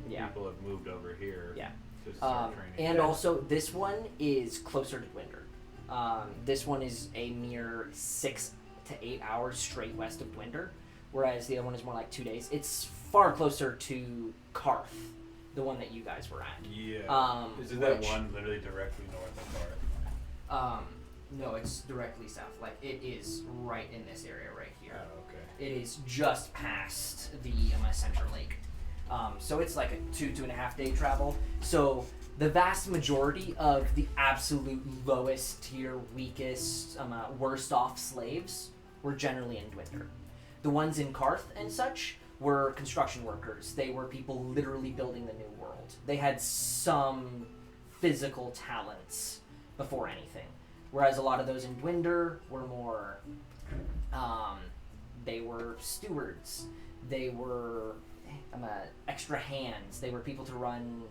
Yeah. people have moved over here. Yeah. To start training. And also, this one is closer to Dwinder. This one is a mere 6 to 8 hours straight west of Dwinder, whereas the other one is more like 2 days. It's far closer to Karth, the one that you guys were at. Yeah. Isn't that which- one literally directly north of Bart? No, it's directly south. Like, it is right in this area right here. Oh, okay. It is just past the center lake. So it's like a 2.5 day travel. So the vast majority of the absolute lowest tier, weakest, worst off slaves were generally in Dwinder. The ones in Karth and such were construction workers. They were people literally building the new world. They had some physical talents before anything. Whereas a lot of those in Dwinder were more, they were stewards. They were extra hands. They were people to run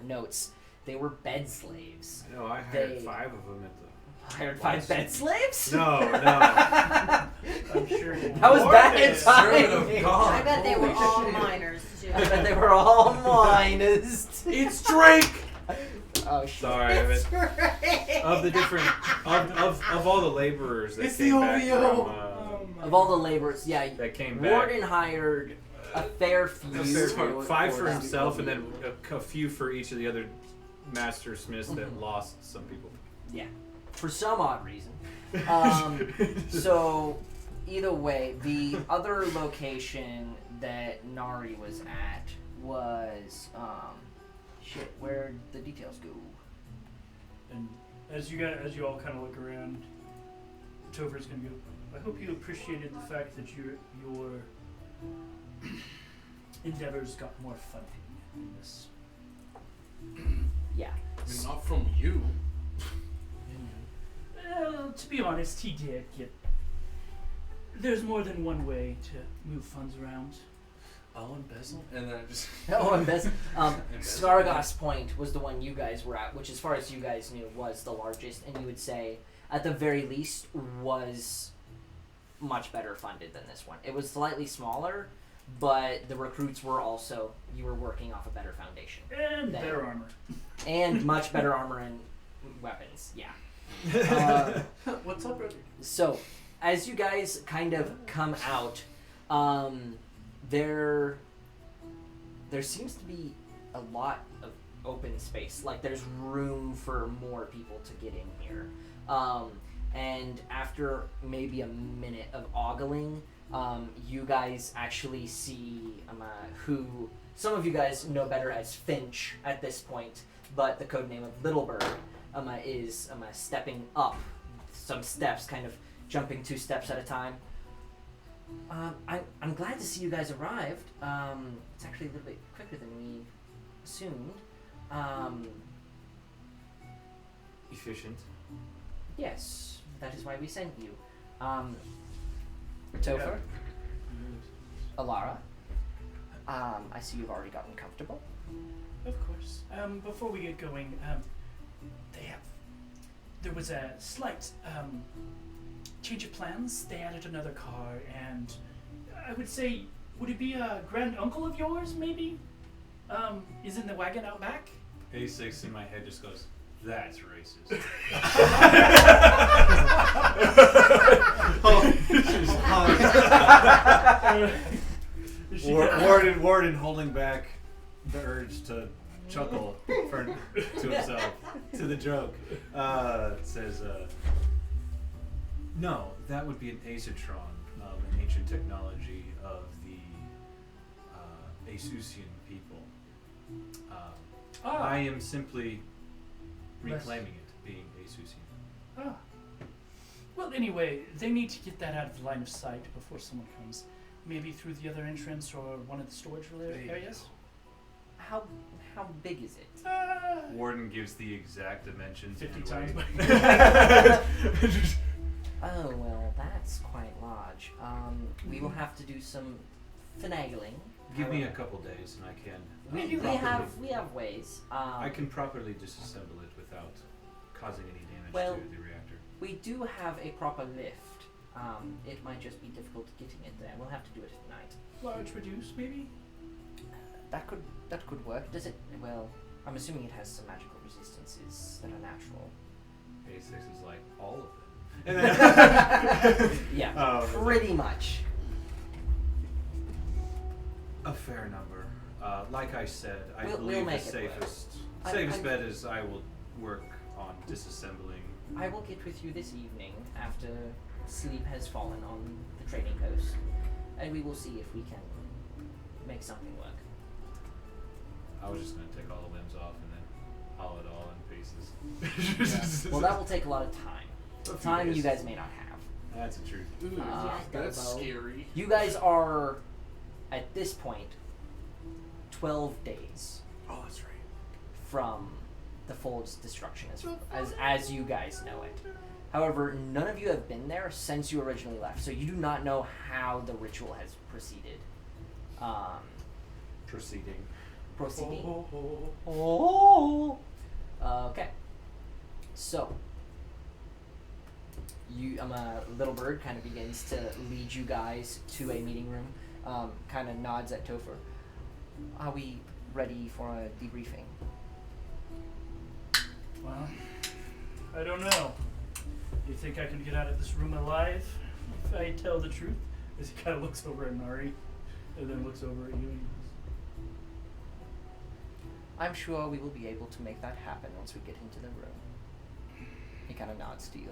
notes. They were bed slaves. I know I hired They- 5 of them at the Hired 5 bed slaves? No. I'm sure you That was bad Servant of timing. God. I bet they were Holy all shit. minors too. I bet they were all miners. It's Drake. Oh, shit. Sorry, I meant Right. of the different of all the laborers that It's came the back OVO. from Of all the laborers, yeah, that came back. Warden hired a fair few. A fair few. few. 5 for them. himself, and then a few for each of the other master smiths that lost some people. Yeah, for some odd reason. So, either way, the other location that Nari was at was, shit, where'd the details go? And as you all kind of look around, Topher's gonna go. I hope you appreciated the fact that your endeavors got more funding in this. Yeah. I mean, not from you. Well, to be honest, he did get. There's more than one way to move funds around. I'll embezzle, and then I just. Oh, and best. Embezzle. Skargos Point was the one you guys were at, which, as far as you guys knew, was the largest, and you would say, at the very least, was much better funded than this one. It was slightly smaller, but the recruits were also, you were working off a better foundation. And There. better armor. And much better armor and weapons, yeah. What's up, brother? So, as you guys kind of come out, there seems to be a lot of open space. Like, there's room for more people to get in here. And after maybe a minute of ogling, you guys actually see who some of you guys know better as Finch at this point, but the codename of Littlebird is stepping up some steps, kind of jumping 2 steps at a time. I'm glad to see you guys arrived. It's actually a little bit quicker than we assumed. Efficient. Yes, that is why we sent you. Topher, Alara, I see you've already gotten comfortable. Of course. Before we get going, there was a slight change of plans. They added another car, and I would say, would it be a grand uncle of yours, maybe? Is in the wagon out back? A6 in my head just goes, that's racist. Warden holding back the urge to chuckle to himself, to the joke, says, no, that would be an Acertron, an ancient technology of the Asusian people. I am simply reclaiming it, being Asusian. Ah. Well, anyway, they need to get that out of line of sight before someone comes. Maybe through the other entrance or one of the storage areas. How big is it? Warden gives the exact dimensions. 50 anyway. times. Oh well, that's quite large. We will have to do some finagling. Give me a However, couple days and I can. we have ways. I can properly disassemble it without causing any damage Well- to the reactor. We do have a proper lift. It might just be difficult getting it there. We'll have to do it at night. Large reduce, maybe? That could work. Does it? Well, I'm assuming it has some magical resistances that are natural. A6 is like all of them. And then Yeah, pretty much. a fair number. Like I said, I We'll believe make the it work. safest I'm- bet is I will work on disassembling. I will get with you this evening after sleep has fallen on the trading coast, and we will see if we can make something work. I was just gonna take all the limbs off and then haul it all in pieces. Well, that will take a lot of time. A few Time you days. guys may not have. That's the truth. Ooh, that's Dumbo. scary. You guys are, at this point, 12 days Oh, that's right. from the Fold's destruction as you guys know it. However, none of you have been there since you originally left, so you do not know how the ritual has proceeded. Proceeding. Proceeding. Oh. Okay. So, Little Bird kind of begins to lead you guys to a meeting room. Kind of nods at Topher. Are we ready for a debriefing? Well, I don't know. You think I can get out of this room alive if I tell the truth? As he kind of looks over at Nari, and then looks over at you. And I'm sure we will be able to make that happen once we get into the room. He kind of nods to you.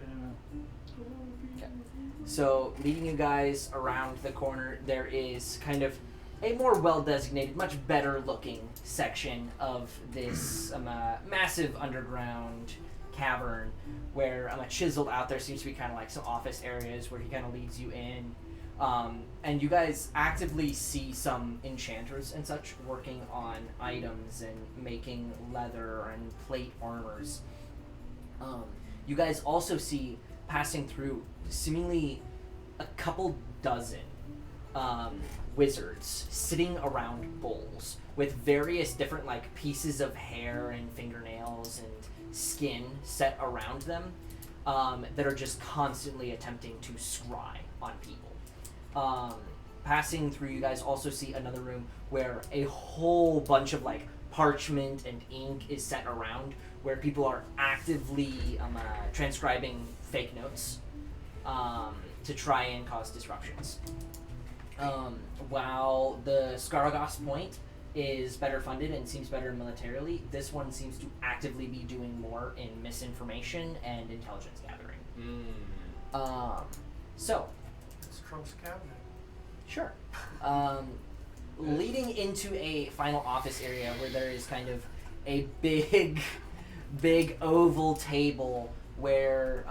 I don't know. Okay. So, leading you guys around the corner, there is kind of a more well-designated, much better-looking section of this massive underground cavern where chiseled out there seems to be kind of like some office areas where he kind of leads you in. And you guys actively see some enchanters and such working on items and making leather and plate armors. You guys also see passing through seemingly a couple dozen wizards sitting around bowls with various different like pieces of hair and fingernails and skin set around them that are just constantly attempting to scry on people. Passing through, you guys also see another room where a whole bunch of like parchment and ink is set around where people are actively transcribing fake notes to try and cause disruptions. While the Skaragos point is better funded and seems better militarily, this one seems to actively be doing more in misinformation and intelligence gathering. So, It's Trump's cabinet. sure. Leading into a final office area where there is kind of a big oval table where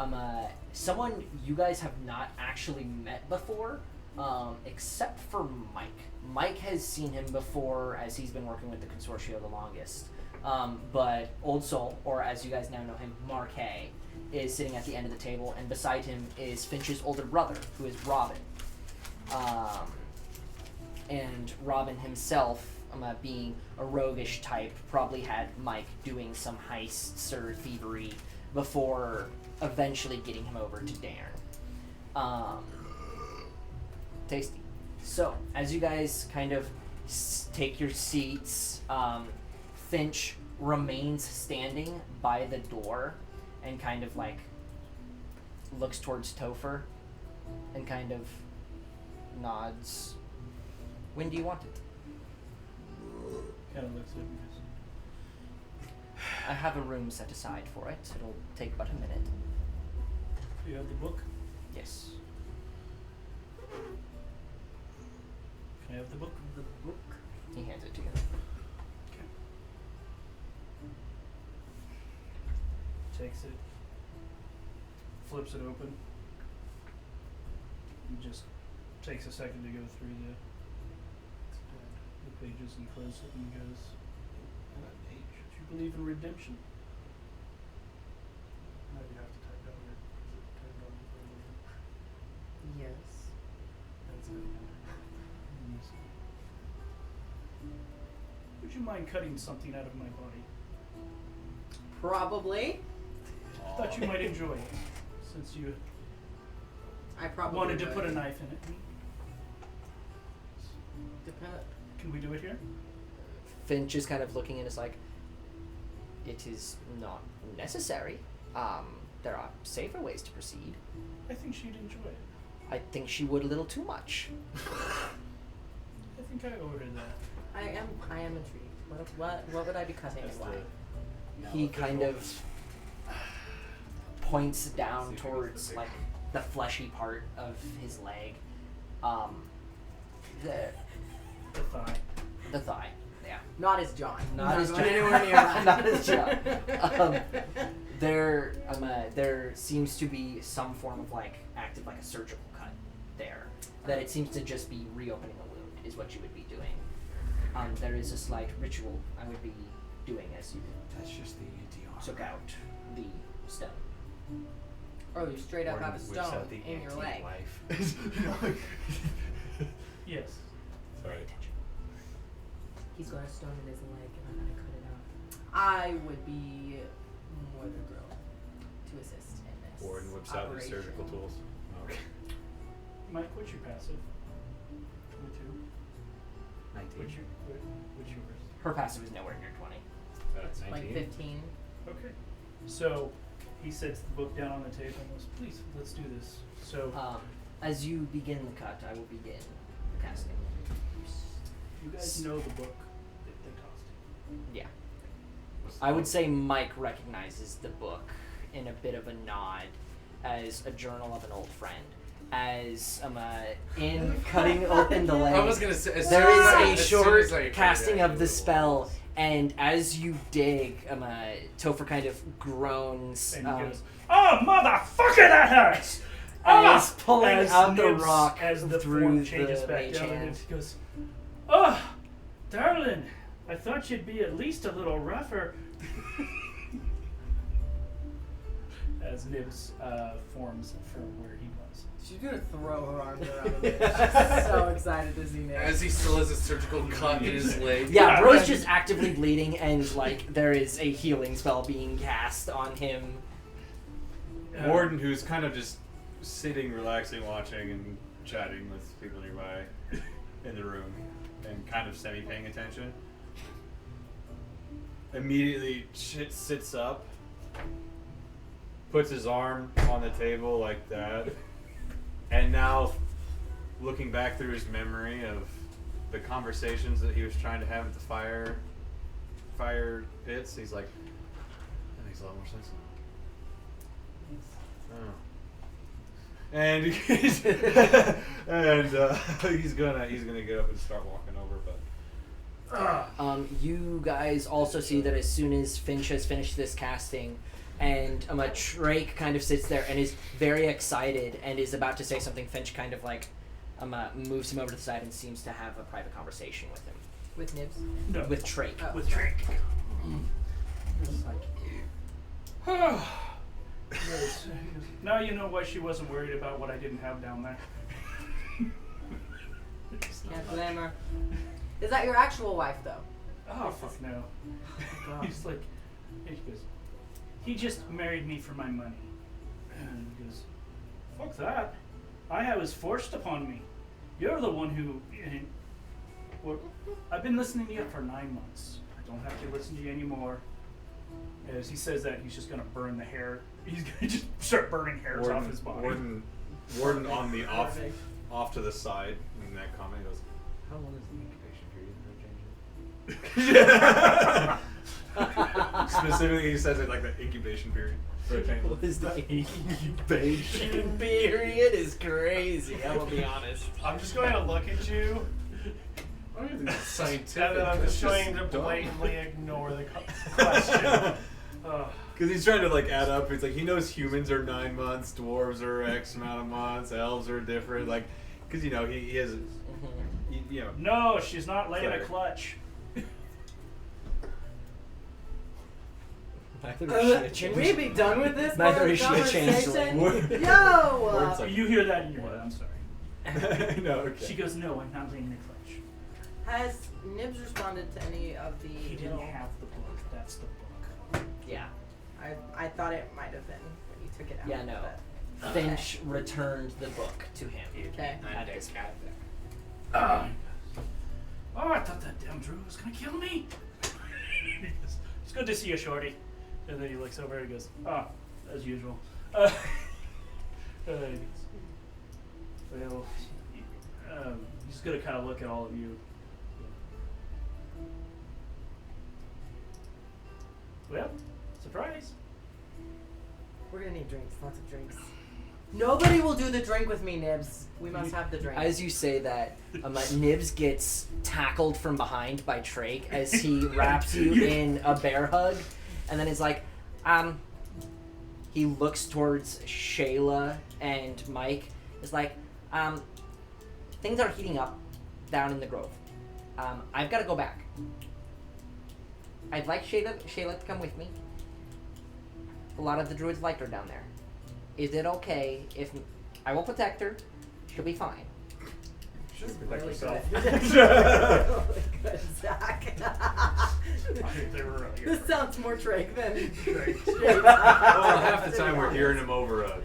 someone you guys have not actually met before, except for Mike. Mike has seen him before as he's been working with the Consortio the longest. But Old Soul, or as you guys now know him, Marquet, is sitting at the end of the table, and beside him is Finch's older brother, who is Robin. And Robin himself, being a roguish type, probably had Mike doing some heists or thievery before eventually getting him over to Darren. Tasty. So, as you guys kind of take your seats, Finch remains standing by the door and kind of like looks towards Topher and kind of nods. When do you want it? kind of looks at me. I have a room set aside for it. It'll take but a minute. Do you have the book? Yes. Can I have the book? The book. He hands it to you. Okay. Takes it, flips it open, and just takes a second to go through the pages and closes it and goes, "Do you believe in redemption?" No, you have to type down your type down your Yes. That's it. Would you mind cutting something out of my body? Probably. Thought you might enjoy it, since you I probably wanted to would. put a knife in it. Depend- Can we do it here? Finch is kind of looking and is like, it is not necessary. There are safer ways to proceed. I think she'd enjoy it. I think she would a little too much. I think I ordered that. I am intrigued. What would I be cutting and why? He kind of points down towards like the fleshy part of his leg. The The thigh. yeah. Not his John. Not his going John. anywhere near that. Not his John. There seems to be some form of like active like a surgical cut there. That it seems to just be reopening a wound is what you would be doing. There is a slight ritual I would be doing as you That's just the anti-armor. took out the stone. Or you straight up have a Whips out stone the in your leg. anti-life. Yes. Sorry. He's got a stone in his leg and I'm gonna cut it out. I would be more than thrilled to assist in this. Warden whips out his operation. surgical tools. Okay. Mike, what's your passive? 22. 19. What's yours? Her passive is nowhere near 20. It's like 15. Okay. So he sets the book down on the table and goes, please, let's do this. So As you begin the cut, I will begin the casting. you guys know the book that they cost. Yeah. I would say Mike recognizes the book in a bit of a nod as a journal of an old friend. As in cutting open the leg, I was gonna say, as there soon as I- is a as soon short as I- casting yeah, of the spell, and as you dig, Topher kind of groans And he goes, oh, motherfucker, that hurts! Ah! as pulling As out the Nibs- rock as the through form the changes back mage down, and hand. he goes, oh, darling, I thought you'd be at least a little rougher. As Nibs forms from where he was. She's gonna throw her arms around him. She's so excited to see Nick. As he still has a surgical cut in his leg. Yeah, Yeah, Bro's right. just actively bleeding, and like there is a healing spell being cast on him. Warden, who's kind of just sitting, relaxing, watching, and chatting with people nearby in the room, and kind of semi-paying attention, immediately sits up, puts his arm on the table like that, and now, looking back through his memory of the conversations that he was trying to have at the fire pits, he's like, that makes a lot more sense now. Oh. And he's he's gonna get up and start walking over, but You guys also see that as soon as Finch has finished this casting, and Drake kind of sits there and is very excited and is about to say something, Finch kind of like moves him over to the side and seems to have a private conversation with him. With Nibs. No, With Drake. Oh. with Drake. It's like, Yes. Now you know why she wasn't worried about what I didn't have down there. Can't blame her. Is that your actual wife, though? Oh, fuck no. God. He's like, he goes, he just married me for my money. And he goes, fuck that. I was forced upon me. You're the one who. Well, I've been listening to you for 9 months. I don't have to listen to you anymore. As he says that, he's just gonna burn the hair. He's gonna just start burning hairs off his body. Warden on the off to the side in that comment goes, how long is the incubation period? Specifically, he says it like the incubation period for a change. what is the incubation period? Is crazy. I will be honest. I'm just going to look at you, I don't even think it's scientific. and then I'm just That's going to dumb. blatantly ignore the question. Because he's trying to like add up. It's like he knows humans are 9 months, dwarves are X amount of months, elves are different. Like, because you know he has, you know. No, she's not laying a Sorry. clutch. Can we be done with this Neither part of is the she a conversation? changeling. Yo! Word's like- You hear that in your head, I'm sorry. No, okay. She goes, no, I'm not laying a clutch. Has Nibs responded to any of the He didn't little- have the book. That's the book. Yeah. I thought it might have been when you took it out. Yeah, no. but- Finch returned the book to him. Okay. At this point. Oh, I thought that damn Drew was gonna kill me. He goes, it's good to see you, Shorty. And then he looks over and he goes, as usual. He goes, well, he's gonna kind of look at all of you. Well, surprise. We're gonna need drinks, lots of drinks. Nobody will do the drink with me, Nibs. We must have the drink. As you say that, Nibs gets tackled from behind by Drake as he wraps you in a bear hug, and then he's like, he looks towards Shayla and Mike. Is like, things are heating up down in the grove. I've got to go back. I'd like Shayla to come with me. A lot of the druids like her down there. Is it okay if I will protect her? She'll be fine. This is Protect really yourself. good. Really good, Zach. They were earlier. This sounds more Drake than Drake. Jake. Well, half the time we're hearing him over a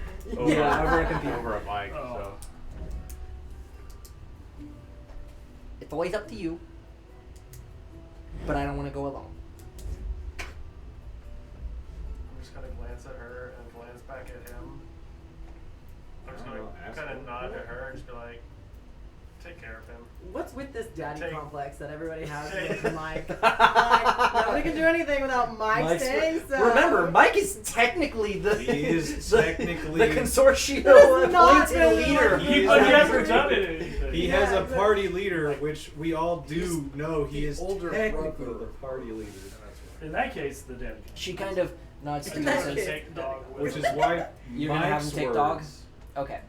Yeah, over a computer. over a mic. Oh. So It's always up to you. But I don't want to go alone. I'm just gonna glance at her and glance back at him. I'm just gonna Ask kind him. of nod at her and just be like, take care of him. What's with this daddy Take- complex that everybody has Take- with Mike? Like, nobody can do anything without Mike Mike's- staying. So Remember, Mike is technically the He is the- technically- the consortium That's not appointed really leader. what He But he is- hasn't done anything. he Yeah, has a exactly. party leader, which we all do know he the is older technically brother. the party leader. In that case, the daddy. She kind of nods to In you and that says, case- Take the dog with Which him. is why You're gonna have him Mike's take dog? words- okay.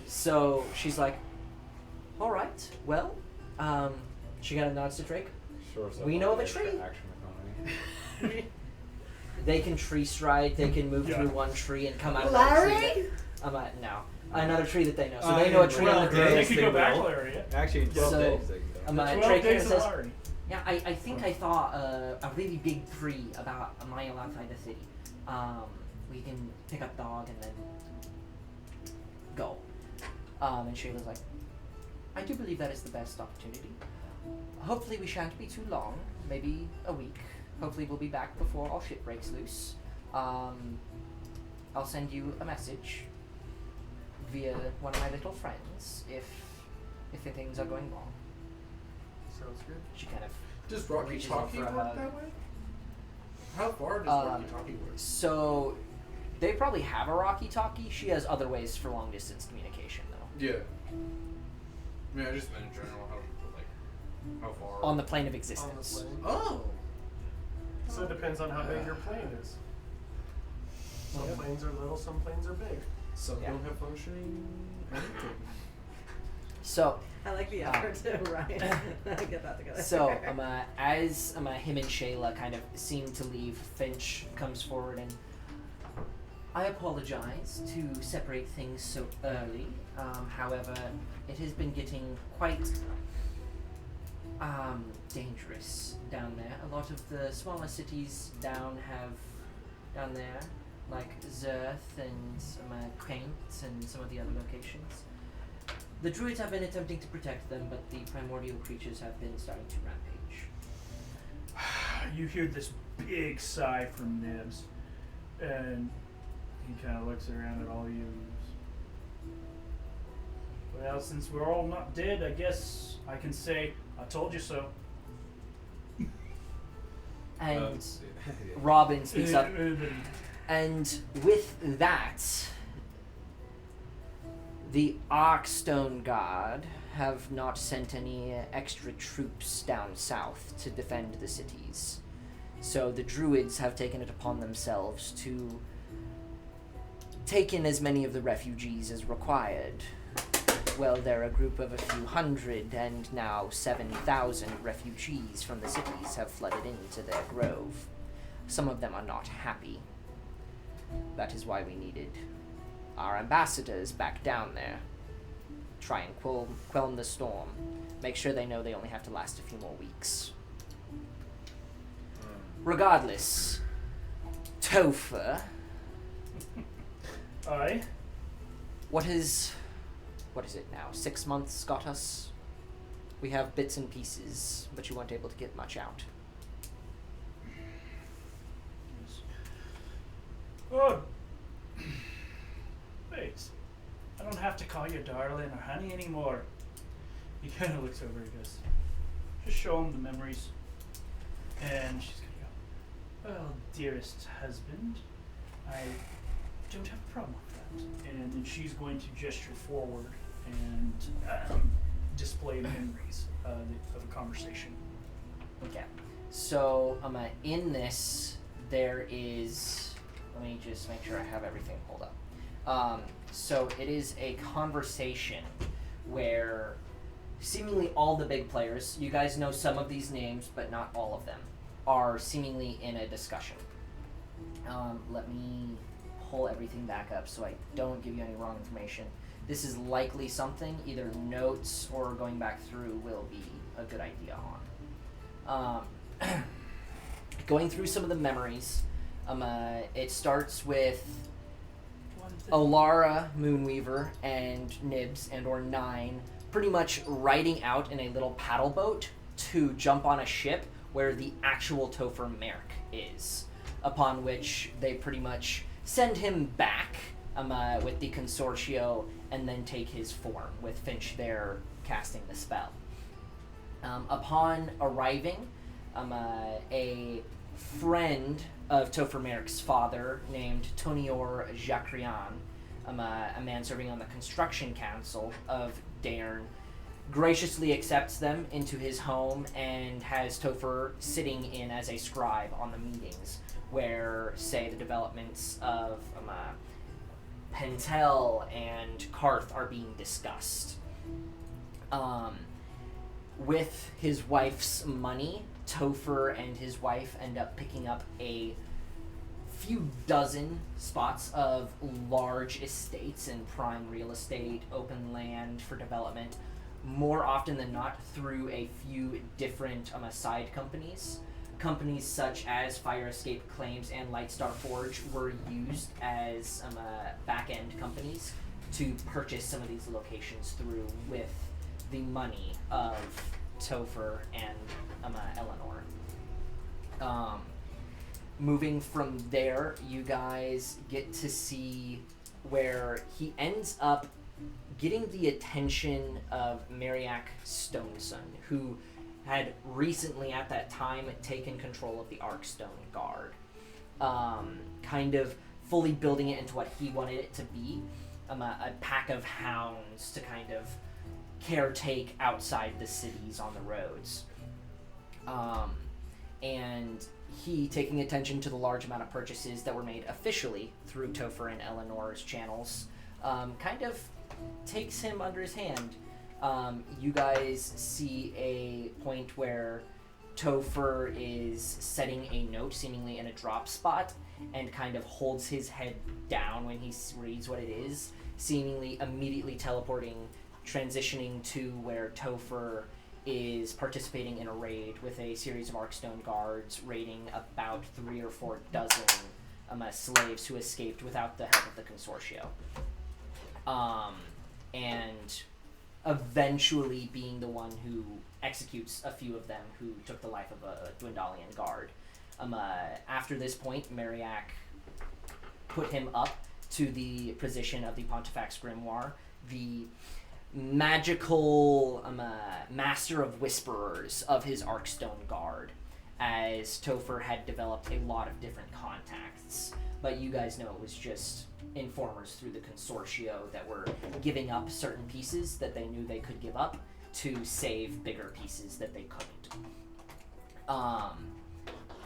So she's like, all right, well, she kind of nods to Drake. Sure, so We know of a extra tree. Action economy. They can tree stride, they can move Yeah. through one tree and come out of that tree. Larry? No. Another tree that they know. So they know a tree well, on the they- They ground. could they go back, will. Larry. Yeah. Actually, in 12 So, days they can go. 12 12 days days of says, Larry. yeah, I think I saw a really big tree about a mile outside the city. We can pick up dog and then go. And Shayla's like, I do believe that is the best opportunity. Hopefully we shan't be too long, maybe a week. Hopefully we'll be back before all shit breaks loose. I'll send you a message via one of my little friends if things are going wrong. Sounds good. She kind of Does Rocky Reaches out Talkie for a work hug. that way? How far does Um, Rocky Talkie work? So, they probably have a walkie-talkie. She has other ways for long-distance communication, though. Yeah. I mean, I just meant in general how far. On the plane of On the existence. plane. Oh. So it depends on how big your plane is. Some planes are little, some planes are big. Some Yeah. don't have functioning anything. So, I like the effort to Ryan. Get that together. so as him and Shayla kind of seem to leave, Finch comes forward and I apologize to separate things so early. However, it has been getting quite dangerous down there. A lot of the smaller cities down there, like Zerth and Quaint and some of the other locations. The druids have been attempting to protect them, but the primordial creatures have been starting to rampage. You hear this big sigh from Nibs, and he kind of looks around at all you. Well, since we're all not dead, I guess I can say I told you so. And Robin speaks up. And with that, the Arkstone Guard have not sent any extra troops down south to defend the cities. So the druids have taken it upon themselves to take in as many of the refugees as required. Well, they're a group of a few hundred, and now 7,000 refugees from the cities have flooded into their grove. Some of them are not happy. That is why we needed our ambassadors back down there. Try and quell the storm. Make sure they know they only have to last a few more weeks. Regardless, Topher, Aye. what is it now? 6 months got us? We have bits and pieces, but you weren't able to get much out. Oh. Wait. I don't have to call you darling or honey anymore. He kind of looks over and goes, just show him the memories. And she's going to go, well, dearest husband, I don't have a problem with that. And then she's going to gesture forward and display memories of a conversation. Okay. So, in this, there is... Let me just make sure I have everything pulled up. So, it is a conversation where seemingly all the big players, you guys know some of these names, but not all of them, are seemingly in a discussion. Let me pull everything back up so I don't give you any wrong information. This is likely something, either notes or going back through will be a good idea on. going through some of the memories. It starts with Alara Moonweaver and Nibs and or Nine pretty much riding out in a little paddle boat to jump on a ship where the actual Topher Merrick is, upon which they pretty much send him back with the Consortio and then take his form, with Finch there casting the spell. Upon arriving, a friend of Topher Merrick's father named Tonior Jacrian, a man serving on the construction council of Dairn, graciously accepts them into his home and has Topher sitting in as a scribe on the meetings where, say, the developments of Pentel and Karth are being discussed. With his wife's money, Topher and his wife end up picking up a few dozen spots of large estates and prime real estate, open land for development, more often than not through a few different side companies. Companies such as Fire Escape Claims and Lightstar Forge were used as back-end companies to purchase some of these locations through with the money of Topher and Eleanor. Moving from there, you guys get to see where he ends up getting the attention of Mariak Stoneson, who had recently at that time taken control of the Arkstone Guard, kind of fully building it into what he wanted it to be, a pack of hounds to kind of caretake outside the cities on the roads. And he, taking attention to the large amount of purchases that were made officially through Topher and Eleanor's channels, kind of takes him under his hand. You guys see a point where Topher is setting a note, seemingly in a drop spot, and kind of holds his head down when he reads what it is, seemingly immediately teleporting, transitioning to where Topher is participating in a raid with a series of Arkstone guards, raiding about 3 or 4 dozen slaves who escaped without the help of the Consortio. And eventually being the one who executes a few of them who took the life of a Dwendalian guard. After this point, Mariak put him up to the position of the Pontifex Grimoire, the magical master of whisperers of his Arkstone Guard, as Topher had developed a lot of different contacts. But you guys know it was just informers through the Consortio that were giving up certain pieces that they knew they could give up to save bigger pieces that they couldn't.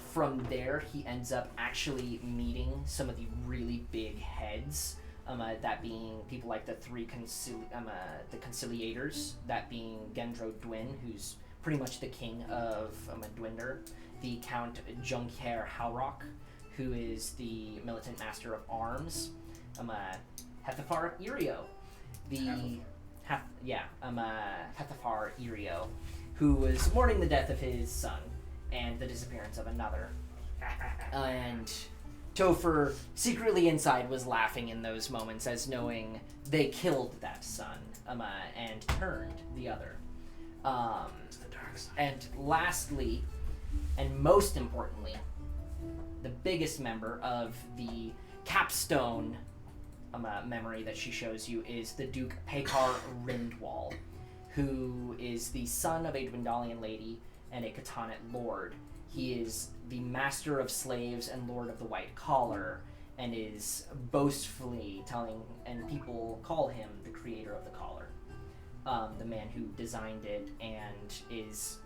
From there, he ends up actually meeting some of the really big heads, that being people like the three the conciliators, that being Gendro Dwin, who's pretty much the king of Dwinder, the Count Junkier Halrock, who is the militant master of arms, Hethafar Irio, Hethafar Irio, who was mourning the death of his son and the disappearance of another. And Topher, secretly inside, was laughing in those moments as knowing they killed that son and turned the other. To the dark side. And lastly, and most importantly, the biggest member of the capstone memory that she shows you is the Duke Pekar Rindwall, who is the son of a Dwendalian lady and a Katanet lord. He is the master of slaves and lord of the White Collar, and is boastfully telling, and people call him the creator of the collar, the man who designed it, and is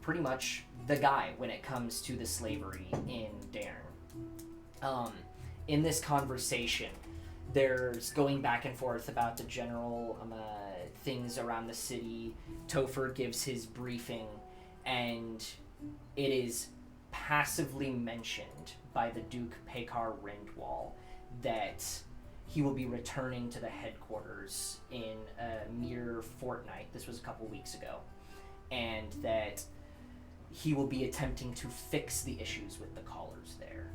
pretty much the guy when it comes to the slavery in Dairn. In this conversation, there's going back and forth about the general things around the city. Topher gives his briefing, and it is passively mentioned by the Duke Pekar Rindwall that he will be returning to the headquarters in a mere fortnight. This was a couple weeks ago. And that he will be attempting to fix the issues with the collars there.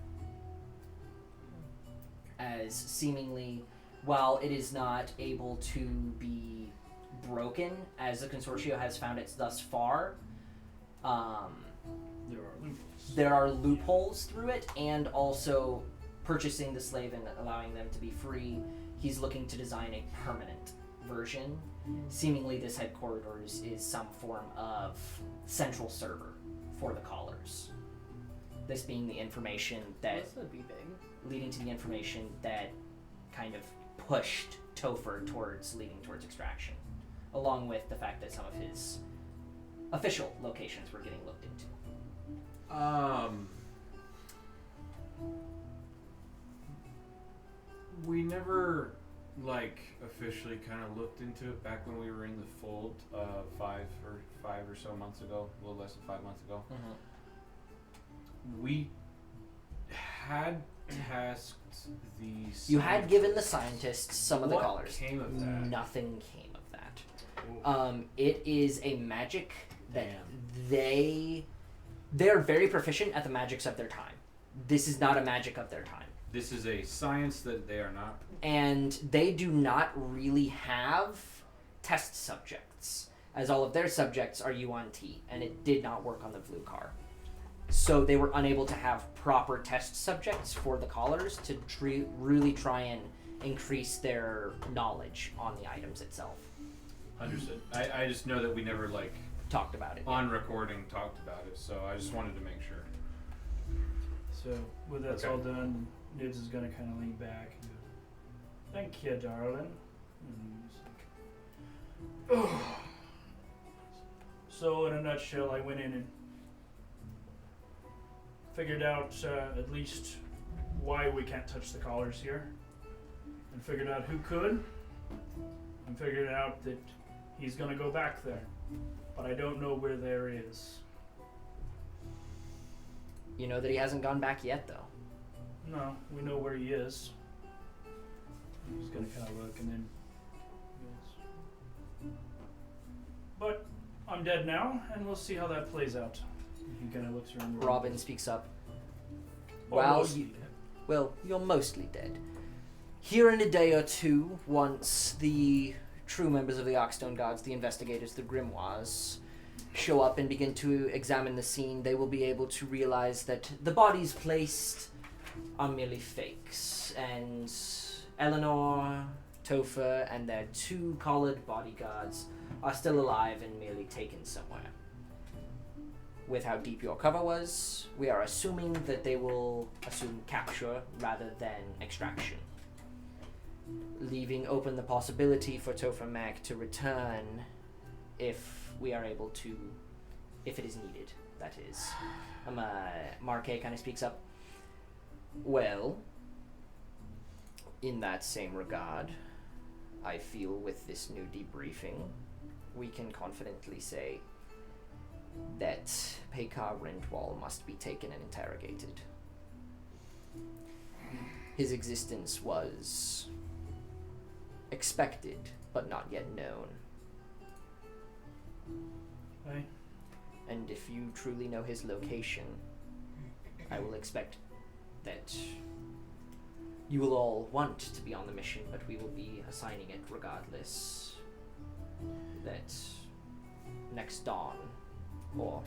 As seemingly, while it is not able to be broken, as the Consortio has found it thus far, there are loopholes through it, and also purchasing the slave and allowing them to be free, he's looking to design a permanent version. Seemingly this headquarters is some form of central server for the collars. This being the information that This would be big. leading to the information that kind of pushed Topher leading towards extraction, along with the fact that some of his official locations were getting looked into. We never officially kind of looked into it back when we were in the fold 5 or so months ago, a little less than 5 months ago. We had tasked the You had given the scientists some of the what collars. came of that? Nothing came of that. It is a magic that they're very proficient at the magics of their time. This is not a magic of their time. This is a science that they are not. And they do not really have test subjects, as all of their subjects are UNT, and it did not work on the Vlukar. So they were unable to have proper test subjects for the collars to really try and increase their knowledge on the items itself. Understood. I just know that we never Talked about it. on recording talked about it, so I just wanted to make sure. So, when that's Okay. all done, Nibs is gonna kind of lean back and go, "Thank you, darling." And he's like, "Oh." So, in a nutshell, I went in and figured out at least why we can't touch the collars here, and figured out who could, and figured out that he's gonna go back there, but I don't know where there is. You know that he hasn't gone back yet, though. No, we know where he is. I'm just gonna kind of look and then. Yes. But I'm dead now, and we'll see how that plays out. He kind of looks around. The room. Robin speaks up. Or Well, mostly dead. Well, you're mostly dead. Here in a day or two, once the true members of the Arcstone Guards, the investigators, the Grimoires, show up and begin to examine the scene, they will be able to realize that the bodies placed are merely fakes, and Eleanor, Topher, and their 2 collared bodyguards are still alive and merely taken somewhere. With how deep your cover was, we are assuming that they will assume capture rather than extraction, leaving open the possibility for Topher Mac to return if we are able to, if it is needed, that is. Marquet kind of speaks up. Well, in that same regard, I feel with this new debriefing, we can confidently say that Pekar Rentwall must be taken and interrogated. His existence was expected, but not yet known. Hey, And if you truly know his location, I will expect that you will all want to be on the mission, but we will be assigning it regardless. That next dawn, or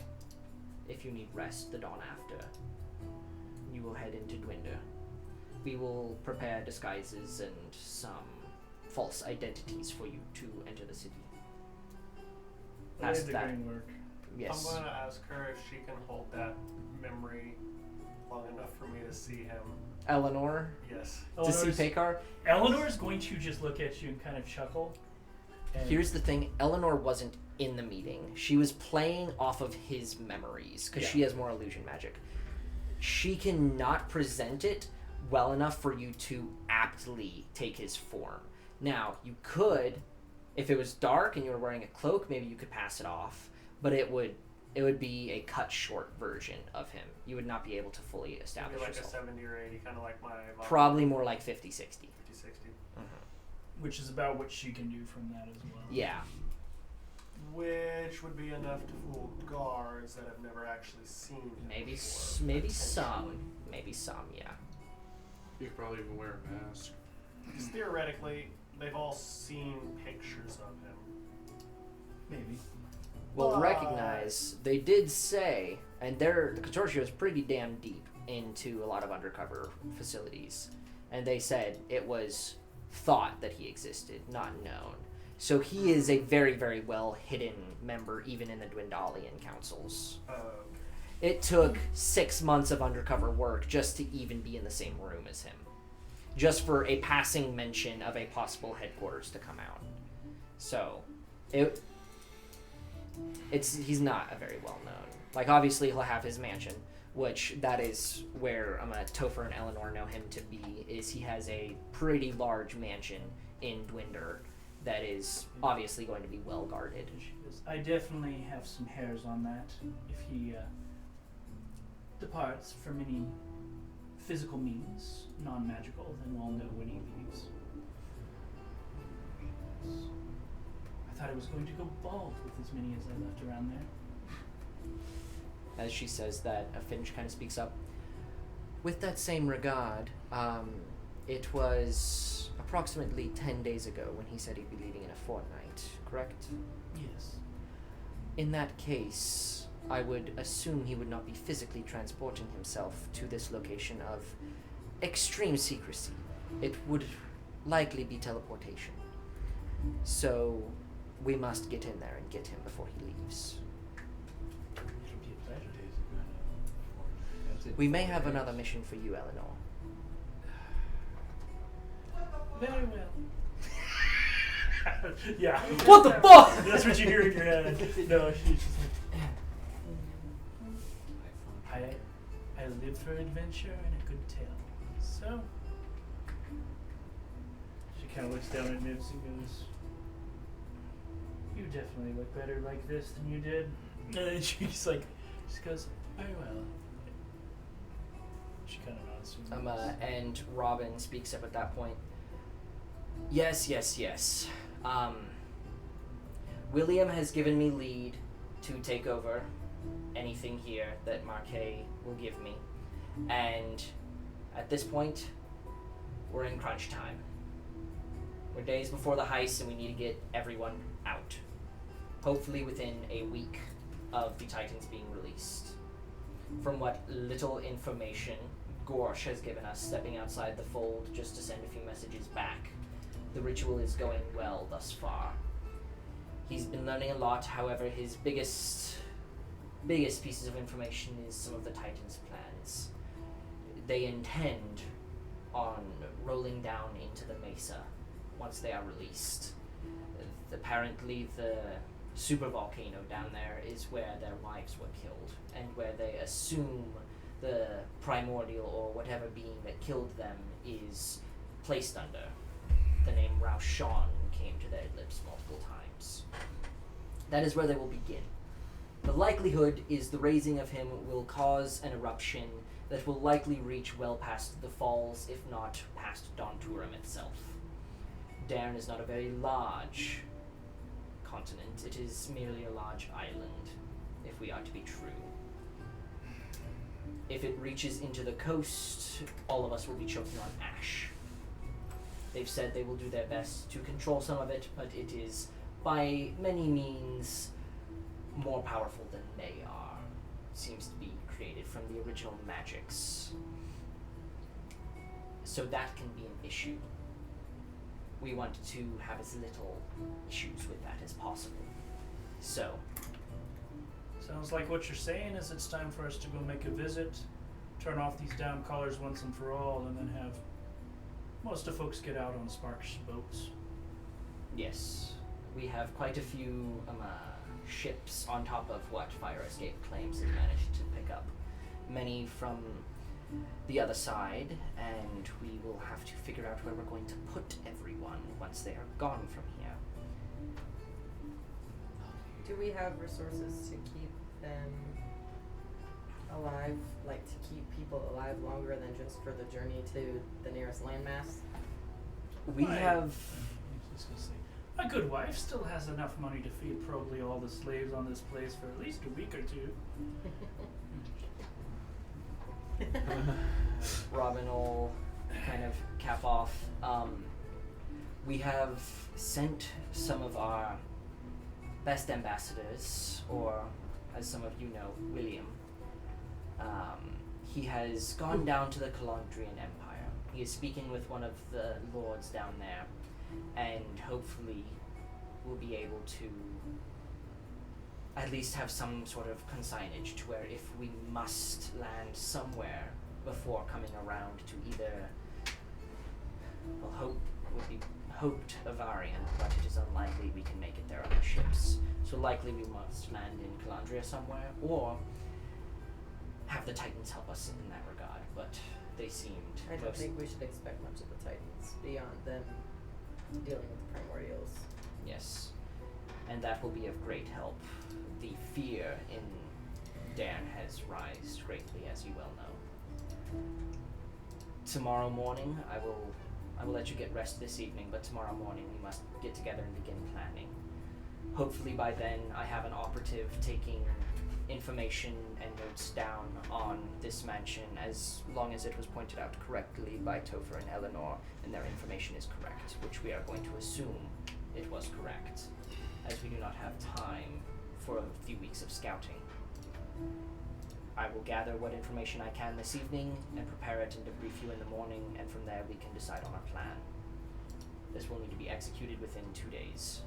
if you need rest, the dawn after, you will head into Dwinder. We will prepare disguises and some false identities for you to enter the city. I Past did the that, green work. yes. I'm gonna ask her if she can hold that memory long enough for me to see him. Eleanor, Yes. to see Eleanor's- Pekar. Eleanor's going to just look at you and kind of chuckle. And Here's the thing, Eleanor wasn't in the meeting. She was playing off of his memories, because she has more illusion magic. She cannot present it well enough for you to aptly take his form. Now, you could, if it was dark and you were wearing a cloak, maybe you could pass it off, but it would be a cut short version of him. You would not be able to fully Maybe establish like a yourself. 70 or 80, kind of like my Probably more like 50-60. 50, 60. which is about what she can do from that as well. Yeah. which would be enough to fool guards that have never actually seen him Maybe, before, maybe potentially. some, yeah. You could probably even wear a mask. Because theoretically, they've all seen pictures of him. Maybe. Well, But- recognize they did say, and the consortium is pretty damn deep into a lot of undercover facilities, and they said it was thought that he existed, not known. So he is a very, very well hidden member, even in the Dwendalian councils. It took 6 months of undercover work just to even be in the same room as him, just for a passing mention of a possible headquarters to come out. So, he's not a very well known. Like, obviously he'll have his mansion, which that is where Topher and Eleanor know him to be. Is he has a pretty large mansion in Dwinder that is obviously going to be well guarded. I definitely have some hairs on that. If he departs from any physical means, non-magical, then we'll know when he leaves. I thought I was going to go bald with as many as I left around there. As she says that, Finch kind of speaks up. With that same regard, it was approximately 10 days ago when he said he'd be leaving in a fortnight, correct? Yes. In that case, I would assume he would not be physically transporting himself to this location of extreme secrecy. It would likely be teleportation. So, we must get in there and get him before he leaves. It'll be a pleasure. We may have another mission for you, Eleanor. Very well. Yeah. What the fuck? That's what you hear in your head. No, she's just like, I live for adventure and a good tale. So, she kind of looks down at Nibs and goes, "You definitely look better like this than you did." And then she goes, "Very well." She kind of nods. And Robin speaks up at that point. Yes. William has given me lead to take over anything here that Marquet will give me. And at this point, we're in crunch time. We're days before the heist and we need to get everyone out. Hopefully within a week of the Titans being released. From what little information Gorsh has given us, stepping outside the fold just to send a few messages back, the ritual is going well thus far. He's been learning a lot, however, his biggest pieces of information is some of the Titans' plans. They intend on rolling down into the Mesa once they are released. Apparently the supervolcano down there is where their wives were killed, and where they assume the primordial or whatever being that killed them is placed under. The name Raushan came to their lips multiple times. That is where they will begin. The likelihood is the raising of him will cause an eruption that will likely reach well past the falls, if not past Donturum itself. Darn is not a very large continent. It is merely a large island, if we are to be true. If it reaches into the coast, all of us will be choking on ash. They've said they will do their best to control some of it, but it is by many means more powerful than they are. It seems to be created from the original magics. So that can be an issue. We want to have as little issues with that as possible. So, Sounds like what you're saying is it's time for us to go make a visit, turn off these down collars once and for all, and then have most of folks get out on Sparks boats. yes, we have quite a few ships on top of what Fire Escape claims it managed to pick up. Many from the other side, and we will have to figure out where we're going to put everyone once they are gone from here. Do we have resources to keep them alive, like to keep people alive longer than just for the journey to the nearest landmass? We Right. have... I was just gonna say, My good wife still has enough money to feed probably all the slaves on this place for at least a week or two. Robin will kind of cap off. We have sent some of our best ambassadors, or as some of you know, William. He has gone down to the Calandrian Empire. He is speaking with one of the lords down there, and hopefully we'll be able to at least have some sort of consignage to where if we must land somewhere before coming around to either, well, hope would be hoped Avarian, but it is unlikely we can make it there on the ships. So likely we must land in Calandria somewhere, or have the Titans help us in that regard, but they seemed I don't most- think we should expect much of the Titans beyond them dealing with the primordials. Yes, and that will be of great help. The fear in Dan has risen greatly, as you well know. Tomorrow morning, I will let you get rest this evening, but tomorrow morning we must get together and begin planning. Hopefully by then I have an operative taking information and notes down on this mansion, as long as it was pointed out correctly by Topher and Eleanor, and their information is correct, which we are going to assume it was correct, as we do not have time for a few weeks of scouting. I will gather what information I can this evening and prepare it and debrief you in the morning, and from there we can decide on our plan. This will need to be executed within 2 days.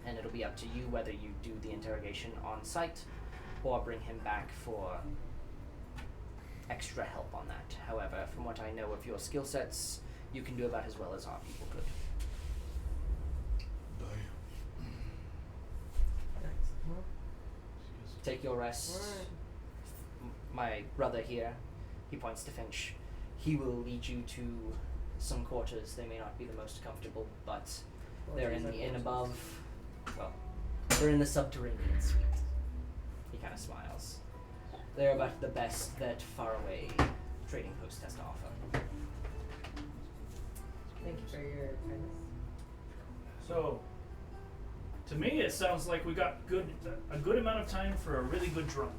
And it'll be up to you whether you do the interrogation on site or bring him back for extra help on that. However, from what I know of your skill sets, you can do about as well as our people could. Take your rest. My brother here, he points to Finch, he will lead you to some quarters. They may not be the most comfortable, but they're in the inn above. Well, they're in the subterranean suite. He kind of smiles. They're about the best that faraway trading post has to offer. Thank you for your kindness. So, to me, it sounds like we got a good amount of time for a really good drunk.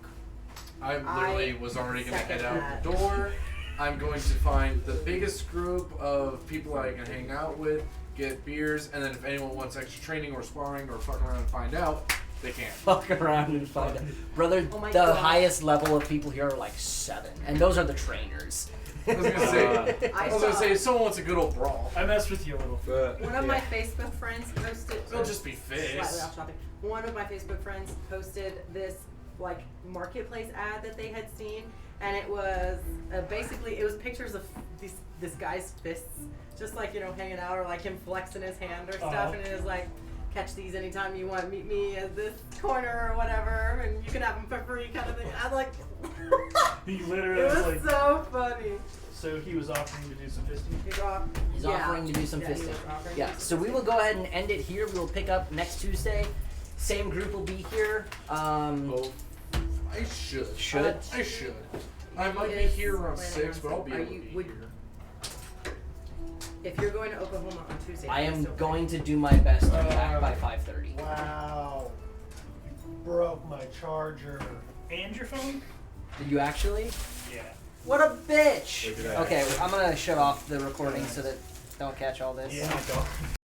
I literally I was already going to head second out the that. door. I'm going to find the biggest group of people I can hang out with, get beers, and then if anyone wants extra training or sparring or fuck around and find out, they can. Fuck around and find out. Brother, Oh my the God. highest level of people here are like 7, and those are the trainers. I was gonna say, I I was gonna saw- say, if someone wants a good old brawl, I messed with you a little. One of my Facebook friends posted. it'll just be Slightly fists. off topic. One of my Facebook friends posted this like marketplace ad that they had seen, and it was basically it was pictures of this guy's fists, just like hanging out or like him flexing his hand or stuff, Uh-huh. and it was like, catch these anytime you want. Meet me at this corner or whatever, and you can have them for free, kind of thing. I like. He It literally was was like, so funny. so he was offering to do some fisting. He's offering to do some Yeah, he was fisting. offering to Yeah, do so some we will fisting. go ahead and end it here. We'll pick up next Tuesday. Same group will be here. Oh, I should. Should. I should. I might be Is here around planning 6, on- but I'll be are able you- to be would- here. If you're going to Oklahoma on Tuesday, I are you am still going to do my best to be back by 5:30. Wow. Broke my charger. And your phone? Did you actually? Yeah. What a bitch! Look at that. Okay, I'm gonna shut off the recording so that don't catch all this. Yeah.